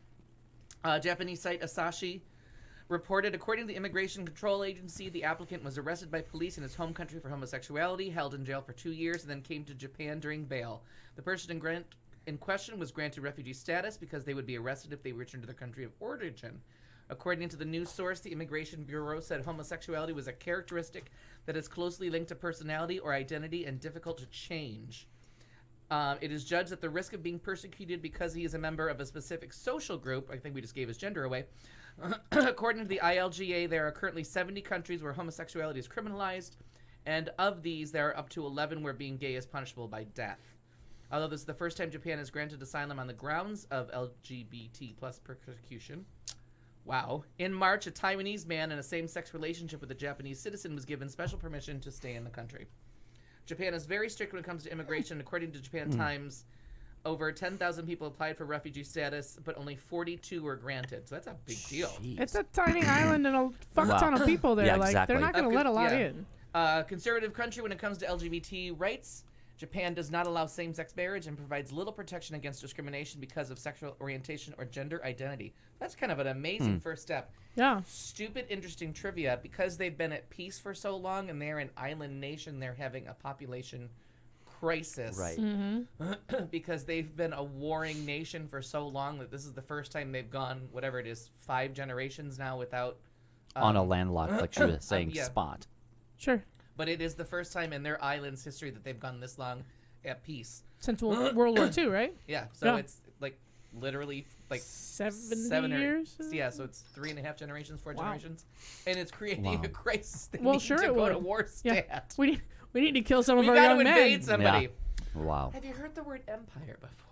Japanese site Asahi reported, according to the Immigration Control Agency, the applicant was arrested by police in his home country for homosexuality, held in jail for 2 years, and then came to Japan during bail. The person in question was granted refugee status because they would be arrested if they returned to their country of origin. According to the news source, the Immigration Bureau said homosexuality was a characteristic that is closely linked to personality or identity and difficult to change. It is judged that the risk of being persecuted because he is a member of a specific social group, I think we just gave his gender away. According to the ILGA, there are currently 70 countries where homosexuality is criminalized, and of these, there are up to 11 where being gay is punishable by death. Although this is the first time Japan has granted asylum on the grounds of LGBT plus persecution. Wow. In March, a Taiwanese man in a same-sex relationship with a Japanese citizen was given special permission to stay in the country. Japan is very strict when it comes to immigration. According to Japan Times, over 10,000 people applied for refugee status, but only 42 were granted. So that's a big deal. It's a tiny island and a fuck Wow. ton of people there. Yeah, like exactly. they're not going to let a lot in. Conservative country when it comes to LGBT rights. Japan does not allow same-sex marriage and provides little protection against discrimination because of sexual orientation or gender identity. That's kind of an amazing first step. Yeah. Stupid, interesting trivia. Because they've been at peace for so long and they're an island nation, they're having a population crisis. Right. Because they've been a warring nation for so long that this is the first time they've gone, whatever it is, 5 generations now without... On a landlocked, like she was saying, yeah. spot. Sure. But it is the first time in their island's history that they've gone this long at peace. Since World War II, right? Yeah, so Yeah. it's like literally like 70 7 years? Yeah, so it's 3.5 generations, 4 Wow. generations, and it's creating Wow. a crisis. They Well, need sure to it go would. to war Yeah. stat. We need to kill some We of our got to young invade men. somebody. Wow. Have you heard the word empire before?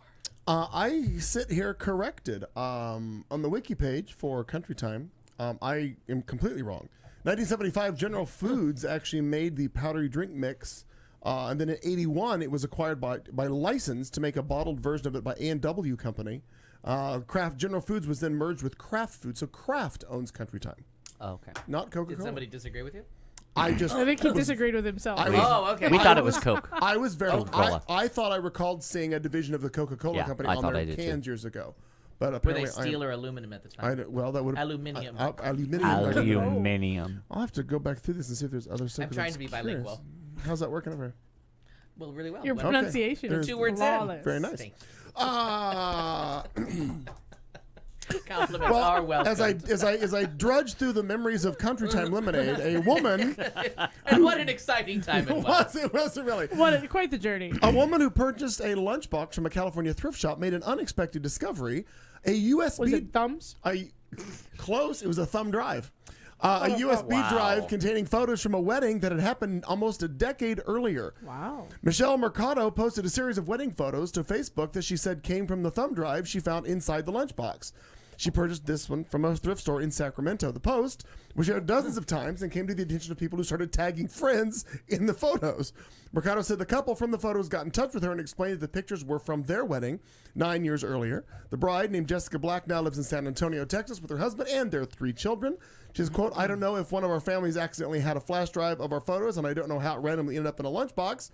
I sit here corrected. On the wiki page for Country Time, I am completely wrong. 1975, General Foods actually made the powdery drink mix, and then in 81, it was acquired by license to make a bottled version of it by A&W Company. General Foods was then merged with Kraft Foods, so Kraft owns Country Time, Okay. not Coca-Cola. Did somebody disagree with you? I just I think he disagreed with himself. Okay. We thought it was Coke. I was very. Coca-Cola. I thought I recalled seeing a division of the Coca-Cola Yeah, company I on thought their I did too. cans years ago, but Were apparently they steel or aluminum at the time? well, that would Aluminium. Aluminium. Aluminium. I'll have to go back through this and see if there's other stuff. I'm 'cause trying to be curious. bilingual. How's that working over here? Well, really well. Your Well, pronunciation There's is 2 words flawless. in. Very nice. Thank Uh, you. Compliments are welcome. as I drudge through the memories of Country Time Lemonade, a woman And what an exciting time it was. it wasn't really. Quite the journey. A woman who purchased a lunchbox from a California thrift shop made an unexpected discovery. A USB. Was it thumbs? Close. It was a thumb drive. A USB drive containing photos from a wedding that had happened almost a decade earlier. Wow. Michelle Mercado posted a series of wedding photos to Facebook that she said came from the thumb drive she found inside the lunchbox. She purchased this one from a thrift store in Sacramento. The post was shared dozens of times and came to the attention of people who started tagging friends in the photos. Mercado said the couple from the photos got in touch with her and explained that the pictures were from their wedding 9 years earlier. The bride, named Jessica Black, now lives in San Antonio, Texas, with her husband and their 3 children. She says, quote, "I don't know if one of our families accidentally had a flash drive of our photos, and I don't know how it randomly ended up in a lunchbox,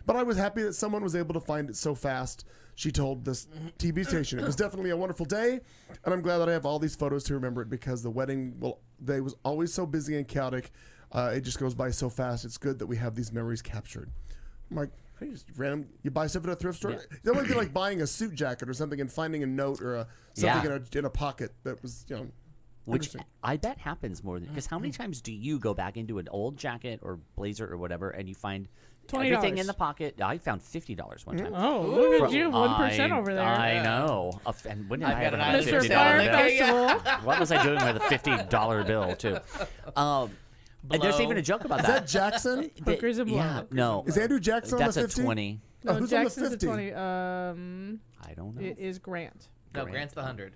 but I was happy that someone was able to find it so fast," she told this TV station. "It was definitely a wonderful day, and I'm glad that I have all these photos to remember it because the wedding was always so busy and chaotic. It just goes by so fast. It's good that we have these memories captured." I'm like, hey, just random. You buy stuff at a thrift store. Yeah. That would be like buying a suit jacket or something and finding a note or something in a pocket that was, Which interesting. I bet happens more than because how many times do you go back into an old jacket or blazer or whatever and you find everything in the pocket? I found $50 one time. Oh, look at you, 1% over there. I know. And when did I I've ever got have an a Mr. $50 Fire bill. Festival. What was I doing with a $50 bill too? And there's even a joke about Is that Jackson? Hookers and Yeah, blow. no. Is Andrew Jackson on That's the a 50? 20. Oh, No, who's Jackson's on the 50? a 20. I don't know. It is Grant. No, Grant's the 100.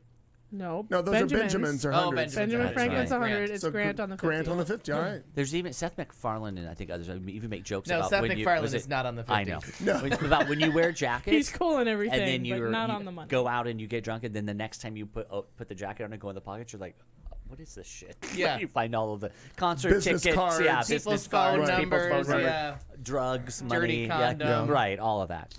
No, No, those are Benjamins or Oh, hundreds. Benjamin That's Franklin's right. 100. Grant. It's So Grant on the 50. Grant on the 50. All right. There's even Seth MacFarlane and I think others even make jokes No, about Seth when MacFarlane was is not on the 50. I know. No. About when you wear jackets. He's cool and everything, and then but you not on the money. go out and you get drunk, and then the next time you put the jacket on and go in the pockets, you're like, what is this shit? Yeah. You find all of the concert Business tickets, cards. yeah, People's business phone cards, numbers, people's phone numbers, yeah. drugs, Dirty money, condom. right, all of that.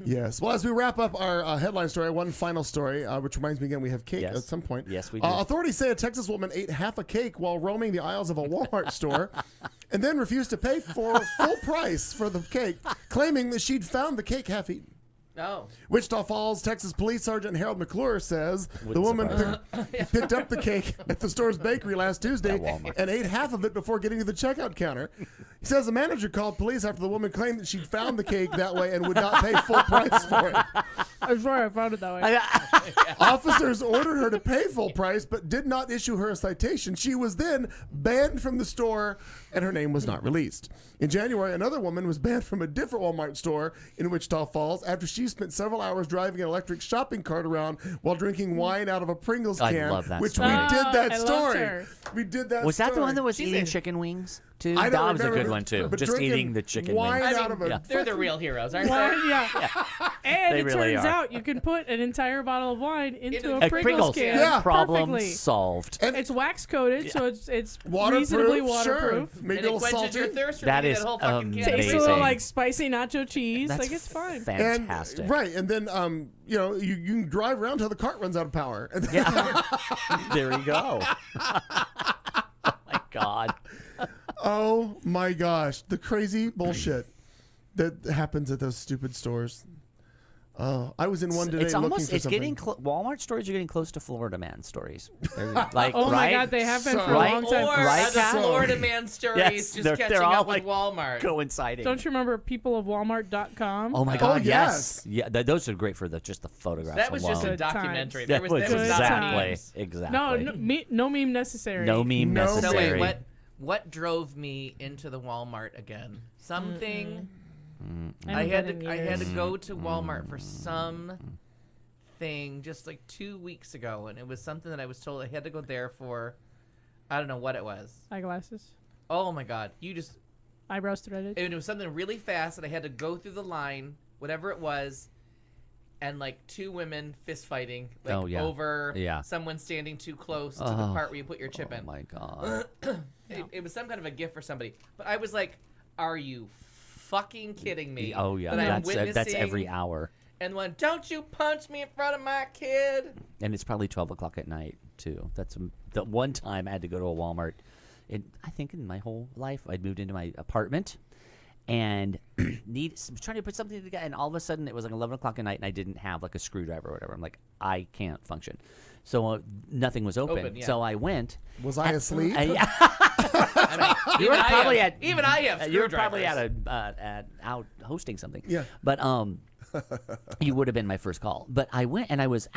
Yes. Well, as we wrap up our headline story, one final story, which reminds me again, we have cake Yes. at some point. Yes, we do. Authorities say a Texas woman ate half a cake while roaming the aisles of a Walmart store and then refused to pay for full price for the cake, claiming that she'd found the cake half eaten. Oh. Wichita Falls, Texas Police Sergeant Harold McClure says the Wouldn't woman surprise picked up the cake at the store's bakery last Tuesday Walmart. and ate half of it before getting to the checkout counter. He says the manager called police after the woman claimed that she'd found the cake that way and would not pay full price for it. I'm sorry, I found it that way. Officers ordered her to pay full price but did not issue her a citation. She was then banned from the store and her name was not released. In January, another woman was banned from a different Walmart store in Wichita Falls after she spent several hours driving an electric shopping cart around while drinking wine out of a Pringles I can, love that which story. we did that I loved story. her. We did that Was that the story. one that was She's eating in- chicken wings? too. I don't Dom's a remember, good one too. but Just drinking eating the chicken wine wings. out of a They're the real heroes, aren't Wine, they? yeah. And They it really turns are. out you can put an entire bottle of wine into A a Pringles can. Yeah. Problem perfectly. solved. And It's wax coated, so it's waterproof, reasonably sure. waterproof. Maybe And a it little quenches salty. your thirst from That eating is that whole fucking can. Tastes a amazing. little like spicy nacho cheese. That's like it's fine. And fantastic. right, and then you know, you can drive around till the cart runs out of power. Yeah. There you go. Oh my God. Oh my gosh, the crazy bullshit that happens at those stupid stores. Oh, I was in one today It's looking almost for it's something. getting Walmart stories are getting close to Florida Man stories. They're like Oh right? my God, they have been So- for a long time. Or Right, the Kat? Florida Man stories Yes, just they're catching all up with like Walmart. coinciding. Don't you remember peopleofwalmart.com? Oh my God! yes. Yes. Yeah. Those are great for just the photographs. That was just a alone. Good documentary. times. There That was, was there was not exactly memes. exactly. No meme necessary. No meme No. So necessary. wait, what drove me into the Walmart again? Something. I had to go to Walmart for some thing just like 2 weeks ago, and it was something that I was told I had to go there for. I don't know what it was. Eyeglasses. Oh my God! Eyebrows threaded. It was something really fast, and I had to go through the line, whatever it was, and like two women fist fighting, like Oh, yeah. over Yeah. someone standing too close to the Oh. part where you put your chip Oh in. my God. It was some kind of a gift for somebody, but I was like, "Are you fucking kidding me?" Oh yeah. That I'm That's every witnessing- hour, And one, don't you punch me in front of my kid? and it's probably 12 o'clock at night too. That's the one time I had to go to a Walmart. I think in my whole life, I'd moved into my apartment and was trying to put something together, and all of a sudden it was like 11 o'clock at night, and I didn't have like a screwdriver or whatever. I'm like, I can't function. So nothing was open. yeah. So I went. Was I asleep? Yeah. I mean, You were probably at even I have you were probably screwdrivers. at out hosting something. Yeah. But you would have been my first call. But I went, and I was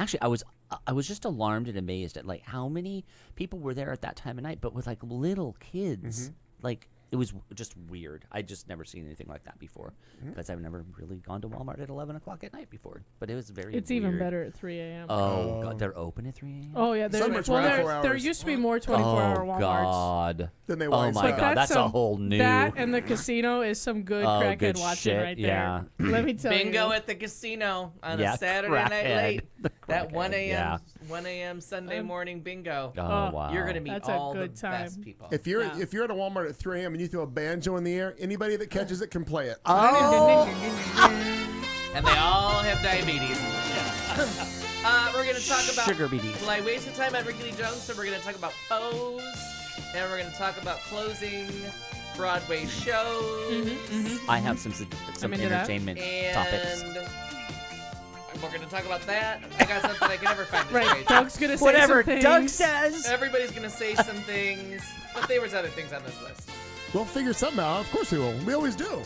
just alarmed and amazed at like how many people were there at that time of night, but with like little kids. Like it was just weird. I just never seen anything like that before because I've never really gone to Walmart at 11 o'clock at night before. But it was very. It's weird. even better at 3 a.m. Oh God, they're open at 3 a.m. Oh yeah, Some are 24 there hours. used to be more 24-hour Walmarts. God. Then they Oh wised my up. God, that's a some- whole new. That and the casino is some good Oh, crackhead good watching shit, right yeah. there. Let me tell Bingo you. at the casino on Yeah, a Saturday night crackhead. late. The That 1 crackhead, a.m. yeah. 1 a.m. Sunday morning bingo. Oh Oh, wow. You're gonna meet That's a all the good time. best people. If you're at a Walmart at 3 a.m. and you throw a banjo in the air, anybody that catches it can play it. Oh. And they all have diabetes. We're gonna talk about Sugar beaties. Well, I wasted time on Ricky Lee Jones, so we're gonna talk about Pose, and we're gonna talk about closing Broadway shows, I have some I'm into that. entertainment and topics. we're gonna talk about that. I got something I can never find. This Right, page. Doug's gonna say Whatever some things. Doug says. Everybody's gonna say some things, but there was other things on this list. We'll figure something out. Of course we will. We always do.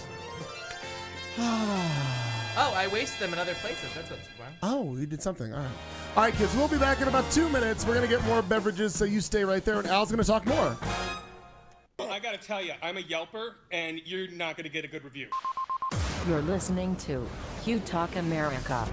Oh, I wasted them in other places. That's what's wrong. Oh, we did something. All right. All right, kids. We'll be back in about 2 minutes. We're going to get more beverages, so you stay right there, and Al's going to talk more. I gotta tell you, I'm a Yelper, and you're not gonna get a good review. You're listening to Q Talk America.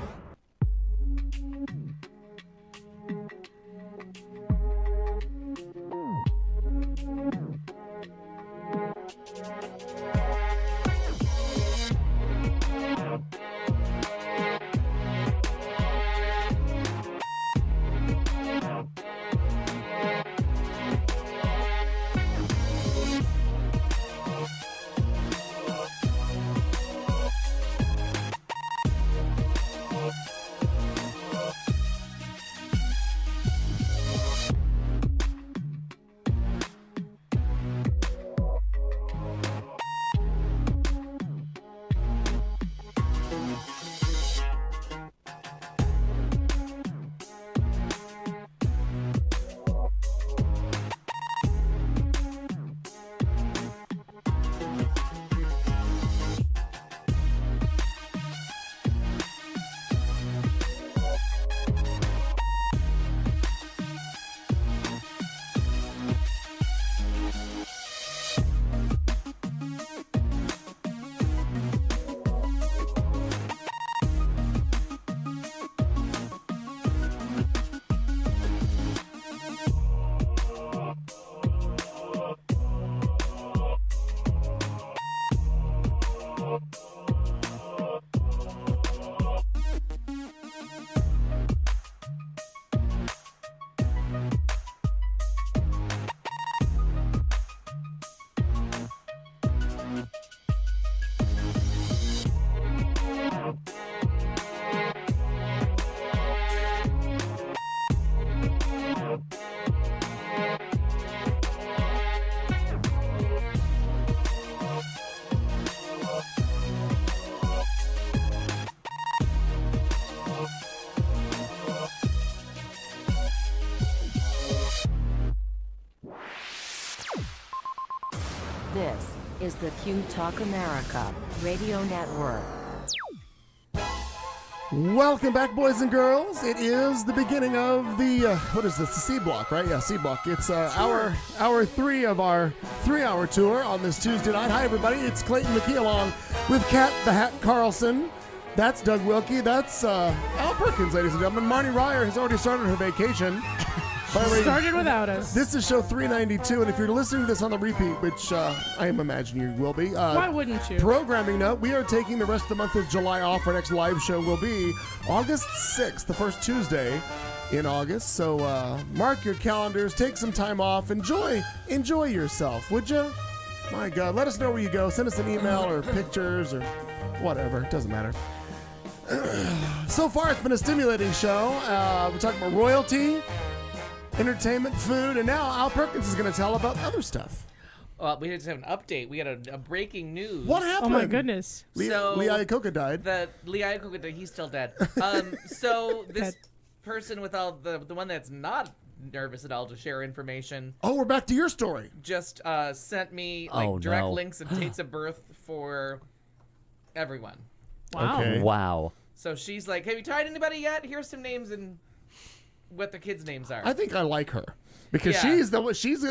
the Q Talk America Radio Network. Welcome back, boys and girls. It is the beginning of the, what is this, the C Block, right? Yeah, C Block. It's hour 3 of our 3-hour tour on this Tuesday night. Hi, everybody. It's Clayton McKee along with Kat the Hat Carlson. That's Doug Wilkie. That's Al Perkins, ladies and gentlemen. Marnie Ryer has already started her vacation. By the way, Started without us. this is show 392, and if you're listening to this on the repeat, which I am imagining you will be. Why wouldn't you? Programming note, we are taking the rest of the month of July off. Our next live show will be August 6th, the first Tuesday in August. So mark your calendars, take some time off, enjoy yourself, would you? My God, let us know where you go. Send us an email or pictures or whatever. It doesn't matter. So far, it's been a stimulating show. We're talking about royalty, entertainment, food, and now Al Perkins is going to tell about other stuff. Well, we just have an update. We had a breaking news. What happened? Oh my goodness. Lee Iacocca died. Lee Iacocca died. He's still dead. So this person with all the one that's not nervous at all to share information. Oh, we're back to your story. Just sent me direct links and dates of birth for everyone. Wow. Okay. Wow. So she's like, "Have you tried anybody yet? Here's some names and what the kids' names are." I think I like her because Yeah. she's the she's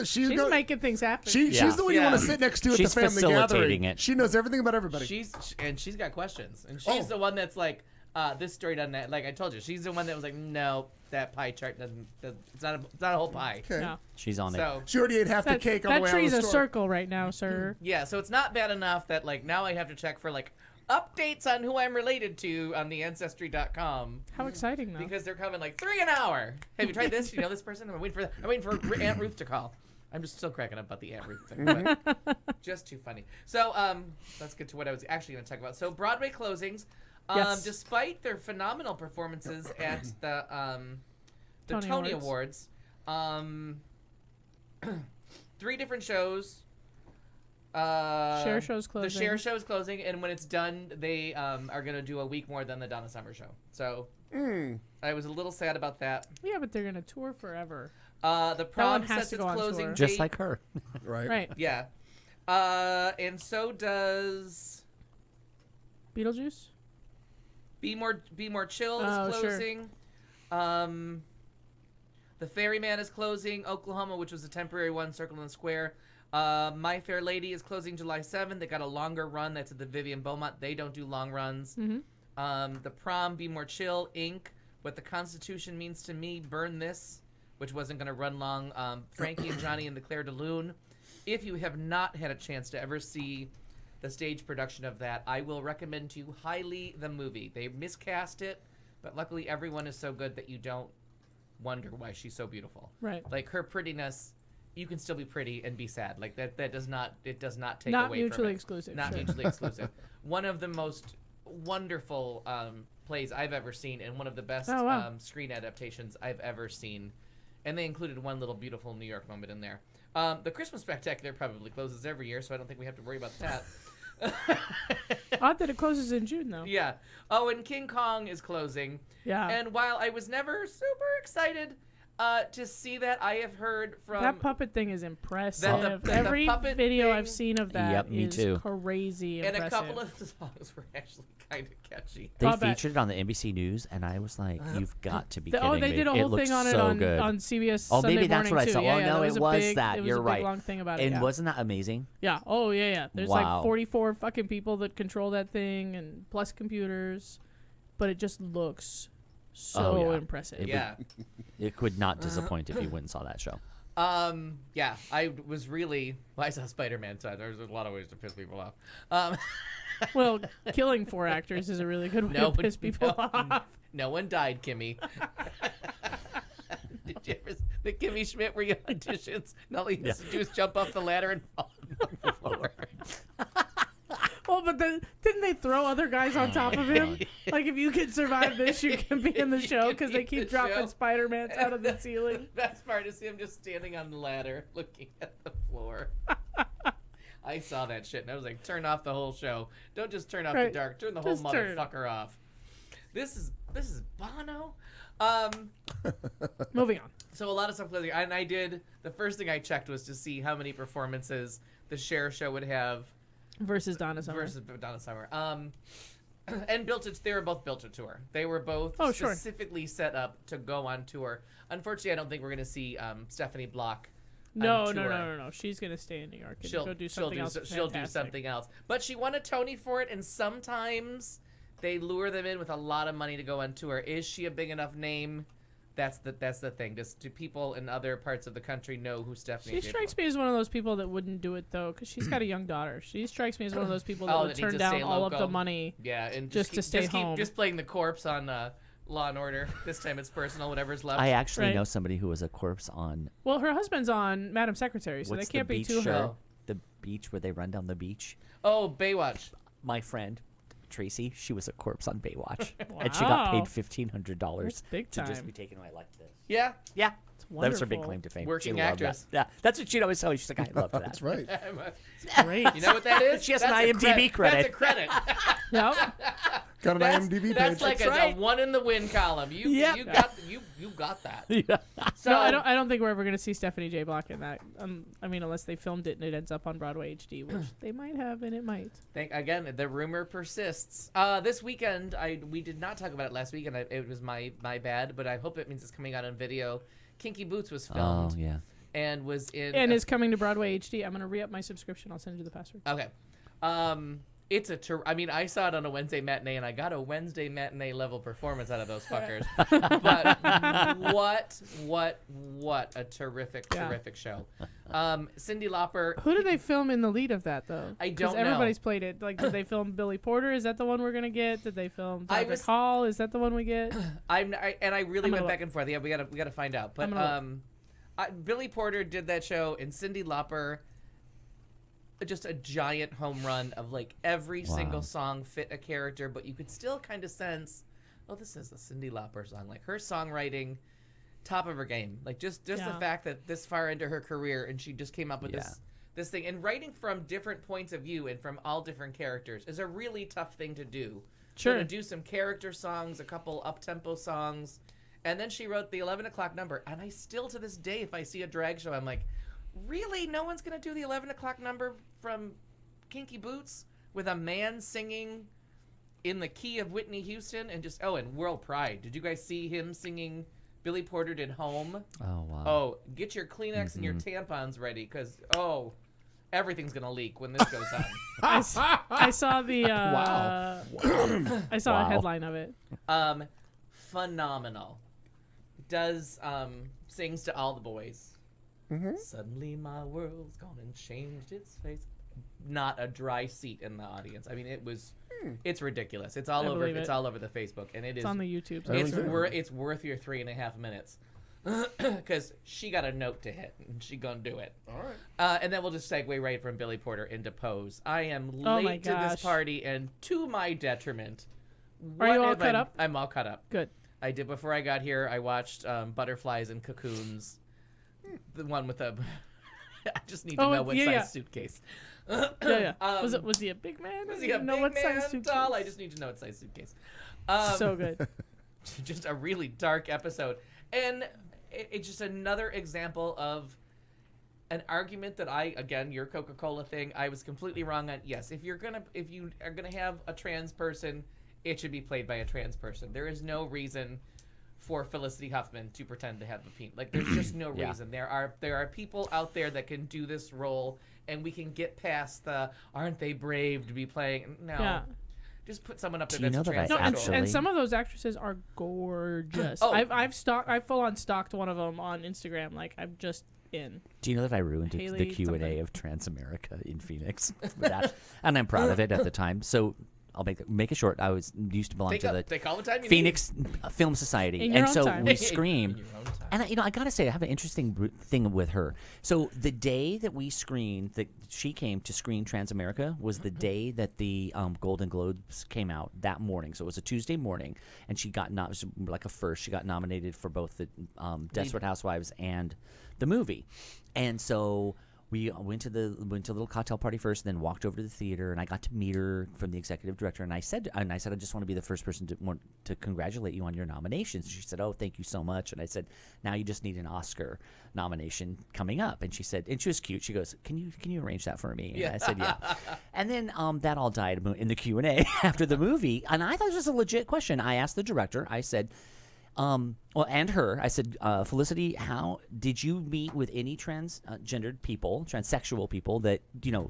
making things happen. She's the one you want to sit next to at She's the family facilitating gathering. it. She knows everything about everybody. She's got questions, and she's the one that's like, this story doesn't. Like I told you, she's the one that was like, "No, that pie chart doesn't. It's not a whole pie." Okay. No. She's on So She already ate half the cake on the That way out of tree's the a store. circle right now, sir. yeah, so it's not bad enough that like now I have to check for like updates on who I'm related to on the Ancestry.com. How exciting, though. Because they're coming like 3 an hour. Have you tried this? You know this person? I'm waiting for Aunt Ruth to call. I'm just still cracking up about the Aunt Ruth thing. But just too funny. So let's get to what I was actually going to talk about. So Broadway closings, Yes. despite their phenomenal performances at the Tony Tony Awards. Awards, 3 different shows. Share show's closing. The Share show is closing, and when it's done, they are going to do a week more than the Donna Summer show. So I was a little sad about that. Yeah, but they're going to tour forever. The Prom has sets to its go on closing tour. Just date. like her. Right. Right. Yeah. And so does Beetlejuice? Be More Chill is Oh, sure. closing. The Ferryman is closing. Oklahoma, which was a temporary one, Circle in the Square. My Fair Lady is closing July 7th. They got a longer run. That's at the Vivian Beaumont. They don't do long runs. The Prom, Be More Chill, Inc., What the Constitution Means to Me, Burn This, which wasn't going to run long. Frankie and Johnny and the Claire de Lune. If you have not had a chance to ever see the stage production of that, I will recommend to you highly the movie. They miscast it, but luckily everyone is so good that you don't wonder why she's so beautiful. Right. Like her prettiness, you can still be pretty and be sad. Like that does not take Not away from mutually it. exclusive. Not Sure. mutually exclusive. One of the most wonderful plays I've ever seen, and one of the best Oh, wow. screen adaptations I've ever seen. And they included one little beautiful New York moment in there. The Christmas Spectacular probably closes every year, so I don't think we have to worry about that. Odd that it closes in June, though. Yeah. Oh, and King Kong is closing. Yeah. And while I was never super excited to see that, I have heard from That puppet thing is impressive. That the Every puppet video thing- I've seen of that Yep, me is too. crazy and impressive. a couple of the songs were actually kind of catchy. They I'll bet. featured it on the NBC News, and I was like, "You've got to be The- kidding oh, they me!" did a It whole looked thing on it so on, good. on CBS Oh, Sunday maybe that's morning what I too. saw. Yeah, Oh yeah, no, there it was a was big, that. There was You're a big right. long thing about it. And Yeah. wasn't that amazing? Yeah. Oh, yeah, yeah. There's Wow. like 44 fucking people that control that thing and plus computers, but it just looks so yeah. impressive. Yeah. It could not disappoint if you went and saw that show. Yeah, I was really. Well, I saw Spider-Man, so there's a lot of ways to piss people off. Well, killing 4 actors is a really good way No to piss people no, off. No one died, Kimmy. Did you ever the Kimmy Schmidt where you auditions? And all you have to do is jump off the ladder and fall on the floor. Well, but then didn't they throw other guys on top of him? Like, if you can survive this, you can be in the show because they keep dropping Spider-Mans out of the ceiling. The best part is him just standing on the ladder looking at the floor. I saw that shit and I was like, turn off the whole show. Don't just turn off the Right. dark. Turn the whole Just turn it motherfucker off. This is Bono. Moving on. So a lot of stuff closing. And I did, the first thing I checked was to see how many performances the Cher show would have versus Donna Summer. Versus Donna Summer. And they were both built to tour. They were both specifically set up to go on tour. Unfortunately, I don't think we're going to see Stephanie Block. No. She's going to stay in New York and go do something else. She'll do something else. But she won a Tony for it, and sometimes they lure them in with a lot of money to go on tour. Is she a big enough name? That's the thing. Do people in other parts of the country know who Stephanie is? She strikes me as one of those people that wouldn't do it, though, because she's got a young daughter. She strikes me as one of those people that would turn down all of the money and just to stay home. Just playing the corpse on Law and Order. This time it's personal, whatever's left. I actually know somebody who was a corpse on... Well, her husband's on Madam Secretary, so they can't be too hurt. The beach where they run down the beach. Oh, Baywatch. My friend... Tracy, she was a corpse on Baywatch, and she got paid $1,500 to just be taken away like this. Yeah, that was her big claim to fame. Working actress. Yeah, that's what she'd always tell me. She's like, I love that. That's right. Great. You know what that is? She has an IMDb credit. That's a credit. Yep. Got an IMDb page. That's like a one in the win column. You got that. Yeah. So no, I don't think we're ever going to see Stephanie J. Block in that. I mean, unless they filmed it and it ends up on Broadway HD, which they might have, and it might. Again, the rumor persists. This weekend, we did not talk about it last week, and it was my bad, but I hope it means it's coming out on video. Kinky Boots was filmed. Oh, yeah. And was in... And is coming to Broadway HD. I'm going to re-up my subscription. I'll send you the password. Okay. It's I mean, I saw it on a Wednesday matinee, and I got a Wednesday matinee level performance out of those fuckers. But what a terrific show. Cyndi Lauper. Who did they film in the lead of that, though? I don't know. Everybody's played it. Like, did they film Billy Porter? Is that the one we're gonna get? Did they film Broderick Hall? Is that the one we get? I really went back and forth. Yeah, we gotta find out. But Billy Porter did that show, and Cyndi Lauper. Just a giant home run of like every single song fit a character, but you could still kind of sense, oh, this is a Cyndi Lauper song. Like her songwriting, top of her game. Like just the fact that this far into her career and she just came up with this thing, and writing from different points of view and from all different characters is a really tough thing to do. Sure. So to do some character songs, a couple up-tempo songs, and then she wrote the 11 o'clock number. And I still to this day, if I see a drag show, I'm like, really? No one's going to do the 11 o'clock number from Kinky Boots with a man singing in the key of Whitney Houston? And just, and World Pride. Did you guys see him singing? Billy Porter did Home. Oh, wow. Oh, get your Kleenex and your tampons ready because, everything's going to leak when this goes on. I saw the... wow. I saw a headline of it. Phenomenal. Does, sings to all the boys. Suddenly my world's gone and changed its face. Not a dry seat in the audience. I mean, it's ridiculous. It's all over. It's all over the Facebook, and it's on the YouTube. It's worth your 3.5 minutes because she got a note to hit, and she gonna do it. All right. And then we'll just segue right from Billy Porter into Pose. I am late to this party, and to my detriment. Are you all caught up? I'm all caught up. Good. I did before I got here. I watched Butterflies and Cocoons. The one with the... I just need to know what size suitcase. Was he a big man? Was he a big man? Tall? I just need to know what size suitcase. So good. Just a really dark episode. And it's just another example of an argument that again, your Coca-Cola thing, I was completely wrong on. Yes, if you are gonna have a trans person, it should be played by a trans person. There is no reason for Felicity Huffman to pretend to have a penis. Like, there's just no reason. There are people out there that can do this role, and we can get past the aren't they brave to be playing. No. Yeah. Just put someone up there that's transsexual. And some of those actresses are gorgeous. I've full on stalked one of them on Instagram. Like, I'm just in. Do you know that I ruined the Q&A of Transamerica in Phoenix with that? And I'm proud of it at the time. So I'll make it short. I used to belong to the Phoenix Film Society, and so we screamed. And I gotta say, I have an interesting thing with her. So the day that we screened, that she came to screen Transamerica, was the day that the Golden Globes came out that morning. So it was a Tuesday morning, and she got like a first. She got nominated for both the Desperate Housewives and the movie, and so we went to a little cocktail party first, then walked over to the theater, and I got to meet her from the executive director. And I said, I just want to be the first person to congratulate you on your nominations. She said, oh, thank you so much. And I said, now you just need an Oscar nomination coming up. And she said, and she was cute. She goes, can you arrange that for me? And I said, yeah. And then that all died in the Q&A after the movie. And I thought this was a legit question. I asked the director. I said, and her. I said, Felicity, how did you meet with any transgendered people, transsexual people that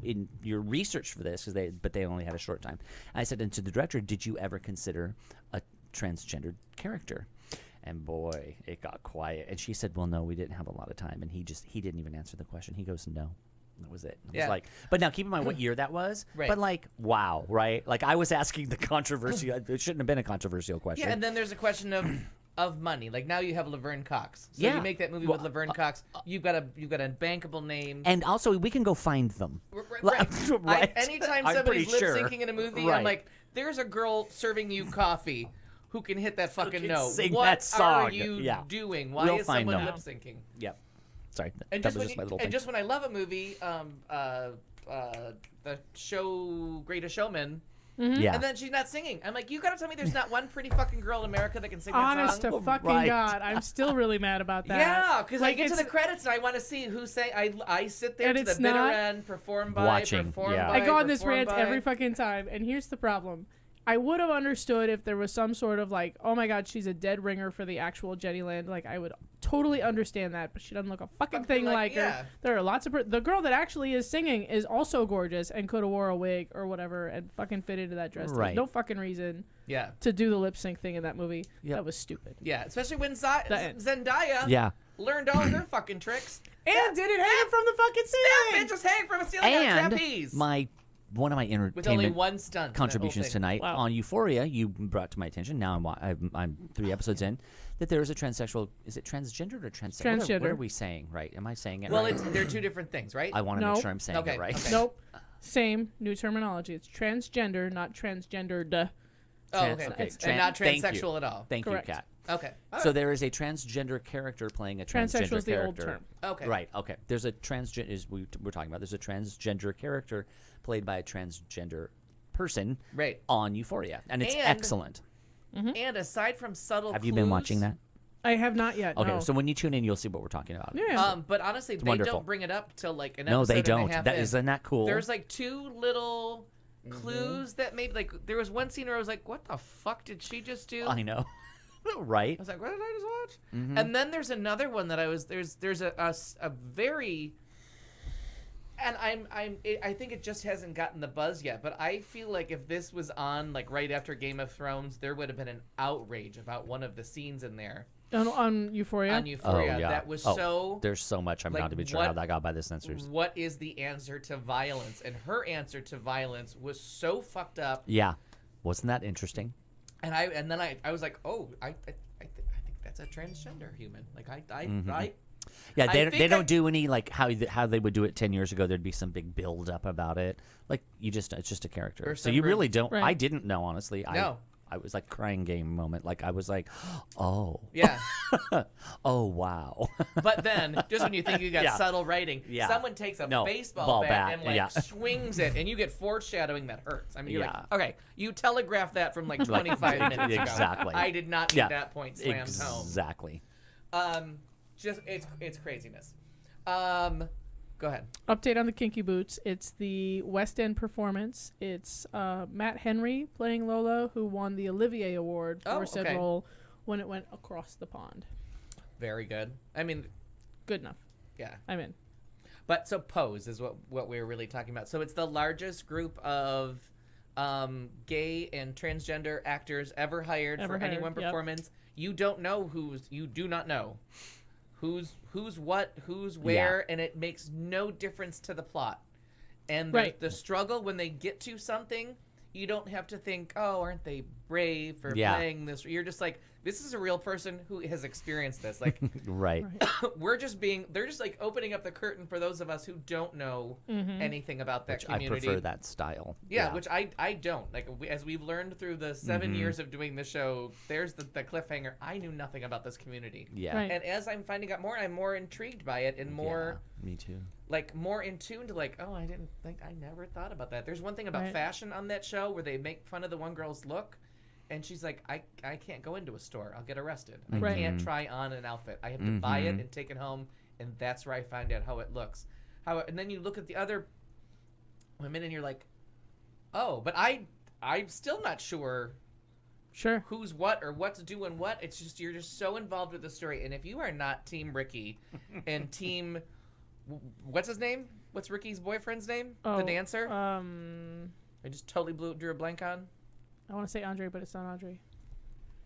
in your research for this? But they only had a short time. I said, and to the director, did you ever consider a transgendered character? And boy, it got quiet. And she said, well, no, we didn't have a lot of time. And he didn't even answer the question. He goes, no. That was it. It was like, but now keep in mind what year that was. Right. But like, wow, right? Like I was asking the controversial. It shouldn't have been a controversial question. Yeah, and then there's a question of money. Like now you have Laverne Cox. So Yeah. you make that movie with Laverne Cox. You've got a bankable name. And also, we can go find them. Right. Right. Anytime I'm somebody's pretty lip sure. syncing in a movie, Right. I'm like, there's a girl serving you coffee who can hit that fucking can note. sing What that song. are you Yeah. doing? Why We'll is find someone them. lip syncing? Yep. Sorry. And that just was when just my little and thing. just when I love a movie, the show Greatest Showman. Yeah. And then she's not singing. I'm like, you gotta tell me there's not one pretty fucking girl in America that can sing that Honest song. to fucking Right. God, I'm still really mad about that. Yeah, because I Like, get to the it's- credits and I want to see who sang. I sit there And to the it's bitter not- end, performed by, Watching, performed yeah. by. I go on this performed rant by. every fucking time, and here's the problem. I would have understood if there was some sort of like, oh my God, she's a dead ringer for the actual Jenny Land. Like, I would totally understand that, but she doesn't look a fucking thing like yeah. her. There are lots of the girl that actually is singing is also gorgeous and could have wore a wig or whatever and fucking fit into that dress. Right. There's no fucking reason Yeah, to do the lip sync thing in that movie. Yep. That was stupid. yeah, especially when end. Zendaya Yeah. learned all her fucking tricks. And didn't hang from the fucking That ceiling. bitch was hanging from a ceiling on a And trapeze one of my with only entertainment one stunt. in that contributions whole thing. tonight Wow. on Euphoria, you brought to my attention. Now I'm 3 episodes in that there is a transsexual. Is it transgendered or transsexual? What Transgender. are we saying? Right? Am I saying it Well, right? they're two different things, right? I want to No. make sure I'm saying Okay, it right. okay. Nope. Same new terminology. It's transgender, not transgendered. Oh, okay. Okay. And not Thank you. transsexual at all. Thank Correct. you, Kat. Okay. All So right. there is a transgender character playing a Transsexual transgender is the old character. term. Okay. Right. Okay. There's a transgender. We're talking about. There's a transgender character played by a transgender person. Right. On Euphoria, and it's And- excellent. And aside from subtle Have you been watching that? I have not yet. Okay. no. So when you tune in, you'll see what we're talking about. Yeah. But honestly, they wonderful. don't bring it up till like an No, episode they and don't. a half That in. isn't that cool? There's like two little clues that maybe like there was one scene where I was like, "What the fuck did she just do?" I know. Right. I was like, "What did I just watch?" And then there's another one that I was there's a very and I think it just hasn't gotten the buzz yet, but I feel like if this was on like right after Game of Thrones, there would have been an outrage about one of the scenes in there On Euphoria. on Euphoria Oh yeah. that was Oh, so There's so much. I'm like, not even sure what- how that got by the censors. what is the answer to violence? And her answer to violence was so fucked up. Yeah. Wasn't that interesting? And then I was like, oh, I think that's a transgender human. Like I Yeah, I they think don't I- do any like how they would do it 10 years ago. There'd be some big build up about it. Like it's just a character. Or So you some really don't. Right. I didn't know honestly. No. I was like crying game moment. Like I was like, oh, yeah. oh wow. But then, just when you think you got Yeah. subtle writing, Yeah. someone takes a No, baseball ball bat, bat, and like yeah. swings it, and you get foreshadowing that hurts. I mean, you're Yeah. like, okay, you telegraphed that from like 25 minutes ago. Exactly. I did not need that point slammed Exactly. home. Just it's craziness. Go ahead. Update on the Kinky Boots. It's the West End performance. It's Matt Henry playing Lola, who won the Olivier Award for said okay. role when it went across the pond. Very good. I mean, Good enough. yeah. I'm in. But so Pose is what we're really talking about. So it's the largest group of gay and transgender actors ever hired for any one yep. performance. You don't know you do not know who's what, who's where, and it makes no difference to the plot. And the struggle when they get to something, you don't have to think, oh, aren't they brave for playing this? You're just like, this is a real person who has experienced this. Like, Right. they're just like opening up the curtain for those of us who don't know anything about that Which I community. prefer that style. Yeah, which I don't. Like, as we've learned through the 7 years of doing the show, there's the cliffhanger. I knew nothing about this community. Yeah. Right. And as I'm finding out more, I'm more intrigued by it and more, Yeah, me too. like, more in tune to, like, oh, I never thought about that. There's one thing about Right. fashion on that show where they make fun of the one girl's look. And she's like, I can't go into a store. I'll get arrested. I Right. can't try on an outfit. I have to buy it and take it home, and that's where I find out how it looks. And then you look at the other women, and you're like, oh, but I'm still not sure Sure. who's what or what's doing what. It's just you're just so involved with the story. And if you are not Team Ricky and Team, what's his name? What's Ricky's boyfriend's name? The dancer. I just totally drew a blank on. I want to say Andre, but it's not Andre.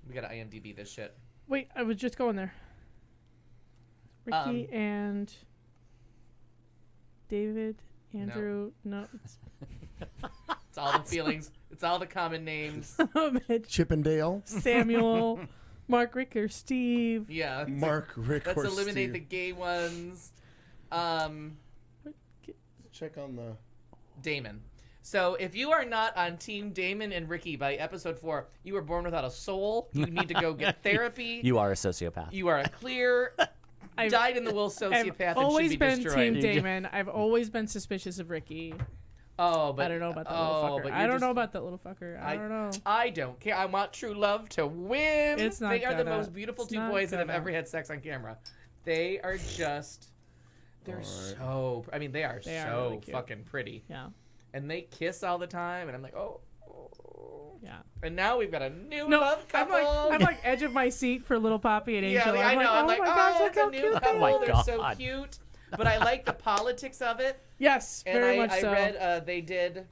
We gotta IMDb this shit. Wait, I was just going there. Ricky and David, Andrew, no. It's all the feelings. It's all the common names. Mitch, Chippendale. Samuel, Mark, Rick, or Steve. Yeah. Mark, Rick, Let's or eliminate Steve. the gay ones. Check on the... Damon. So if you are not on Team Damon and Ricky by episode 4, you were born without a soul. You need to go get therapy. You are a sociopath. You are a clear, dyed in the wool sociopath I've and always should be been destroyed. Team Damon. I've always been suspicious of Ricky. Oh, but I don't know about that little fucker. but I you're don't just- know about that little fucker. I don't know. I don't care. I want true love to win. It's not They are the gonna. most beautiful It's two not boys that have gonna. ever had sex on camera. They are just. They're so. I mean, they are They are so really cute. fucking pretty. Yeah. And they kiss all the time, and I'm like, oh. Yeah. And now we've got a new No, love couple. I'm like edge of my seat for little Poppy and Angel. Yeah, I know. I'm like, oh my gosh, oh, look it's a how new cute they couple. Oh my are. They're so God. cute. But I like the politics of it. Yes, And very I much so. read they did.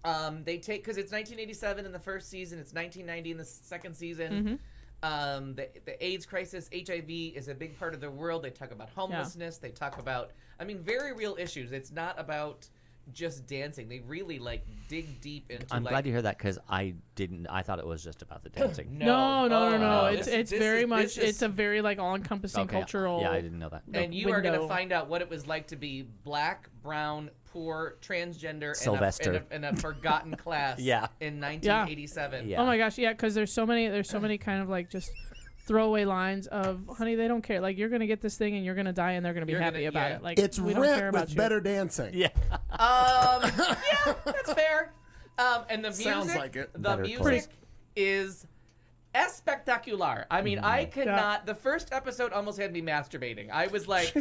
They take because it's 1987 in the first season, it's 1990 in the second season. The AIDS crisis, HIV is a big part of the world. They talk about homelessness. They talk about, I mean, very real issues. It's not about just dancing. They really like dig deep into. I'm like, glad to hear that because I didn't. I thought it was just about the dancing. No. no. It's This very is- much. this is- It's a very like all-encompassing Okay, cultural. Yeah, I didn't know that. And you are going to window. find out what it was like to be black, brown, poor, transgender, Sylvester. in a forgotten class. Yeah. In 1987. Yeah. Oh my gosh, yeah, because there's so many kind of like just throwaway lines of, honey, they don't care. Like, you're gonna get this thing and you're gonna die and they're gonna be You're happy gonna- about yeah. it. Like, It's we don't care Rent about with you. better dancing. Yeah. Yeah, that's fair. And the music, Sounds like it. The Better music close. is spectacular. I mean, I could Yeah. not. The first episode almost had me masturbating. I was like,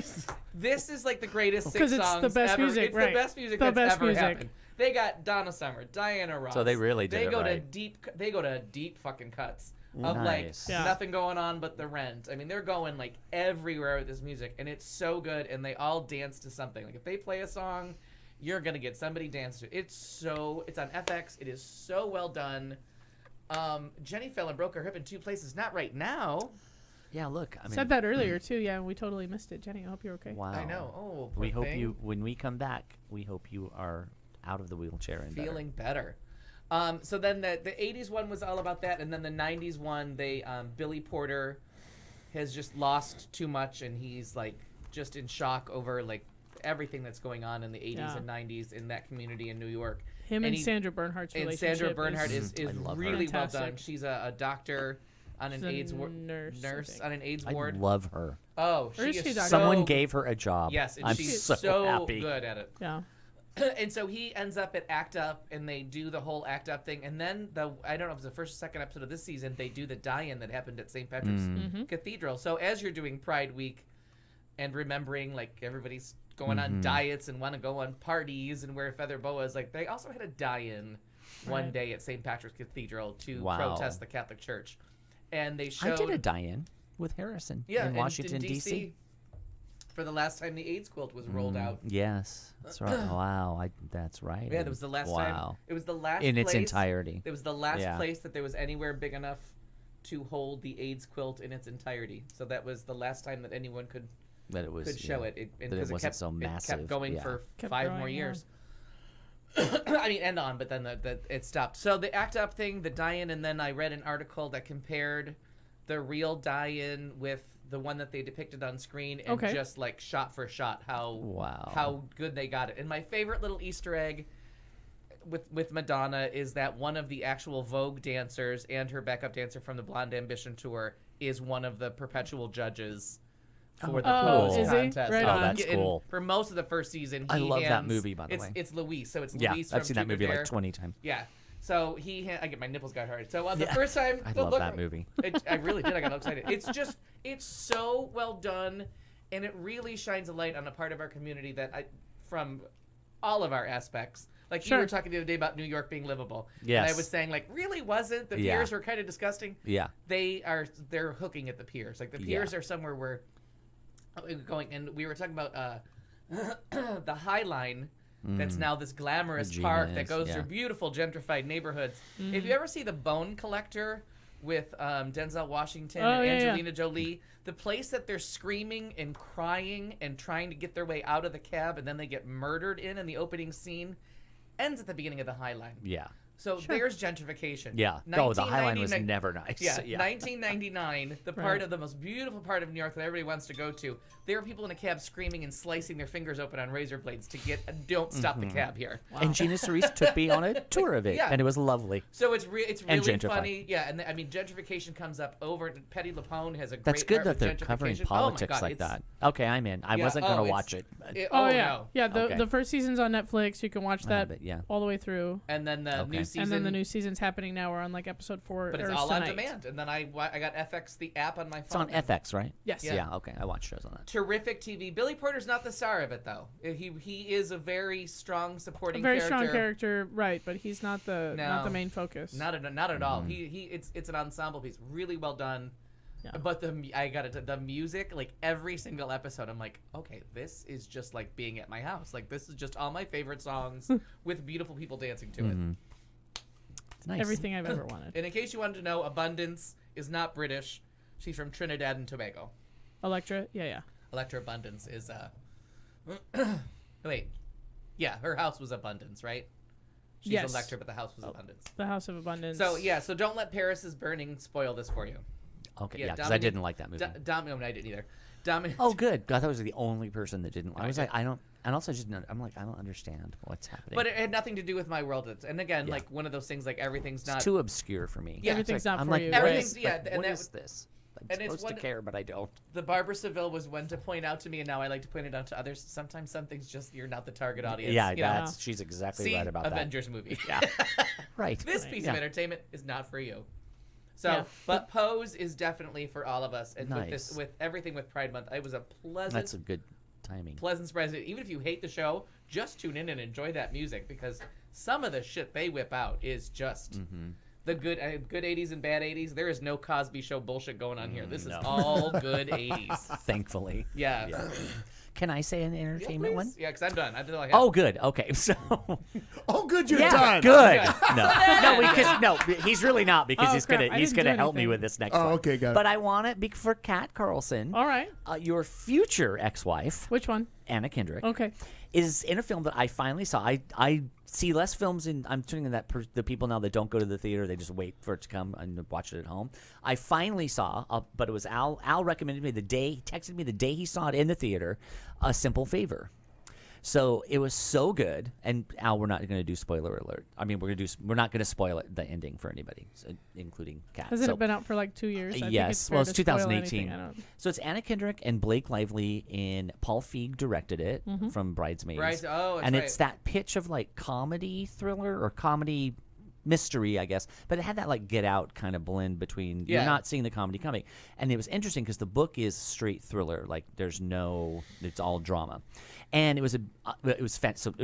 "This is like the greatest 'Cause six it's songs the best ever. music, It's right. the best music The that's best ever music. happened." They got Donna Summer, Diana Ross. So they really did They it go to right. deep. They go to deep fucking cuts of Nice. like Yeah. nothing going on but the rent. I mean, they're going like everywhere with this music, and it's so good. And they all dance to something. Like if they play a song, you're gonna get somebody dance to it. It's on FX. It is so well done. Jenny fell and broke her hip in 2 places. Not right now. Yeah. Look, I mean, Said that earlier too. Yeah, we totally missed it. Jenny, I hope you're okay. Wow. I know. Oh, poor We hope thing. you, when we come back, we hope you are out of the wheelchair and Feeling better. So then the 80s one was all about that, and then the 90s one, they Billy Porter has just lost too much, and he's like just in shock over like everything that's going on in the 80s Yeah. and 90s in that community in New York. Him and he- Sandra Bernhardt's And relationship. Sandra Bernhard is I love her. really well done. Fantastic. She's a doctor on an She's a AIDS ward. nurse, I think. On an AIDS better. I ward. love her. Oh, Or is she she a is doctor? so Someone gave her a job. Yes, and I'm she's so happy. good at it. Yeah. And so he ends up at ACT UP, and they do the whole ACT UP thing. And then I don't know if it's the first or second episode of this season, they do the die-in that happened at St. Patrick's Cathedral. So as you're doing Pride Week and remembering, like, everybody's going on diets and want to go on parties and wear feather boas, like, they also had a die-in one Right. day at St. Patrick's Cathedral to Wow. protest the Catholic Church. And they showed... I did a die-in with Harrison in Washington, in D.C. For the last time the AIDS quilt was rolled out. Yes, that's right. Wow, that's right. Yeah, that was the last time. It was the last in its place- entirety. It was the last Yeah. place that there was anywhere big enough to hold the AIDS quilt in its entirety. So that was the last time that anyone could That it was show yeah, it. And that it 'cause wasn't kept, so It massive. kept going yeah. for Kept 5 growing, more yeah. years. I mean, and on, but then it stopped. So the ACT UP thing, the die-in, and then I read an article that compared the real die-in with the one that they depicted on screen, and just like shot for shot how good they got it. And my favorite little Easter egg with Madonna is that one of the actual Vogue dancers and her backup dancer from the Blonde Ambition tour is one of the perpetual judges for the Pose contest. Right on. That's cool. For most of the first season, I love that movie, by the way. It's Luis, so it's Yeah, Luis I've from seen that movie Jupiter. like 20 times. Yeah. So I get my nipples got hard. So the first time, I love that movie. I really did. I got excited. It's so well done, and it really shines a light on a part of our community that from all of our aspects. Like you were talking the other day about New York being livable. Yes. And I was saying like, really wasn't. The piers were kind of disgusting. Yeah. They're hooking at the piers. Like the piers are somewhere where going, and we were talking about the High Line. That's now this glamorous park that goes through beautiful gentrified neighborhoods. If you ever see The Bone Collector with Denzel Washington and Angelina Jolie, the place that they're screaming and crying and trying to get their way out of the cab and then they get murdered in the opening scene ends at the beginning of the High Line. Yeah. So there's gentrification. Yeah. Oh, the High Line was never nice. Yeah. 1999, the part of the most beautiful part of New York that everybody wants to go to. There were people in a cab screaming and slicing their fingers open on razor blades to get. Don't stop the cab here. Wow. And Gina Cerise took me on a tour of it, and it was lovely. So it's really funny. Yeah, and I mean gentrification comes up over. Petty LuPone has a great. That's good that they're gentrification. covering politics like that. Okay, I'm in. I wasn't gonna watch it. No. Yeah. The first season's on Netflix. You can watch that all the way through. And then the new season. And then the new season's happening now. We're on like episode 4. But it's all on demand. And then I got FX, the app on my phone. It's on FX, right? Yes. Yeah. Okay, I watch shows on that. Terrific TV. Billy Porter's not the star of it though. He is a very strong supporting. Strong character, right? But he's not the main focus. Not at all. It's an ensemble piece, really well done. Yeah. But the music, like every single episode, I'm like, okay, this is just like being at my house. Like this is just all my favorite songs with beautiful people dancing to it. It's nice. Everything I've ever wanted. And in case you wanted to know, Abundance is not British. She's from Trinidad and Tobago. Electra, yeah. Electra Abundance is wait, yeah, her house was Abundance, right? She's Electra, but the house was Abundance. The House of Abundance. So don't let Paris is Burning spoil this for you. Okay, yeah, because I didn't like that movie. I didn't either. Oh, good. I thought I was the only person that didn't. I was like, I don't. And also, I'm like, I don't understand what's happening. But it had nothing to do with my world. And again, like one of those things, like everything's not. It's too obscure for me. Yeah, everything's not for you. Everything's what is this? I'm supposed to care, but I don't. The Barbara Seville was one to point out to me, and now I like to point it out to others. Sometimes some things just you're not the target audience. Yeah, she's exactly right about Avengers that. movie. Yeah, right. This piece of entertainment is not for you. So, but Pose is definitely for all of us, and with everything with Pride Month, it was a pleasant. That's a good timing. Pleasant surprise. Even if you hate the show, just tune in and enjoy that music because some of the shit they whip out is just. The good 80s and bad 80s. There is no Cosby Show bullshit going on here. This is all good 80s. Thankfully. Yeah. Can I say an entertainment one? Yeah, because I'm done. I did all I have. Oh, good. Okay, so. Oh, good. You're done. Good. No, he's really not because he's gonna help me with this next one. Oh, okay, got it. But I want it for Kat Carlson. All right. Your future ex-wife. Which one? Anna Kendrick. Okay. Is in a film that I finally saw. I see less films I'm turning in that the people now that don't go to the theater, they just wait for it to come and watch it at home. I finally saw, but it was Al recommended me texted me the day he saw it in the theater, A Simple Favor. So it was so good, and Al, we're not going to do spoiler alert. I mean, we're not going to spoil the ending for anybody, including Kat. Hasn't it been out for like 2 years? Yes, well, it's 2018. So it's Anna Kendrick and Blake Lively Paul Feig directed it from Bridesmaids. It's that pitch of like comedy thriller or comedy mystery, I guess, but it had that like Get Out kind of blend between you're not seeing the comedy coming, and it was interesting because the book is straight thriller, like it's all drama, and it was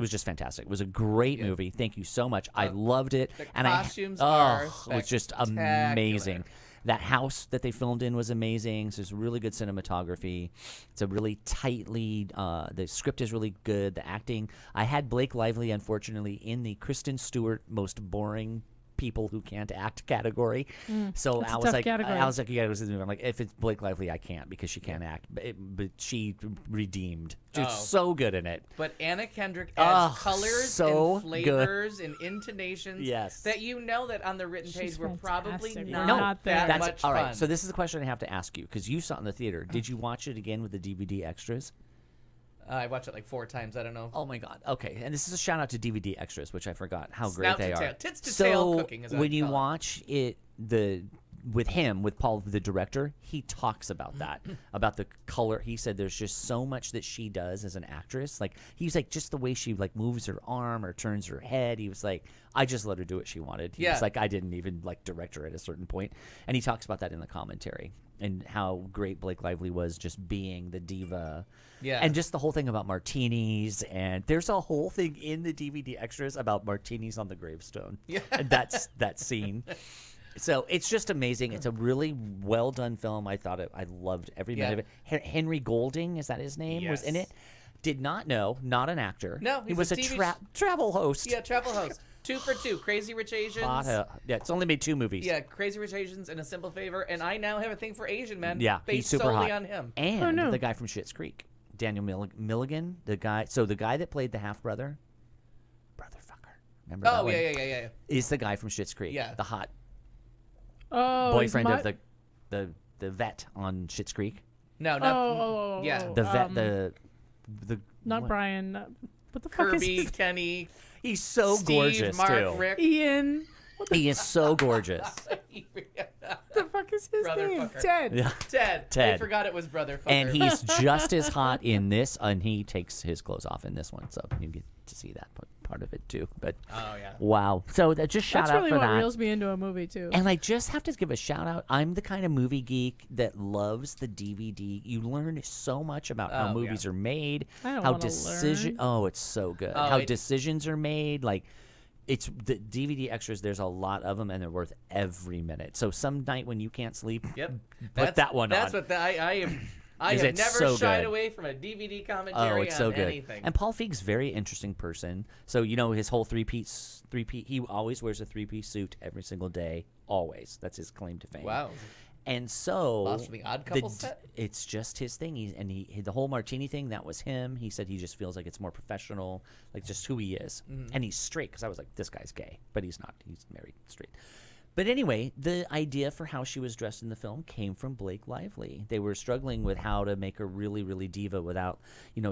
just fantastic. It was a great movie. Thank you so much. I loved it, and costumes are it was just amazing. That house that they filmed in was amazing. So it's really good cinematography. It's a really tightly, the script is really good. The acting. I had Blake Lively, unfortunately, in the Kristen Stewart most boring people who can't act category. So That's a I was tough like, category. I was like, yeah, it was in the movie. I'm like, if it's Blake Lively, I can't because she can't act. But she redeemed. She's so good in it. But Anna Kendrick adds colors so and flavors and intonations Yes. that you know that on the written page She's were probably fantastic. not, We're not there. that much all fun. right. So this is the question I have to ask you because you saw it in the theater. Did you watch it again with the DVD extras? I watched it like 4 times. I don't know. Oh my God. Okay. And this is a shout out to DVD extras, which I forgot how Snout great they to tail. are. Tits to so tail cooking is what when I you call it. watch it, with Paul, the director, he talks about that, about the color. He said there's just so much that she does as an actress. Like he's like just the way she like moves her arm or turns her head. He was like, I just let her do what she wanted. He was like, I didn't even like direct her at a certain point. And he talks about that in the commentary and how great Blake Lively was just being the diva. Yeah. And just the whole thing about martinis, and there's a whole thing in the DVD extras about martinis on the gravestone. Yeah. And that's that scene. So it's just amazing. It's a really well done film. I loved every minute of it. Henry Golding, is that his name? Was in it. Did not know, not an actor. No, he he's was a a TV travel host. Yeah, travel host. 2 for 2. Crazy Rich Asians. Yeah, it's only made 2 movies. Yeah, Crazy Rich Asians and A Simple Favor, and I now have a thing for Asian men. Yeah, based he's super solely hot. on him. And the guy from Schitt's Creek, Daniel Milligan, the guy that played the half brother, Brotherfucker. Remember that one? Yeah. Is the guy from Schitt's Creek. Yeah. The hot boyfriend of the vet on Schitt's Creek. No, not yeah. The vet, the not what? Brian. What the fuck is Kirby, his Kenny. He's so Steve, gorgeous Mark, too. Rick. Ian. He is so gorgeous. The fuck is his name? Brotherfucker. Ted. Yeah. Ted. I forgot it was Brotherfucker. And he's just as hot in this, and he takes his clothes off in this one, so you get to see that part of it too. But wow, so that just shout That's out really for what that. reels me into a movie too. And I just have to give a shout out. I'm the kind of movie geek that loves the DVD. You learn so much about how movies are made, I don't how wanna learn. Oh, it's so good. How decisions are made, like. It's the DVD extras. There's a lot of them, and they're worth every minute. So some night when you can't sleep, put that one on. That's what I have never so shied good. away from a DVD commentary it's so on good. anything. And Paul Feig's a very interesting person. So his whole three-piece. He always wears a 3-piece suit every single day. Always. That's his claim to fame. Wow. And so Lost from the Odd Couple set? It's just his thing. He the whole martini thing, that was him. He said he just feels like it's more professional, like just who he is. And he's straight, because I was like, this guy's gay, but he's not. He's married, straight. But anyway, the idea for how she was dressed in the film came from Blake Lively. They were struggling with how to make her really, really diva without,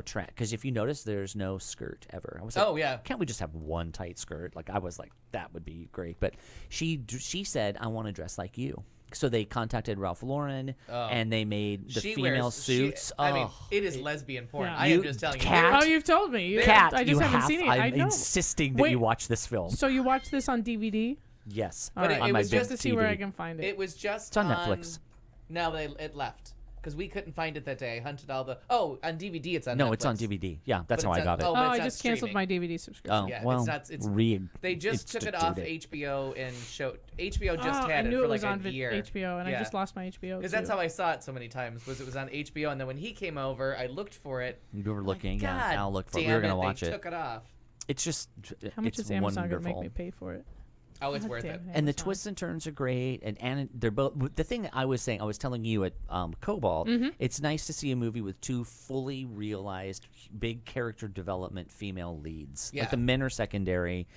track. Because if you notice, there's no skirt ever. I was like, can't we just have one tight skirt? Like I was like, that would be great. But she said, I want to dress like you. So they contacted Ralph Lauren, and they made the female suits. I mean, it is lesbian porn. Yeah. I am just telling you. Oh, you've told me. Kat, I just haven't seen it. I I'm know. insisting that Wait, you watch this film. So you watch this on DVD? Yes, All right. on it my was big just to see TV. where I can find it. It was just It's on Netflix. No, it left because we couldn't find it that day. I hunted all the. Oh, on DVD it's on. No, Netflix. it's on DVD. Yeah, that's But how it's I got on- it. oh, but it's I not just canceled streaming. my DVD subscription. Oh, Yeah, well, it's not. It's they just took it off HBO and showed. HBO just Oh, had I it knew for it was like on a year. HBO, and I Yeah. just lost my HBO. Because that's how I saw it so many times. Was it was on HBO, and then when he came over, I looked for it. You were looking. God Yeah, I'll look for it. damn We were gonna they watch it. Took it off. It's just. How much it's is Amazon wonderful. gonna make me pay for it? Oh, it's God worth damn it. And the Amazon. twists and turns are great, and they're both. The thing that I was saying, I was telling you at Cobalt, it's nice to see a movie with 2 fully realized, big character development female leads. Yeah. Like the men are secondary,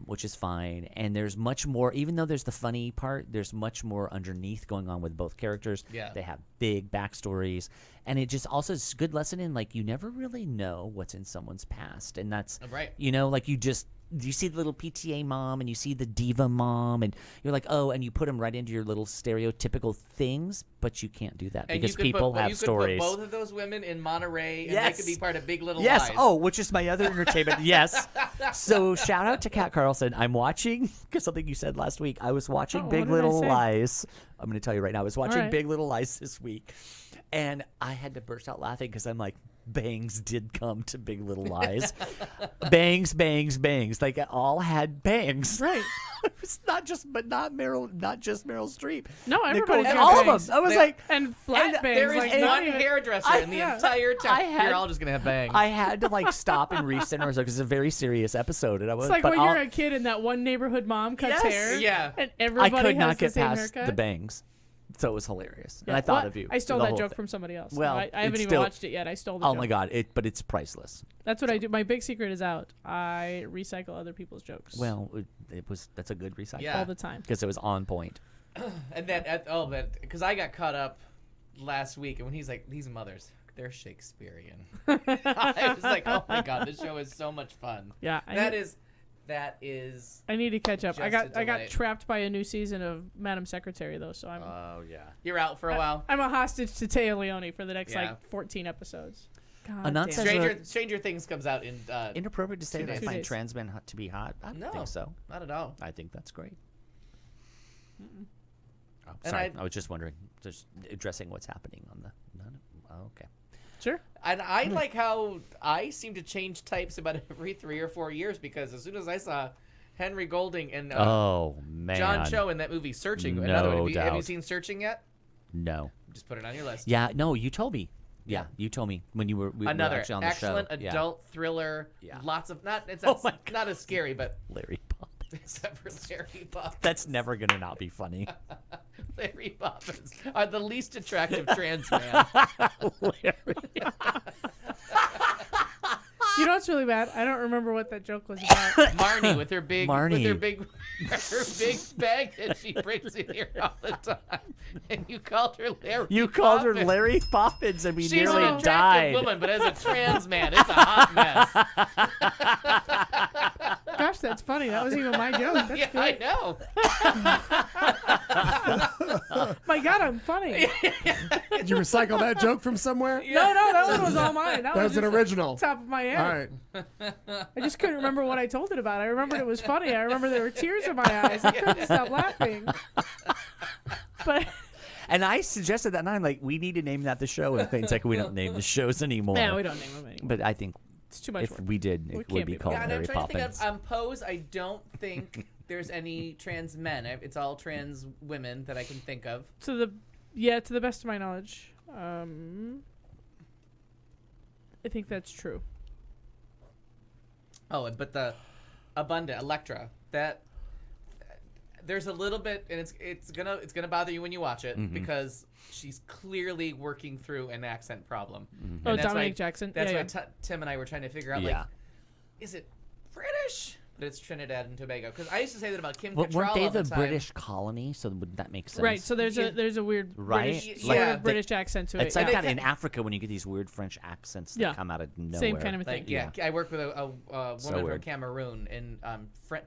which is fine, and there's much more. Even though there's the funny part, there's much more underneath going on with both characters. Yeah. They have big backstories, and it just also is a good lesson in like you never really know what's in someone's past, and that's Right. like you see the little PTA mom and you see the diva mom and you're like, oh, and you put them right into your little stereotypical things, but you can't do that And because you could people put, have you could stories. Put both of those women in Monterey, and Yes. they could be part of Big Little Yes. Lies. Oh, which is my other entertainment. Yes. So shout out to Kat Carlson. I'm watching because something you said last week. I was watching Oh, Big what did I Little say? Lies. I'm going to tell you right now. I was watching right. Big Little Lies this week, and I had to burst out laughing because I'm like, bangs did come to Big Little Lies. Bangs, bangs, bangs. Like it all had bangs. Right. It's not just Meryl Streep. No, everybody's Nicole, got all bangs. of them. I was like, and flat bangs. There is like one not even- hairdresser in the entire town. You're all just gonna have bangs. I had to like stop and recenter myself because it's a very serious episode, and I was. It's like but when I'll- you're a kid and that one neighborhood mom cuts Yes. hair. Yeah. And I everybody could has not the get same past haircut. the bangs, so it was hilarious. And Yeah, I thought well, of you. I stole the that whole joke thing. from somebody else. Well, I haven't it's even still- watched it yet. I stole the Oh joke. my god! But it's priceless. That's what I do. My big secret is out. I recycle other people's jokes. Well, that's a good recycle. Yeah. all the time. Because it was on point. And because I got caught up last week, and when he's like, these mothers, they're Shakespearean. I was like, oh my god, this show is so much fun. Yeah, that is. I need to catch up. I just a got delight. trapped by a new season of Madam Secretary though, so I'm. Oh yeah. You're out for a while. I'm a hostage to Taya Leone for the next Yeah. like 14 episodes. God Anant damn. says Stranger Things comes out in. Inappropriate to say 2 that I days. find 2 days. trans men to be hot. I don't No, think so. not at all. I think that's great. Oh, And sorry, I was just wondering, just addressing what's happening on the. Oh, okay. Sure. And I like how I seem to change types about every 3 or 4 years because as soon as I saw Henry Golding and Oh man. John Cho in that movie Searching, No another one. Have you doubt. seen Searching yet? No. Just put it on your list. Yeah. No. You told me. Yeah. You told me when you were we Another were actually on the excellent show. Yeah. adult thriller. Yeah. Lots of it's Oh my not as scary, but Larry Poppins. except for Larry Poppins. That's never gonna not be funny. Larry Poppins are the least attractive trans man. You know what's really bad? I don't remember what that joke was about. Marnie with her big Marnie. her big bag that she brings in here all the time. And you called her Larry. You called her Poppins. Larry Poppins, and we She's nearly an attractive died. woman, but as a trans man, it's a hot mess. Gosh, that's funny. That was even my joke. That's Yeah, great. I know. My God, I'm funny. Did you recycle that joke from somewhere? No, that one was all mine. That was an just original. Top of my head. All right. I just couldn't remember what I told it about. I remembered it was funny. I remember there were tears in my eyes. I couldn't stop laughing. But And I suggested that, and I'm like, we need to name that the show. And things like, we don't name the shows anymore. yeah, we don't name them anymore. But I think It's too much if work. we did, it We would can't be be- called Yeah, and I'm Mary trying to think Poppins. of Pose. I don't think there's any trans men. It's all trans women that I can think of. To the best of my knowledge, I think that's true. Oh, but the Abundant Electra, that there's a little bit, and it's gonna bother you when you watch it because she's clearly working through an accent problem. And Oh, that's Dominic why- Jackson. That's Yeah, why Tim and I were trying to figure out, Yeah. like, is it British? But it's Trinidad and Tobago. Because I used to say that about Kim But Cattrall weren't they all the the time. British colony? So would that make sense? Right. So there's Yeah. a weird Right? British, Like, sort yeah, of British accent to it. It's like yeah. that in Africa when you get these weird French accents that Yeah. come out of nowhere. Same kind of a thing. Like, yeah, I work with a woman from weird. Cameroon in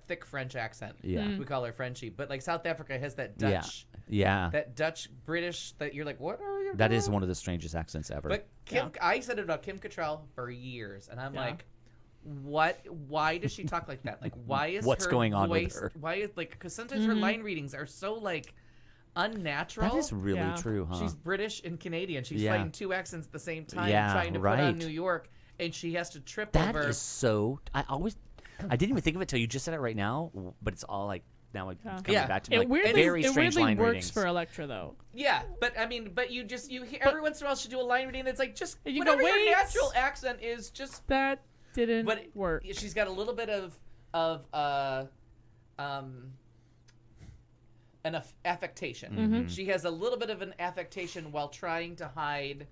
thick French accent. Yeah. Mm. We call her Frenchie. But, like, South Africa has that Yeah. Dutch, Yeah. that Dutch British that you're like, what are you That doing? is one of the strangest accents ever. But I said it about Kim Cattrall for years, and I'm Yeah. like, why does she talk like that? Like, why is What's her going on with voice, her? Why is, like, because sometimes her line readings are so, like, unnatural. that is really Yeah. true, huh? She's British and Canadian. She's Yeah. fighting two accents at the same time, Yeah, trying to put right. on New York, and she has to trip That over. is so. I didn't even think of it till you just said it right now. But it's all like now it's coming Yeah. back to me. It Like, weirdly, very strange line works readings. for Electra though. Yeah, but I mean, you hear every once in a while she'll do a line reading that's like just And you go, whatever your "Wait." natural accent is, just That didn't but work. she's got a little bit of an affectation. Mm-hmm. She has a little bit of an affectation while trying to hide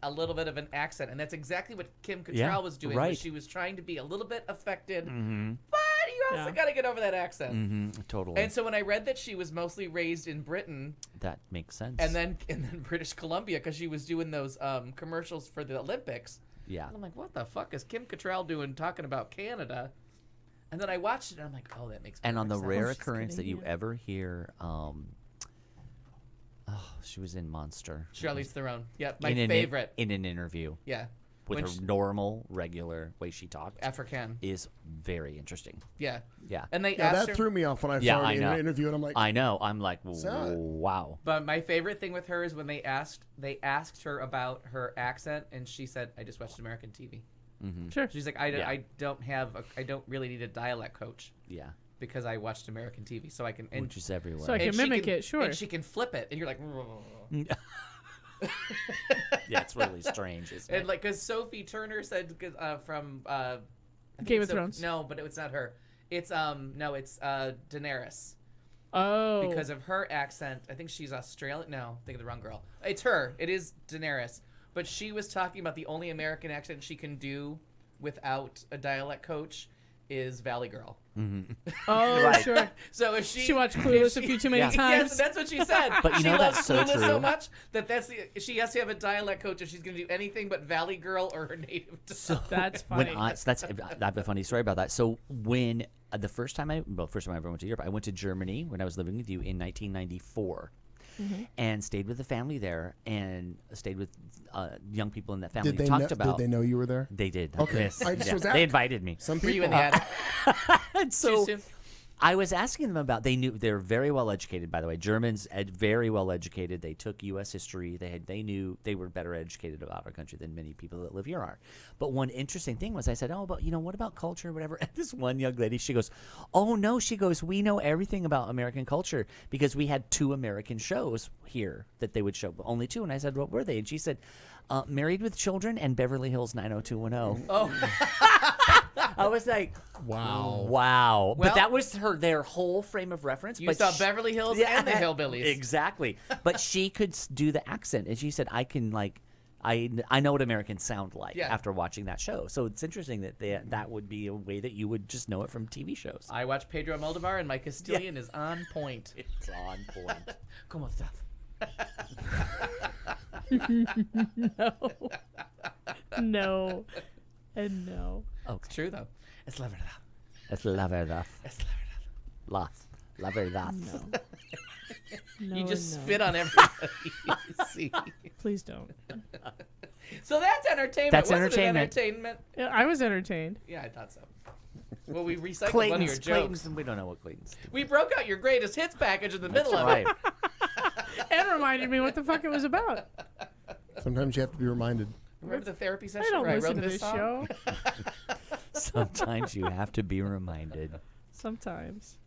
a little bit of an accent, and that's exactly what Kim Cattrall Yeah, was doing. right. Was she was trying to be a little bit affected, Mm-hmm. but you also Yeah. got to get over that accent. Mm-hmm. Totally. And so when I read that she was mostly raised in Britain that makes sense. and then British Columbia because she was doing those commercials for the Olympics. yeah. And I'm like, what the fuck is Kim Cattrall doing talking about Canada? And then I watched it and I'm like, oh, that makes And on the perfect rare sense. occurrence that you Canadian. ever hear, she was in Monster. Charlize Theron. Yeah, my in favorite. in an interview. Yeah. with When her she- normal, regular way she talked African. is very interesting. Yeah. Yeah. And they Yeah, asked that her. threw me off when I Yeah, saw I her in know. an interview, and I'm like, I know. I'm like, that? wow. But my favorite thing with her is when they asked her about her accent, and she said, "I just watched American TV." Mm-hmm. Sure. She's like, Yeah. I don't really need a dialect coach Yeah. because I watched American TV, so I can. And, Which is everywhere. So I can and she mimic it, sure. And she can flip it, and you're like. Yeah, it's really strange. Isn't And it? like, because Sophie Turner said from I think Game it's of Thrones. No, but it's not her. It's it's Daenerys. Oh. Because of her accent. I think she's Australian. No, I think of the wrong girl. It's her. It is Daenerys. But she was talking about the only American accent she can do without a dialect coach is Valley Girl. Oh, Right. sure. So if she Watched Clueless a few too many Yeah. times. Yes, that's what she said. But you she know loves that's so Clueless so true. much that she has to have a dialect coach if she's going to do anything but Valley Girl or her native tongue. That's When funny. I have a funny story about that. So when the first time I ever went to Europe, I went to Germany when I was living with you in 1994. And stayed with the family there, and stayed with young people in that family. did they talked know, about. Did they know you were there? They did. Okay. Yes. I just Yeah. was They asking. invited me. Some Were you people. in the attic? And so soon? I was asking them about. They're very well educated, by the way. Germans, very well educated. They took U.S. history. They knew they were better educated about our country than many people that live here are. But one interesting thing was, I said, "Oh, but what about culture, or whatever?" And this one young lady, she goes, "Oh no," she goes, "We know everything about American culture because we had 2 American shows here that they would show, but only 2." And I said, "What were they?" And she said, "Married with Children" and Beverly Hills 90210. Oh, I was like, Wow. wow. But Well- that was their whole frame of reference. you but saw she- Beverly Hills Yeah, and the Hillbillies. Exactly. But she could do the accent, and she said, "I can I know what Americans sound like Yeah. after watching that show." So it's interesting that that would be a way that you would just know it from TV shows. I watch Pedro Almodovar, and my Castilian is on point. It's on point. ¿Cómo estás? No. And no. It's true, though. Es la verdad. Es la verdad. Es la verdad. La verdad. No. You just and no. spit on everybody you see. Please don't. So that's entertainment. That's wasn't it entertainment. entertainment? Yeah, I was entertained. Yeah, I thought so. Well, we recycled one of your jokes. Clayton's, we don't know what Clayton's. We broke out your greatest hits package in the middle of Right. it. And reminded me what the fuck it was about. Sometimes you have to be reminded. Remember the therapy I session don't where I listen wrote to this this song? show. Sometimes you have to be reminded. Sometimes.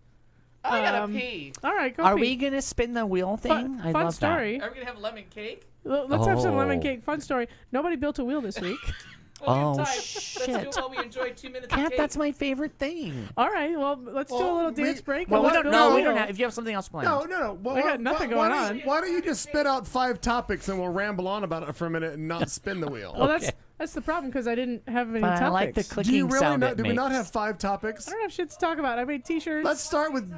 I gotta pee. All right, go Are pee. we gonna spin the wheel thing? Fun, I fun love story. Are we gonna have lemon cake? Let's have some lemon Oh. cake. Fun story. Nobody built a wheel this week. Well, we have Oh, time. Let's do shit. it while we enjoy 2 minutes that. of Cat, cake. that's my favorite thing. All right, well, let's do a Well, little we- dance break. Well, and we let's don't. build a No, we wheel. don't have. If you have something else planned. No. Well, I got nothing going on. Why don't you just spit out 5 topics and we'll ramble on about it for a minute and not spin the wheel? Well, Okay. that's the problem because I didn't have any But topics. I like the clicking Do you really sound not? it Do we not makes. have 5 topics? I don't have shit to talk about. I made T-shirts. Let's start with.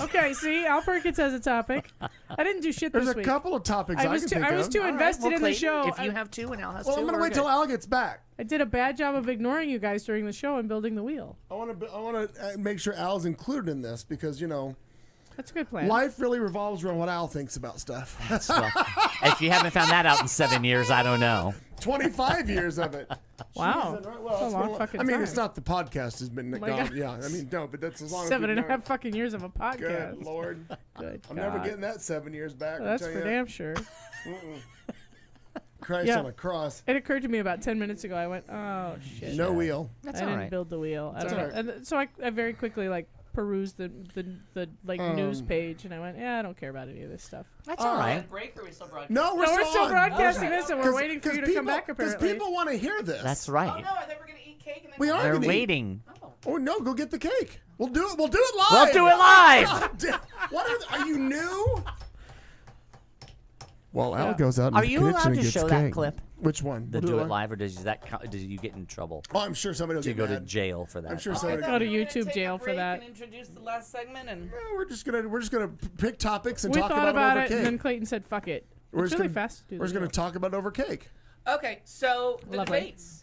Okay, see, Al Perkins has a topic. I didn't do shit There's this a week. couple of topics I, I was can too. think I was of. too All right, invested well, in the Clayton, show. If you have 2 and Al has Well, 2, I'm gonna we're wait till good. Al gets back. I did a bad job of ignoring you guys during the show and building the wheel. I want to make sure Al's included in this because That's a good plan. life really revolves around what Al thinks about stuff. Well, if you haven't found that out in 7 years, I don't know. 25 years of it. Wow. Jesus, right? That's a it's long more- fucking I mean, time. it's not the podcast has been my gone. God. Yeah, I mean, no, but that's as long as 7.5 fucking years of a podcast. Good Lord. Good I'm never God. getting that 7 years back. Well, I'll that's tell for you. damn sure. Christ Yeah. on a cross. It occurred to me about 10 minutes ago. I went, oh, shit. No wheel. That's I all didn't right. build the wheel. I That's don't know. all right. And so I very quickly perused the news page, and I went, yeah, I don't care about any of this stuff. That's all right. Break or are we still broadcasting? No, we're No, still we're still on. broadcasting this, and we're waiting for you to come back, Because apparently. people want to hear this. That's Oh right. no, I thought we were gonna eat cake and then We are They're gonna eat. waiting. Oh no, go get the cake. We'll do it. We'll do it live. We'll do it live. God damn. What are you new? Well, Al Yeah. goes out in Are the you kitchen allowed and to gets show cake. that clip? Which one? The We'll do it live? live, or does you get in trouble? Oh, I'm sure somebody will Do you get go to mad. jail for that? I'm sure I somebody. thought Go to we were gonna YouTube take jail a for break that. And introduce the last segment and. No, we're just gonna pick topics and We talk thought about about it it, over and cake. then Clayton said, fuck it. We're It's just really gonna- fast to do We're just this. gonna talk about it over cake. Okay, so the Lovely. debates.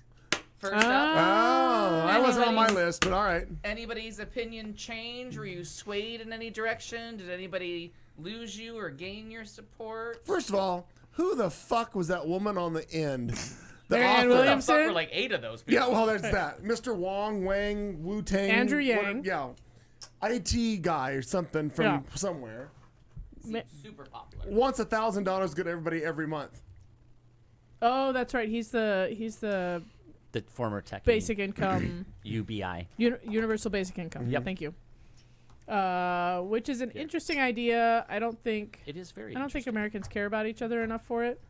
First Oh, up, that wasn't on my Anybody- list, but all right. anybody's opinion change? Were you swayed in any direction? Did anybody lose you or gain your support? First of all, who the fuck was that woman on the end The Marianne author. Williamson. Fuck, we're like 8 of those people. Yeah, well, there's that. Mr. Wong, Wang, Wu Tang. Andrew Yang. Yeah. IT guy or something from somewhere. Super popular. Wants $1,000 good to everybody every month. Oh, that's right. He's the The former tech basic income. UBI. Universal basic income. Yep. Thank you. Which is an interesting idea. I don't think It is very. I don't think Americans care about each other enough for it.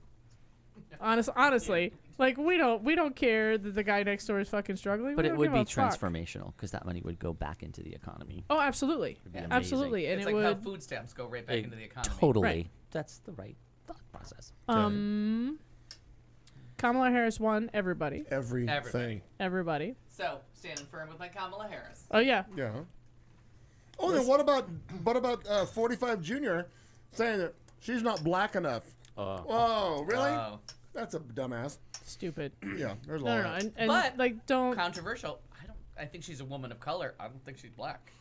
Honestly, like we don't care that the guy next door is fucking struggling. But We it don't would give be a fuck. transformational because that money would go back into the economy. Oh, absolutely, be amazing. absolutely, and It's it like how would. food stamps go right back into the economy. Totally. Right. That's the right thought process. Kamala Harris won. Everybody. Everything. Everybody. So, standing firm with my Kamala Harris. Oh yeah. Yeah. Oh, then what about 45 Junior saying that she's not black enough? Whoa, really? That's a dumbass. Stupid. Yeah, there's a No, lot. no, and But like don't. Controversial. I think she's a woman of color. I don't think she's black.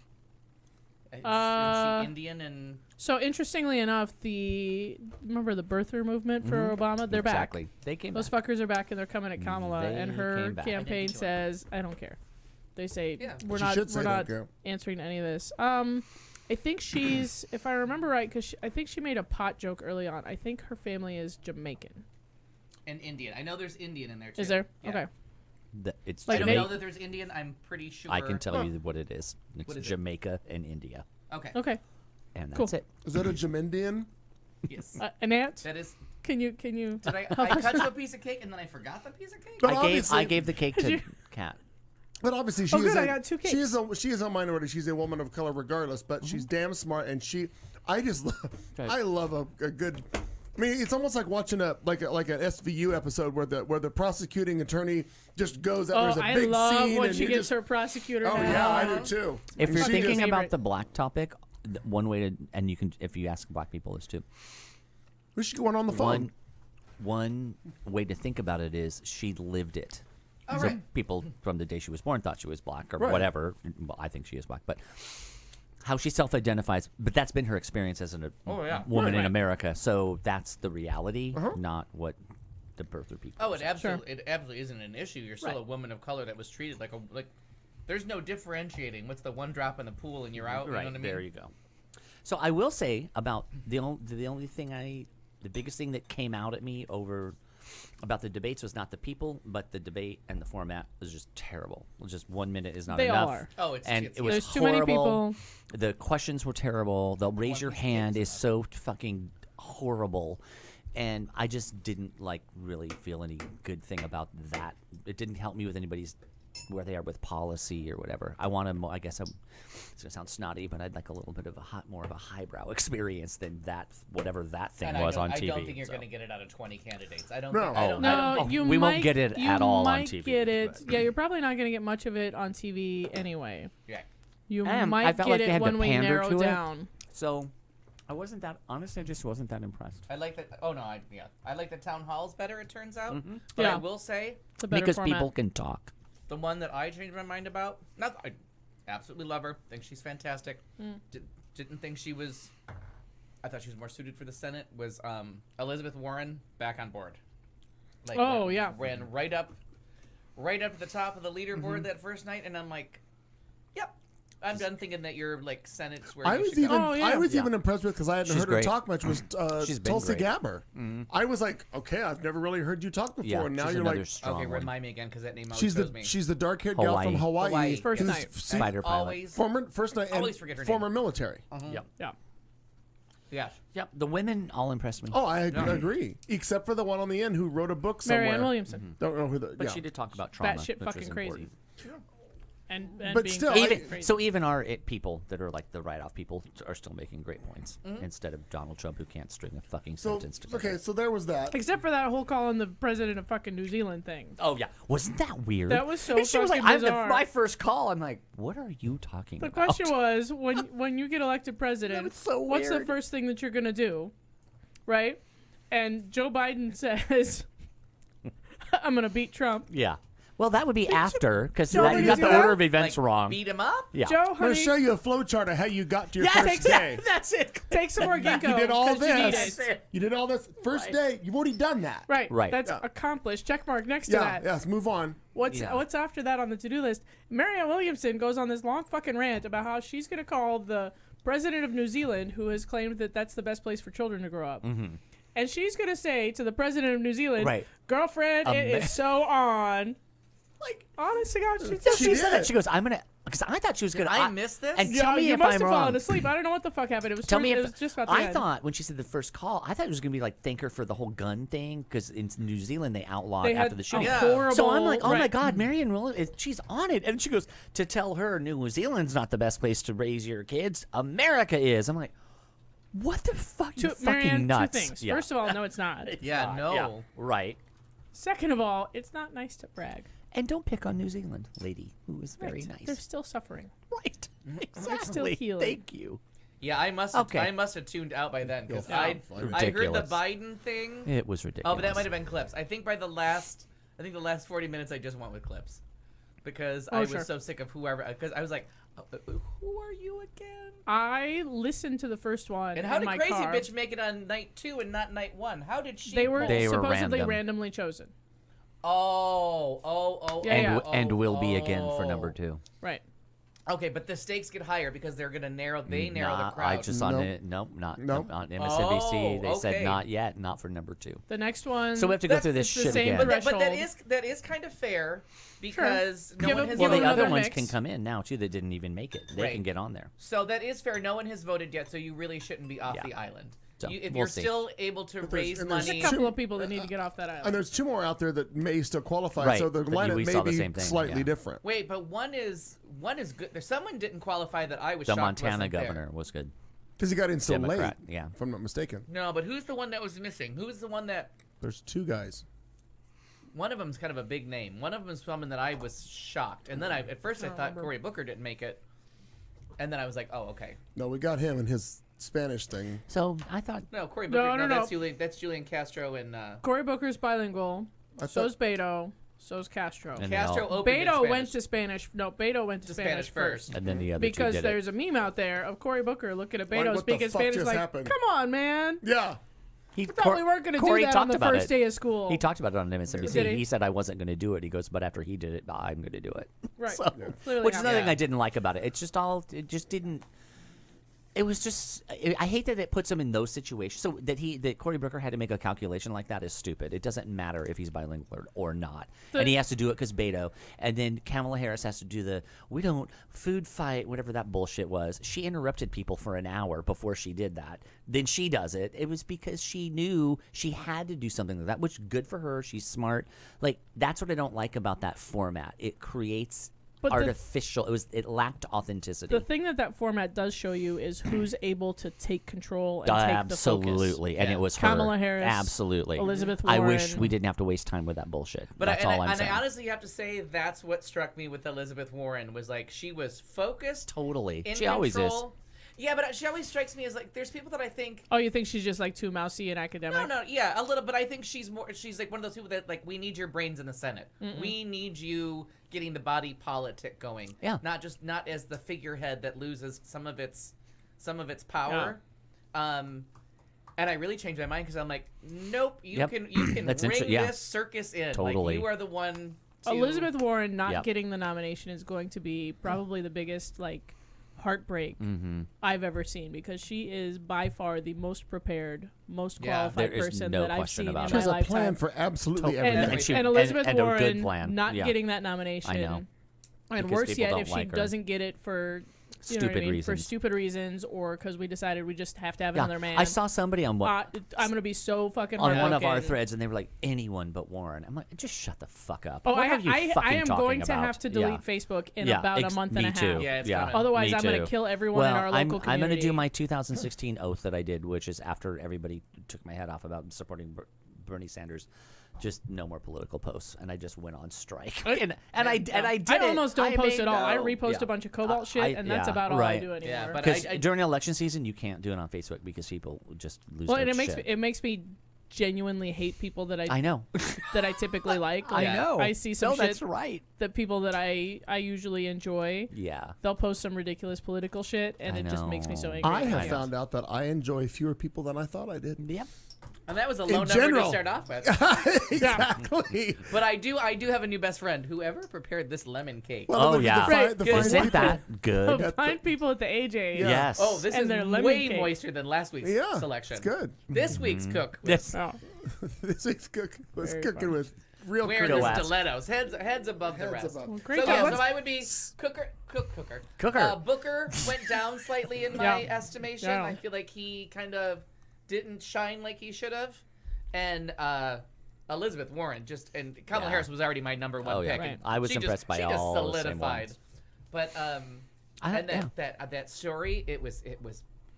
Is she Indian and? So interestingly enough, remember the birther movement for Obama? They're Exactly. back. They came Those back. fuckers are back and they're coming at Kamala, They and her came back. campaign I didn't says, "I don't care." They say Yeah. we're She not should say we're don't not care. answering any of this. I think she's, if I remember right, because I think she made a pot joke early on. I think her family is Jamaican. And Indian. I know there's Indian in there too. Is there? Yeah. Okay. It's I don't Jamaica. know that there's Indian. I'm pretty sure. I can tell you what it is. It's What is it? Jamaica and India, Okay. Okay. and Cool. that's it. Is that a Jamindian? Yes. An ant? That is. Can you? Did I cut you a piece of cake and then I forgot the piece of cake? But I obviously- gave the cake to Kat. But obviously, she Oh, is good, a, I got 2 she is a minority. She's a woman of color, regardless. But she's damn smart, and I just I love a good. I mean, it's almost like watching like an SVU episode where the prosecuting attorney just goes out. Oh, There's a I big love scene, when and she you gets just, her prosecutor. Oh hat yeah, I on. do too. If And we're she thinking just- about the black topic, one way to, and you can, if you ask black people this too. we should go on the phone. One way to think about it is she lived it. So right. people from the day she was born thought she was black or Right. whatever. Well, I think she is black, but how she self-identifies. But that's been her experience as a woman in America. So that's the reality, not what the birther people. Oh, it absolutely isn't an issue. You're still a woman of color that was treated like There's no differentiating. What's the one drop in the pool and you're out? You know Right, what I mean? there you go. So I will say about the biggest thing that came out at me about the debates was not the people, but the debate and the format was just terrible. It was just 1 minute is not They enough. all are. Oh, it was There's horrible. too many people. The questions were terrible. The raise your hand is so fucking horrible. And I just didn't really feel any good thing about that. It didn't help me with anybody's where they are with policy or whatever. I want to. I guess it's gonna sound snotty, but I'd like a little bit of more of a highbrow experience than that. Whatever that thing And was I on TV. don't think you're so. going to get it out of 20 candidates. I don't. No. Think, I don't, No, I don't, you we might, won't get it you at all on might TV, Get it. but- Yeah, you're probably not going to get much of it on TV anyway. yeah. You I might felt get like they it had to when we pander narrow to it. down. So I wasn't that honestly. I just wasn't that impressed. I like that. Oh no, I like the town halls better. It turns out. But Yeah. I will say It's a better Because format. people can talk. the one that I changed my mind about. I absolutely love her. Think she's fantastic. Didn't think she was. I thought she was more suited for the Senate. Was Elizabeth Warren back on board? Oh, yeah. Ran right up to the top of the leaderboard that first night, and I'm like, yep. I'm done thinking that you're Senate's where I you was should even go. I was even impressed with because I hadn't She's heard great. her talk much was She's been Tulsi great. Gabbard. I was like, okay, I've never really heard you talk before. Yeah, and now she's you're another like, strong Okay, one. remind me again because that name always she's throws me. the dark-haired gal from Hawaii. Hawaii. First who's night. Spider pilot. Always. former first night and Always forget her name. former military. Yep. Yeah. Yes. Yep. The women all impressed me. Oh, I agree. Except for the one on the end who wrote a book somewhere. Marianne Williamson. Don't know who the. But yeah. she did talk about trauma. Batshit which fucking was crazy. important. And But being still, fucking I- Even, crazy. so even our people that are the write-off people are still making great points instead of Donald Trump who can't string a fucking So sentence together. okay, so there was that. Except for that whole calling the president of fucking New Zealand thing. Oh yeah, wasn't that weird? That was so And she was like, fucking bizarre. my first call. I'm like, what are you talking The about? question was, when you get elected president, was so what's the weird. first thing that you're gonna do, right? And Joe Biden says, "I'm gonna beat Trump." Yeah. Well, that would be after, because Joe, you got did you the do order that? of events Like, wrong. beat him up? Yeah. Joe, I'm going to honey, show you a flow chart of how you got to your Yes, first day. that's it. take some more ginkgo. You did all 'cause you need this. it. You did all this first day. You've already done that. Right. Right. That's Yeah. accomplished. Check mark next to Yeah. that. Yes. Move on. What's Yeah. what's after that on the to-do list? Marianne Williamson goes on this long fucking rant about how she's going to call the president of New Zealand, who has claimed that that's the best place for children to grow up. Mm-hmm. And she's going to say to the president of New Zealand, Right. girlfriend, it is so on. Like, honest to God, She said that. She goes, I'm going to, because I thought she was going to. I miss this? And yeah, tell me you if must I'm have wrong. fallen asleep. I don't know what the fuck happened. It was Tell me it if was just about the I end. thought when she said the first call, I thought it was gonna be like thank her for the whole gun thing because in New Zealand they outlawed They after had the a shooting. horrible- So I'm like, oh my right. god, Marion Williams, she's on it, and she goes to tell her New Zealand's not the best place to raise your kids. America is. I'm like, what the fuck? You fucking Marianne, nuts. two things. Yeah. First of all, no, it's not. Yeah, no. Yeah, right. Second of all, it's not nice to brag. And don't pick on New Zealand, lady, who is very Right. nice. They're still suffering. Right. still Exactly. healing. Thank you. Yeah, I must have tuned out by then because You'll I find heard the Ridiculous. Biden thing. It was ridiculous. Oh, but that might have been clips. I think the last 40 minutes I just went with clips because I was sure. so sick of whoever. Because I was like, who are you again? I listened to the first one. And how in did my Crazy car. Bitch make it on night 2 and not night 1? How did she? They were They were supposedly random. randomly chosen. Oh. Yeah, and will be again for number 2. Right. Okay, but the stakes get higher because they're gonna narrow. They narrow the Nah, crowd. I just on Nope. it. Nope, not Nope. on MSNBC. Oh, they said okay. not yet, not for number 2. The next one. So we have to go through this it's the shit same again. but that threshold. is kind of fair because no Give one it- has give Well, it the voted. other another ones mix. can come in now too. That didn't even make it. They Right. can get on there. So that is fair. No one has voted yet, so you really shouldn't be off Yeah. the island. So, If we'll you're see. still able to there's- raise and there's money, a couple of people that need to get off that And island. there's 2 more out there that may still qualify. Right, So the but lineup we may saw the be same thing, slightly yeah. different. wait, but one is good. There's someone didn't qualify that I was The shocked Montana wasn't there. governor was good. Because he got in so Democrat, late. yeah. If I'm not mistaken. No, but who's the one that was missing? Who's the one that? There's 2 guys. One of them's kind of a big name. One of them's someone that I was shocked, and then at first I thought Cory Booker didn't make it, and then I was like, oh, okay. No, we got him in his Spanish thing. So I thought No, Cory Booker. No. That's Julian Castro and Cory Booker's bilingual. So's Beto. So's Castro. And they Castro all- opened in Beto Spanish. went to Spanish. No, Beto went to To Spanish first. and then the other Because two did there's it. a meme out there of Cory Booker looking at Like, Beto what the speaking fuck Spanish just like, happened? come on, man. Yeah. He thought we weren't gonna do Corey that on talked the about first it. day of school. He talked about it on MSNBC. Did he? He said I wasn't going to do it. He goes, but after he did it, I'm going to do it. Right. So, Clearly which is not. another thing Yeah. I didn't like about it. It just didn't. It was just. I hate that it puts him in those situations. So that Cory Booker had to make a calculation like that is stupid. It doesn't matter if he's bilingual or not, and he has to do it because Beto. And then Kamala Harris has to do the we don't food fight whatever that bullshit was. She interrupted people for an hour before she did that. Then she does it. It was because she knew she had to do something like that, which good for her. She's smart. Like that's what I don't like about that format. It creates. But the- artificial. It lacked authenticity. The thing that format does show you is who's able to take control and take the focus. Absolutely, and Yeah. it was Kamala her. Harris, Absolutely, Elizabeth I wish Warren. we didn't have to waste time with that bullshit. But That's all I'm I saying. honestly have to say that's what struck me with Elizabeth Warren was like she was focused. Totally, In she always is. control. Yeah, but she always strikes me as like there's people that I think. Oh, you think she's just like too mousy and academic? No, yeah, a little. But I think she's like one of those people that like we need your brains in the Senate. We need you getting the body politic going. Yeah. Not as the figurehead that loses some of its power. And I really changed my mind because I'm like, nope, you Yep. can That's ring yeah. this circus in. Totally. Like you are the one. To... Elizabeth Warren not Yep. getting the nomination is going to be probably the biggest like heartbreak Mm-hmm. I've ever seen because she is by far the most prepared, most Yeah. qualified There is person no that I've question seen in about She my has a lifetime. plan for absolutely Totally. everything. and Elizabeth and a Warren good plan. not Yeah. getting that nomination. I know. And Because worse people yet, don't if she like her. doesn't get it for you know what I Stupid mean? For reasons. stupid reasons, or because we decided we just have to have Yeah. another man. I saw somebody on what I'm gonna be so fucking on one of our heartbroken. threads, and they were like, anyone but Warren. I'm like, just shut the fuck up. Oh, what I are you I fucking am talking going to about? have to Yeah. delete Facebook in Yeah, about a month and me a half. too. Yeah, it's yeah. coming. Otherwise, Me I'm going to too. kill everyone in Well, our local I'm community. going to do my 2016 oath that I did, which is after everybody took my head off about supporting Bernie Sanders. Just no more political posts, and I just went on strike. and I did I it. almost don't post made at all. I no- repost yeah. a bunch of Cobalt shit, and that's yeah, about all right. I do anymore. Yeah, but Because I during election season, you can't do it on Facebook because people just lose well, their and it makes shit. it makes me genuinely hate people that I know. that I typically like. I know. I see some No, shit that's right. that people that I usually enjoy. Yeah. They'll post some ridiculous political shit, and it just makes me so angry. I have found out that I enjoy fewer people than I thought I did. Yep. And that was a In low number general. to start off with. Exactly. But I do have a new best friend. Whoever prepared this lemon cake. Well, Oh, yeah. Isn't that good? Find people at the AJ. Yes. Oh, this And is their lemon way cake. moister than last week's Yeah, selection. it's good. This week's cook Yes. Oh. This week's cook was Very cooking fun. with real wearing cooking. the stilettos, heads above the Heads rest. above. Well, So great yeah, job. so I would be Cooker. Booker went down slightly in my Yeah. estimation. Yeah. I feel like he kind of didn't shine like he should have, and Elizabeth Warren and Kamala Yeah. Harris was already my number one Oh, yeah. pick. Right. and I was she impressed by she all just the same solidified. ones. But I- and that story, it was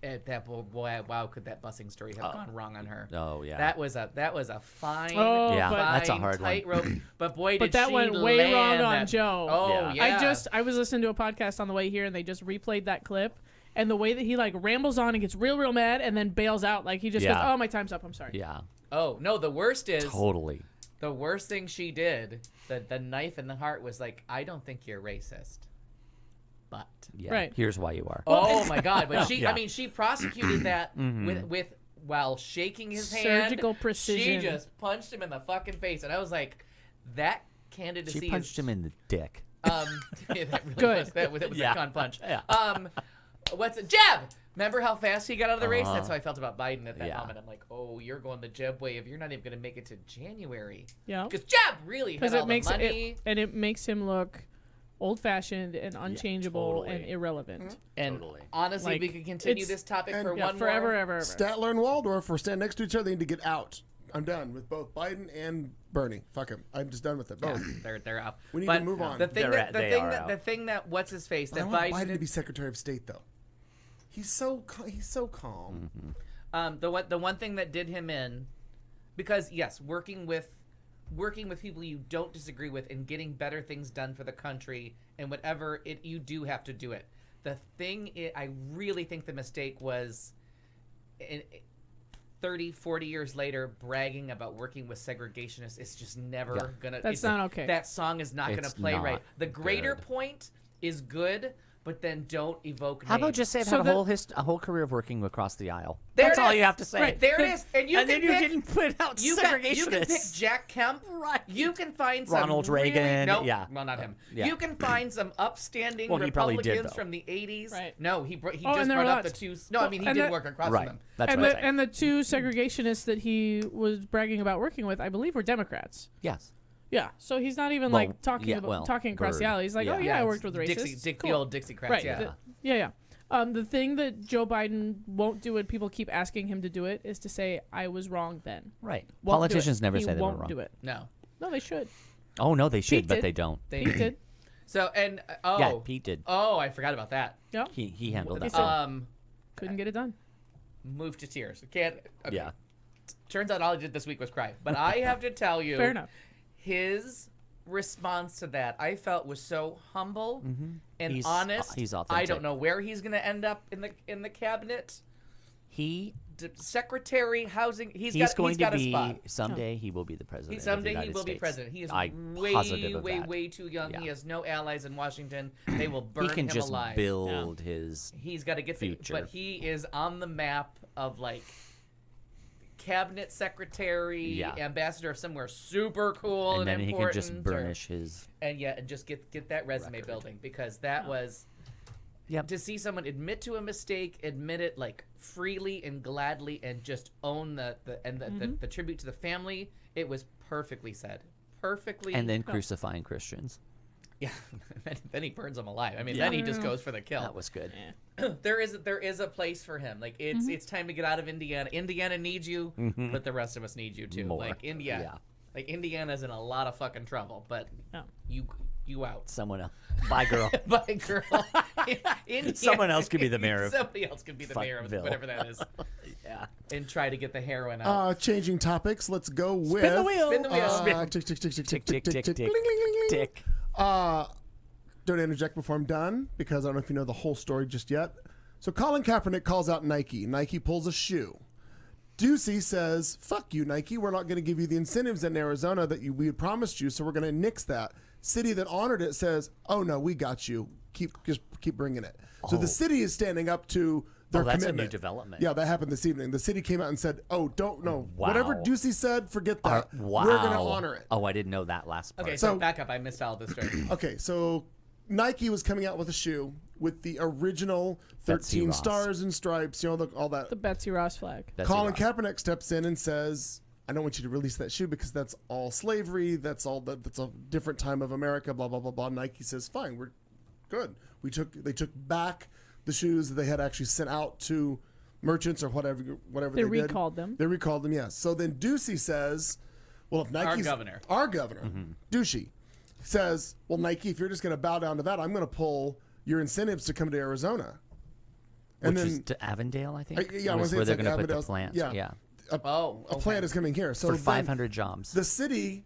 that boy, wow, could that busing story have gone wrong on her? Oh, yeah. That was a fine, Oh, Yeah, but- that's a hard one. tightrope. But boy, But did that she went way wrong land on that- Joe. Oh yeah. I was listening to a podcast on the way here, and they just replayed that clip. And the way that he like rambles on and gets real mad, and then bails out, like he just goes, Yeah. "Oh, my time's up. I'm sorry." Yeah. Oh no, the worst is Totally. the worst thing she did. The knife in the heart was like, I don't think you're racist, but Yeah. Right. Here's why you are. oh my god! But she, Yeah. I mean, she prosecuted that with while shaking his hand. Surgical precision. She just punched him in the fucking face, and I was like, that candidacy. She punched him in the dick. Yeah, that really Good. was that was Yeah. a con punch. Yeah. What's a jab? Remember how fast he got out of the race? Uh-huh. That's how I felt about Biden at that Yeah. moment. I'm like, oh, you're going the Jeb way if you're not even going to make it to January. Yeah. Because Jeb really had all the money. it makes him look old-fashioned and unchangeable and totally. irrelevant. And Totally. honestly, Like, we could continue it's- this topic and- for yeah, one Forever, more. ever, ever. Statler and Waldorf were standing next to each other. They need to get out. I'm done with both Biden and Bernie. Fuck him. I'm just done with it. Both. They're out. We need But to move on. The thing They're that at- the they thing are that out. the thing that what's his face But I that want Biden Biden to did- be Secretary of State though. He's so calm. the one thing that did him in, because yes, working with people you don't disagree with and getting better things done for the country and whatever it you do have to do it. The thing I really think the mistake was, 30, 40 years later, bragging about working with segregationists. It's just never gonna. That's it's- not okay. That song is not gonna It's play not right. The greater good. point is good, but then don't evoke. How about names. just say I've So had the- a whole career of working across the aisle? There That's it all is. you have to say. Right. There it is, and you And can then you pick, didn't put out you can pick segregationists. Jack Kemp. Right. You can find some Ronald really, Reagan, No, yeah. well, not him. Yeah. You can find some upstanding Well, he probably did, Republicans though. from the '80s. Right. No, he Oh, just and there are brought up the lots. two. No, I mean he and did that- work across Right. them. That's and what the I'm saying. and the two segregationists that he was bragging about working with, I believe, were Democrats. Yes. Yeah, so he's not even Well, like talking yeah, about well, talking across the Bird. alley. He's like, Yeah. "Oh yeah, I it's worked with racists." the Cool. old Dixiecrats. Right. Yeah. Yeah. The thing that Joe Biden won't do it, people keep asking him to do it, is to say, "I was wrong then." Right. Won't do Politicians it. never He say they were won't wrong. do it. No. No, they should. Oh no, they should, Pete but did. they don't. They He did. So and Yeah, Pete did. Oh, I forgot about that. Yeah. He handled that. said- well. Couldn't get it done. Moved to tears. Can't. Okay. Yeah. Turns out all I did this week was cry. But I have to tell you, Fair enough. his response to that I felt was so humble and He's- honest. he's I authentic. don't know where he's going to end up in the cabinet. He Secretary Housing. He's going got to a be spot. someday. He will be the president. of the Someday he United will be States. president. He is I'm way, positive of way, that. way too young. Yeah. He has no allies in Washington. They will burn He can him just alive. build his. He's got to get future. but he is on the map of like cabinet secretary, Yeah. ambassador of somewhere super cool And then he can important, just or- burnish his. and just get that resume building, because that was Yep. to see someone admit to a mistake, admit it like freely and gladly, and just own the tribute to the family. It was perfectly said, perfectly. And then crucifying Christians. yeah, then he burns them alive. I mean, then he just goes for the kill. That was good. There is a place for him. Like it's time to get out of Indiana. Indiana needs you, but the rest of us need you too. More. Like Indiana. Yeah. Like Indiana's in a lot of fucking trouble, but Yeah. you out. Someone else. Bye, girl. Bye, girl. Indiana, Someone else could be the mayor of Somebody else could be the mayor of Fuckville. whatever that is, Yeah. and try to get the heroin out. Changing topics. Let's go with Spin the wheel. Spin the wheel. Tick tick tick tick Tick, tick tick, tick, tick, Bling, bling, bling, bling. tick. Don't interject before I'm done, because I don't know if you know the whole story just yet. So Colin Kaepernick calls out Nike. Nike pulls a shoe. Ducey says, fuck you, Nike. We're not going to give you the incentives in Arizona that we had promised you, so we're going to nix that. City that honored it says, oh, no, we got you. Just keep bringing it. So the city is standing up to their that's commitment. a new development. Yeah, that happened this evening. The city came out and said, oh, don't know. Wow. Whatever Ducey said, forget that. Wow. We're going to honor it. Oh, I didn't know that last part. Okay, so back up. I missed all this story. Okay, so Nike was coming out with a shoe with the original Betsy 13 Ross. stars and stripes, all that. The Betsy Ross flag. Betsy Colin Ross. Kaepernick steps in and says, I don't want you to release that shoe because that's all slavery. That's a different time of America, blah, blah, blah, blah. Nike says, fine, we're good. They took back the shoes that they had actually sent out to merchants or whatever They did. recalled them. They recalled them, yes. So then Ducey says, well, if Nike's... Our governor, Ducey, says, well, Nike, if you're just going to bow down to that, I'm going to pull your incentives to come to Arizona. Which is to Avondale, I think? I was where they're like going to put the Avondale's- plant. yeah. A okay. plant is coming here. So For then 500 jobs. The city,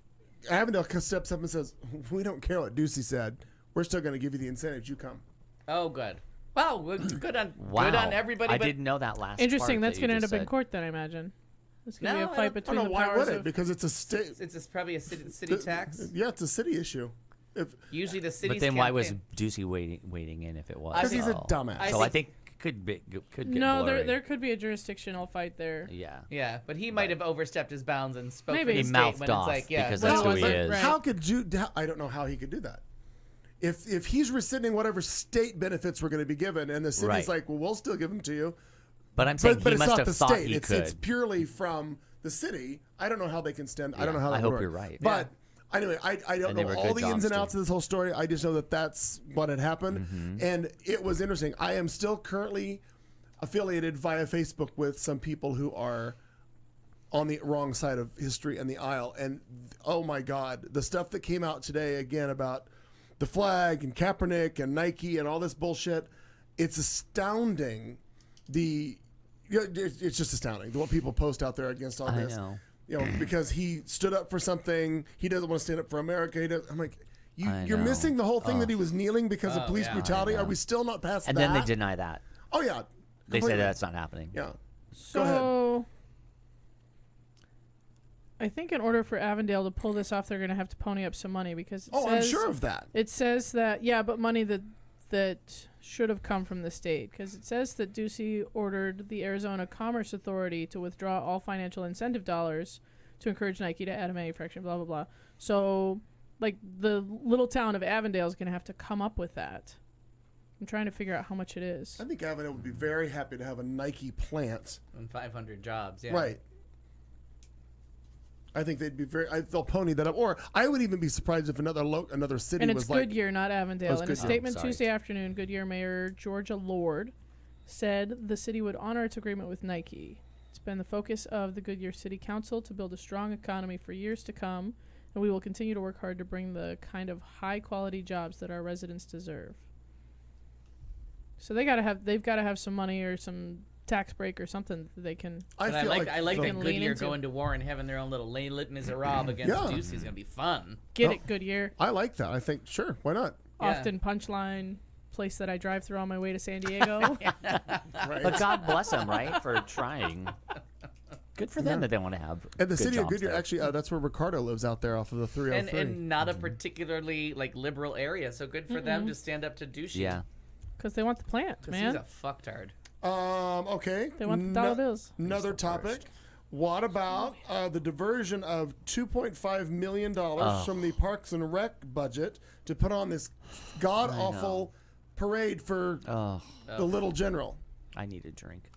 Avondale steps up and says, we don't care what Ducey said. We're still going to give you the incentives. You come. Oh, good. Wow, good on everybody. I but didn't know that last Interesting. part That's that you going to end just up in said. court then, I imagine. It's going to No, be a I fight don't- between the why powers would it? of... Because it's a state. It's probably a city tax. Yeah, it's a city issue. Usually the city's But then why was campaign- Ducey waiting in if it was? Because he's a Oh. dumbass. So I think could get No, blurry. there could be a jurisdictional fight there. Yeah. Yeah, but he might have overstepped his bounds and spoke Maybe. for He the mouthed state when off it's like, yeah, because Well, that's who he but- is. right. How could you? I don't know how he could do that. If he's rescinding whatever state benefits were going to be given, and the city's Right. like, well, we'll still give them to you. But I'm saying But he it's must not have the thought state. he It's could. purely from the city. I don't know how they can stand. I don't know Yeah, how that I would hope work. you're right. But anyway, I don't And they know were all good the ins and jobs, outs too. of this whole story. I just know that that's what had happened, Mm-hmm. and it was interesting. I am still currently affiliated via Facebook with some people who are on the wrong side of history and the aisle. And oh my God, the stuff that came out today again about the flag and Kaepernick and Nike and all this bullshit, it's astounding. It's just astounding what people post out there against all I this. know. Because he stood up for something, he doesn't want to stand up for America. I'm like, I you're know. missing the whole thing that he was kneeling because of police yeah, I brutality. know. Are we still not past And that? then they deny that. Oh yeah, They say completely. that's not happening. Yeah. So, Go ahead. I think in order for Avondale to pull this off, they're going to have to pony up some money because it Oh, I'm says, sure of that. It says that, yeah, but money that should have come from the state because it says that Ducey ordered the Arizona Commerce Authority to withdraw all financial incentive dollars to encourage Nike to add a manufacturing, blah, blah, blah. So, like, the little town of Avondale is going to have to come up with that. I'm trying to figure out how much it is. I think Avondale would be very happy to have a Nike plant. and 500 jobs. Yeah. Right. I think they'd be they'll pony that up. Or I would even be surprised if another city And was it's like. Goodyear, not Avondale. it's In a Goodyear. statement Sorry. Tuesday afternoon, Goodyear Mayor Georgia Lord said the city would honor its agreement with Nike. It's been the focus of the Goodyear City Council to build a strong economy for years to come, and we will continue to work hard to bring the kind of high-quality jobs that our residents deserve. So they've got to have some money or some tax break or something that they can. I But feel I like like They that can lean Goodyear into. going to war and having their own little Les Miserables against Yeah. Ducey is gonna be fun. Get Oh. it, Goodyear. I like that. I think sure, why not? Yeah. Often Punchline, place that I drive through on my way to San Diego. Right. But God bless them, right, for trying. Good for them that they want to have. And the good city of jobs Goodyear, there. actually, that's where Ricardo lives out there off of the 303. And not a particularly like liberal area, so good for them to stand up to Ducey. Yeah. Because they want the plant, 'Cause man. he's a fucktard. Okay. They want the dollar bills. Another topic. What about the diversion of $2.5 million from the Parks and Rec budget to put on this god-awful parade for the Little General? I need a drink.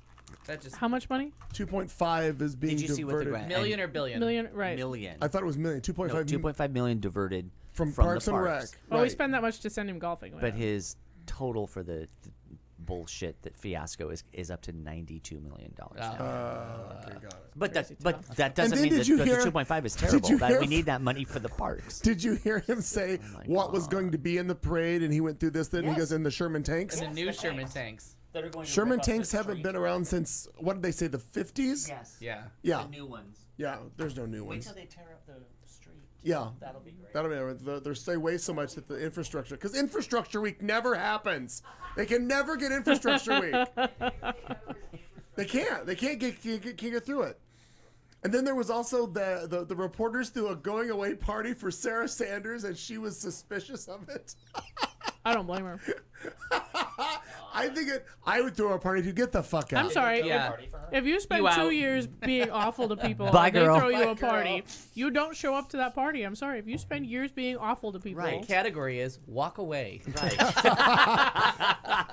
That just How much money? 2.5 is being Did you see what the diverted. grant? million or billion? Million, right. Million. I thought it was million. 2.5 No, 2.5 million diverted from the Parks and Rec. parks. Oh, we Right. spend that much to send him golfing. But his total for the bullshit that fiasco is up to $92 million now. Okay, got it. But Crazy that doesn't then mean did that you the hear- 2.5 is did terrible. you That hear- we need that money for the parks. Did you hear him say my what was God. going to be in the parade? And he went through this. Then he Yes. goes in the Sherman tanks. And the new Sherman tanks. Sherman tanks haven't been around since what did they say? The 50s? Yes. Yeah. Yeah. new ones. Yeah. There's no new ones. they tear up the street. Yeah. That'll be great. That'll be. They weigh so much that the infrastructure, because Infrastructure Week never happens. They can never get Infrastructure Week. They can't. They can't get through it. And then there was also the reporters threw a going away party for Sarah Sanders, and she was suspicious of it. I don't blame her. I would throw a party to get the fuck out. I'm sorry. Yeah. If you spend 2 years being awful to people Bye, and girl. they throw you Bye, a party, you don't show up to that party. I'm sorry. If you spend years being awful to people. The category is walk away. Right.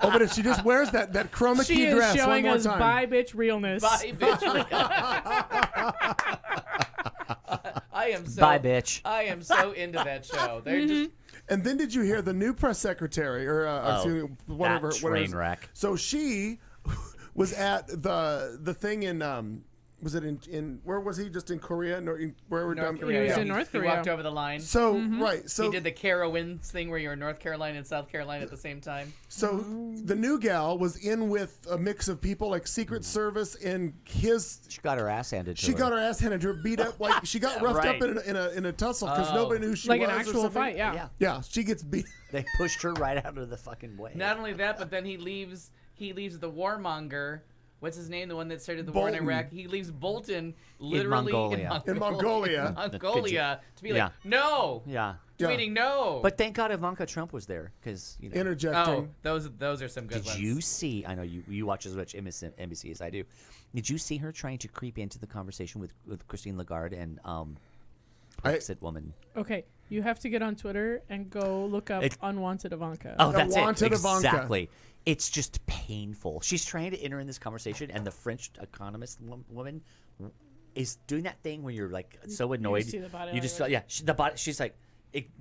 Oh, but if she just wears that chroma She key is dress one showing more us time. bye bitch realness. Bye, bitch. I am so. Bye, bitch. I am so into that show. They're just. And then did you hear the new press secretary or excuse me, whatever? that train wreck. So she was at the thing in was it in where was he? Just in Korea? Where we're done? Korea. He was in North Korea. He walked over the line. So right, so he did the Carowinds thing where you're in North Carolina and South Carolina at the same time. So the new gal was in with a mix of people like Secret Service and his. She got her ass handed to She her. got her ass handed to her, beat up like she got roughed Right. up in a tussle because nobody knew who she Like was. an or actual something. fight, yeah. Yeah, she gets beat. They pushed her right out of the fucking way. Not only that, but then he leaves the warmonger. What's his name? The one that started the war in Bolton. Iraq. He leaves Bolton literally In Mongolia. Mongolia to be like, Yeah. no. Yeah. Tweeting no. But thank God Ivanka Trump was there because Interjecting. Oh, those are some good Did ones. you see? I know you watch as much NBC as I do. Did you see her trying to creep into the conversation with Christine Lagarde and Brexit woman? Okay, you have to get on Twitter and go look up unwanted Ivanka. Oh, that's Unwanted it. Ivanka. Exactly. It's just painful. She's trying to enter in this conversation, and the French economist woman is doing that thing where you're like so annoyed. see the body You just language. the body. She's like,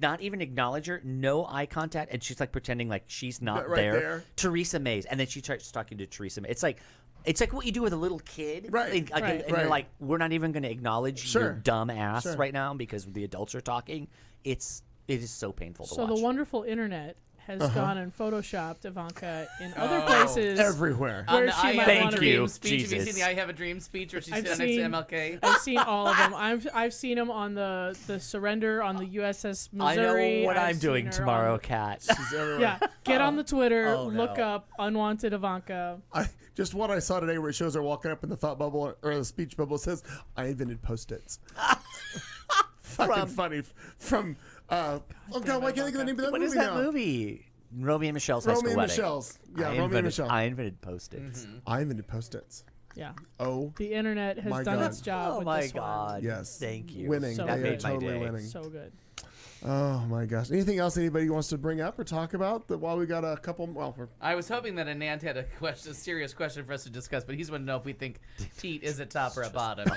not even acknowledge her, no eye contact, and she's like pretending like she's not Right there. Theresa May's, and then she starts talking to Theresa May. It's like what you do with a little kid, Right. And, Right. and you're like, we're not even going to acknowledge Sure. your dumb ass Sure. right now because the adults are talking. It is so painful to So watch. the wonderful internet has gone and photoshopped Ivanka in other places. Everywhere. On Where the she I might Have wanna a be. Dream speech. Have you Jesus. seen the I Have a Dream speech where she's I've sitting next seen- to MLK? I've seen all of them. I've seen them on the surrender on the USS I Missouri. know what I've I'm doing seen her tomorrow, on Kat. She's everywhere. Yeah, get on the Twitter, Oh, no. look up unwanted Ivanka. Just what I saw today where it shows her walking up in the thought bubble or the speech bubble says, I invented Post-its. Fucking funny. From, oh God, why can't I think of the name of that What movie is that now? movie? Romeo and Michelle's High Romeo School and Wedding. Michelle's. Yeah, I Romeo and invented, Michelle. I invented Post-its. I invented Post-its. Yeah, Oh, the internet has My done God. its job. Oh with my this one. God! yes. Thank you. Winning. So They good. are Made my totally day. winning. So good. Oh my gosh. Anything else anybody wants to bring up or talk about that while we got a couple, I was hoping that Anand had a serious question for us to discuss, but he's want to know if we think Pete is a top or a bottom.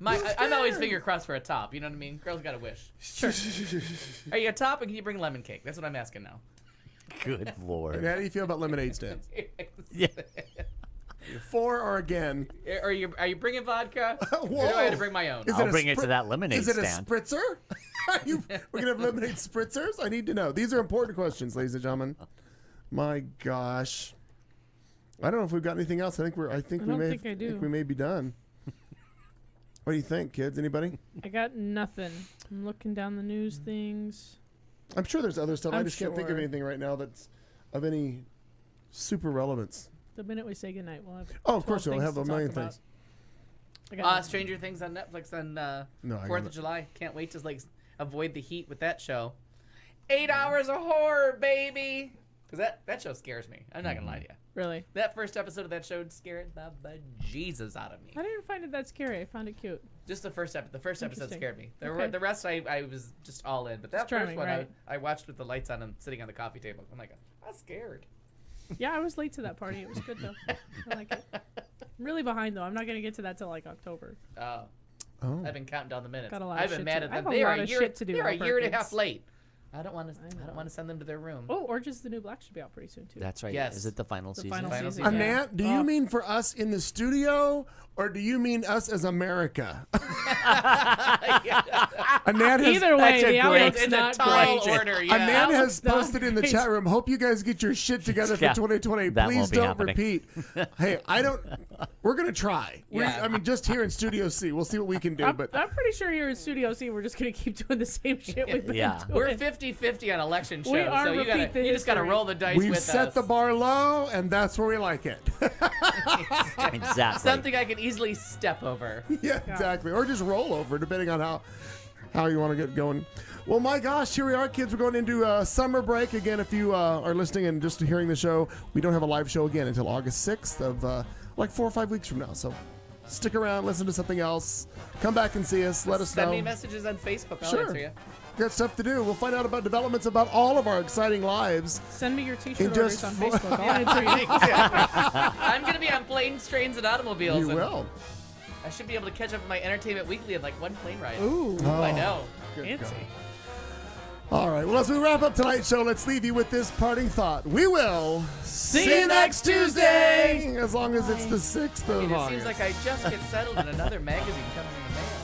I'm always finger crossed for a top. You know what I mean? Girls got a wish. Sure. Are you a top, and can you bring lemon cake? That's what I'm asking now. Good And lord. how do you feel about lemonade stands? Yeah. For or again? Are you bringing vodka? Or do I Whoa. have to bring my own? Is I'll a bring it to sprit- that lemonade Is it stand. a spritzer? We're gonna have lemonade spritzers? I need to know. These are important questions, ladies and gentlemen. My gosh, I don't know if we've got anything else. I think I don't think I do. we may be done. What do you think, kids? Anybody? I got nothing. I'm looking down the news things. I'm sure there's other stuff. I I'm just can't think of sure. anything right now that's of any super relevance. The minute we say goodnight, we'll have. Oh, of 12 course we'll things have to a talk million about. things. I got nothing. Stranger Things on Netflix on No, I 4th got of July. Can't wait to avoid the heat with that show. 8 hours of horror, baby. Because that show scares me. I'm not gonna lie to you. Really? That first episode of that show scared the bejesus out of me. I didn't find it that scary. I found it cute. Just the first episode. The first episode Interesting. scared me. Okay. The rest, I was just all in. But that It's first charming, one, right? I watched with the lights on and sitting on the coffee table. I'm like, I'm scared. Yeah, I was late to that party. It was good though. I like it. I'm really behind though. I'm not gonna get to that till like October. Oh. Oh. I've been counting down the minutes. Got a lot I've of been shit mad to- at I have them. a They are lot a of year. shit to do They're a on year and a Perkins. half late. I don't want to send them to their room. Oh, Orange is the New Black should be out pretty soon too. That's right. Yes. Is it the final season? final Final season. season. Yeah. Anant, do you mean for us in the studio, or do you mean us as America? Anan has, Either way, the outlook's in not a tall great. order. Yeah. Anan has Outlook's not posted in the great. chat room. Hope you guys get your shit together for Yeah, 2020. that Please won't be don't happening. repeat. Hey, we're gonna try. Yeah. I mean, just here in Studio C, we'll see what we can do. I'm But pretty sure here in Studio C, we're just gonna keep doing the same shit we've been Yeah. doing. We're 50-50 on election shows, We are so you repeat the just gotta history. roll the dice we've with set us. the bar low, and that's where we like it. Exactly. Something I can easily step over. Yeah, exactly. Or just roll over, depending on how you want to get going. Well, my gosh, here we are, kids. We're going into summer break. Again, if you are listening and just hearing the show, we don't have a live show again until August 6th of like 4 or 5 weeks from now. So stick around, listen to something else. Come back and see us. Let us Send know. me messages on Facebook. I'll Sure. answer you. Got stuff to do. We'll find out about developments about all of our exciting lives. Send me your t-shirt In orders just on four- Facebook. I'll answer you. I'm going to be on planes, trains, and automobiles. You and will. I should be able to catch up with my Entertainment Weekly in like one plane ride. Ooh, I know. fancy. All right. Well, as we wrap up tonight's show, let's leave you with this parting thought. We will see you next Tuesday. As long as it's the 6th of It August. seems like I just get settled and another magazine comes in the mail.